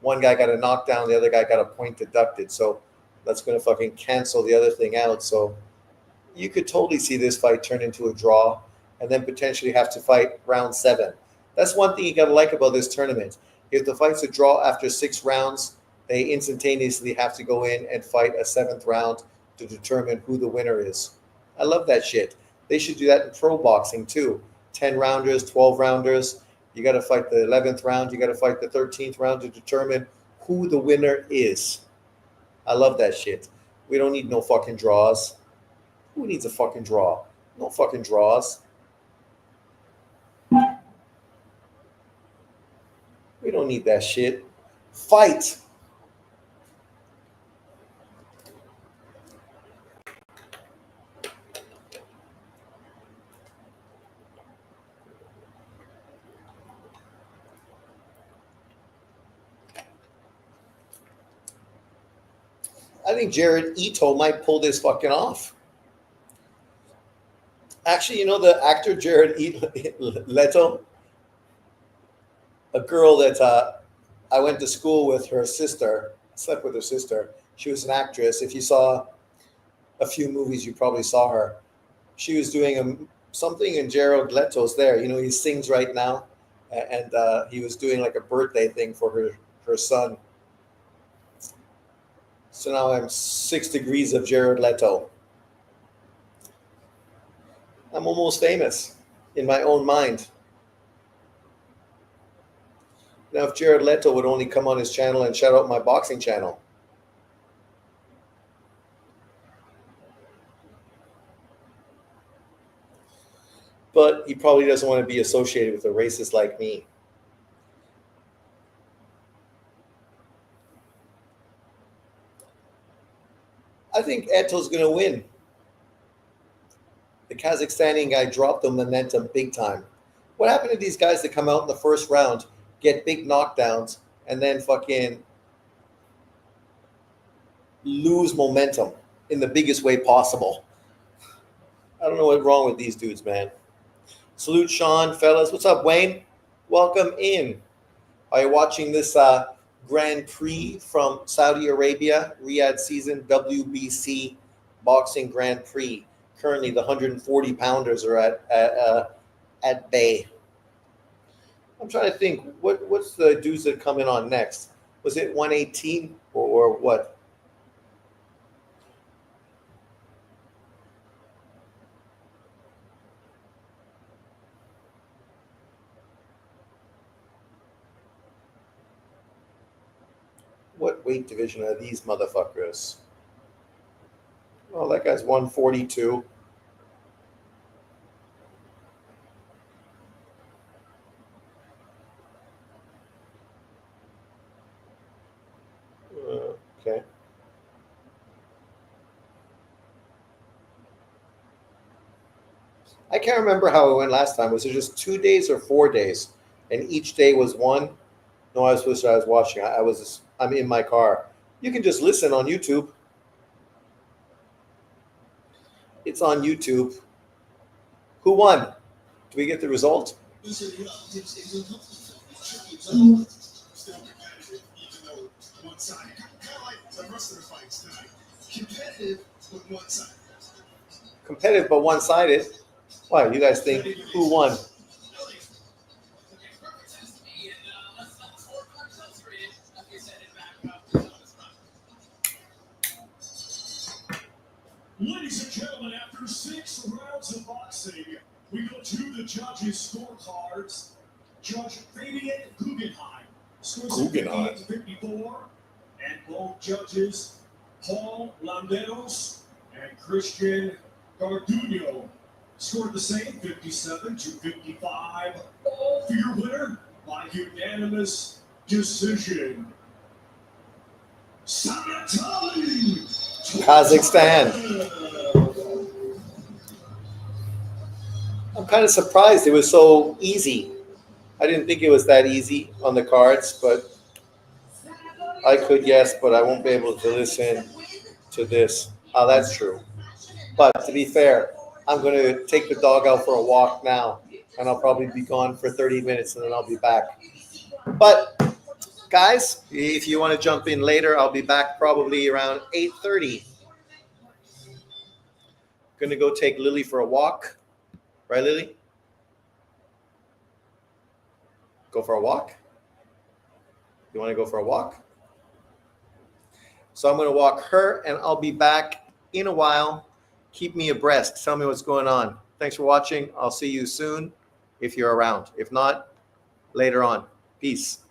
One guy got a knockdown, the other guy got a point deducted. So that's going to fucking cancel the other thing out. So you could totally see this fight turn into a draw and then potentially have to fight round 7. That's one thing you got to like about this tournament. If the fight's a draw after 6 rounds, they instantaneously have to go in and fight a 7th round to determine who the winner is. I love that shit. They should do that in pro boxing too. 10 rounders, 12 rounders. You got to fight the 11th round. You got to fight the 13th round to determine who the winner is. I love that shit. We don't need no fucking draws. Who needs a fucking draw? No fucking draws. We don't need that shit. Fight. I think Jared Ito might pull this fucking off. Actually, you know the actor Jared Leto? A girl that I went to school with, her sister, slept with her sister. She was an actress. If you saw a few movies, you probably saw her. She was doing something in Jared Leto's there. You know, he sings right now. And he was doing like a birthday thing for her son. So now I'm 6 degrees of Jared Leto. I'm almost famous in my own mind. Now, if Jared Leto would only come on his channel and shout out my boxing channel. But he probably doesn't want to be associated with a racist like me. I think Eto's going to win. The Kazakhstani guy dropped the momentum big time. What happened to these guys that come out in the first round, get big knockdowns, and then fucking lose momentum in the biggest way possible? I don't know what's wrong with these dudes, man. Salute Sean, fellas. What's up, Wayne? Welcome in. Are you watching this Grand Prix from Saudi Arabia, Riyadh season WBC boxing Grand Prix? Currently, the 140 pounders are at bay. I'm trying to think. What's the dudes that come in on next? Was it 118 or what? What weight division are these motherfuckers? Oh, that guy's 142. Okay. I can't remember how it went last time. Was it just 2 days or 4 days? And each day was one? No, I was watching. I'm in my car. You can just listen on YouTube. It's on YouTube. Who won? Do we get the result? Still competitive, even though one-sided. Kind of like the rest of the fights tonight. Competitive, but one-sided. Competitive but one-sided. Why? You guys think who won? Ladies and gentlemen, after 6 rounds of boxing, we go to the judges' scorecards. Judge Fabian Guggenheim scores a 58-54, and both judges, Paul Landeros and Christian Garduño, scored the same, 57-55. All for your winner by unanimous decision. Sanatali, Kazakhstan. I'm kind of surprised it was so easy. I didn't think it was that easy on the cards, but I could guess, but I won't be able to listen to this. Oh, that's true. But to be fair, I'm going to take the dog out for a walk now, and I'll probably be gone for 30 minutes, and then I'll be back. But guys, if you want to jump in later, I'll be back probably around 8:30. Going to go take Lily for a walk. Right, Lily? Go for a walk? You want to go for a walk? So I'm going to walk her, and I'll be back in a while. Keep me abreast. Tell me what's going on. Thanks for watching. I'll see you soon if you're around. If not, later on. Peace.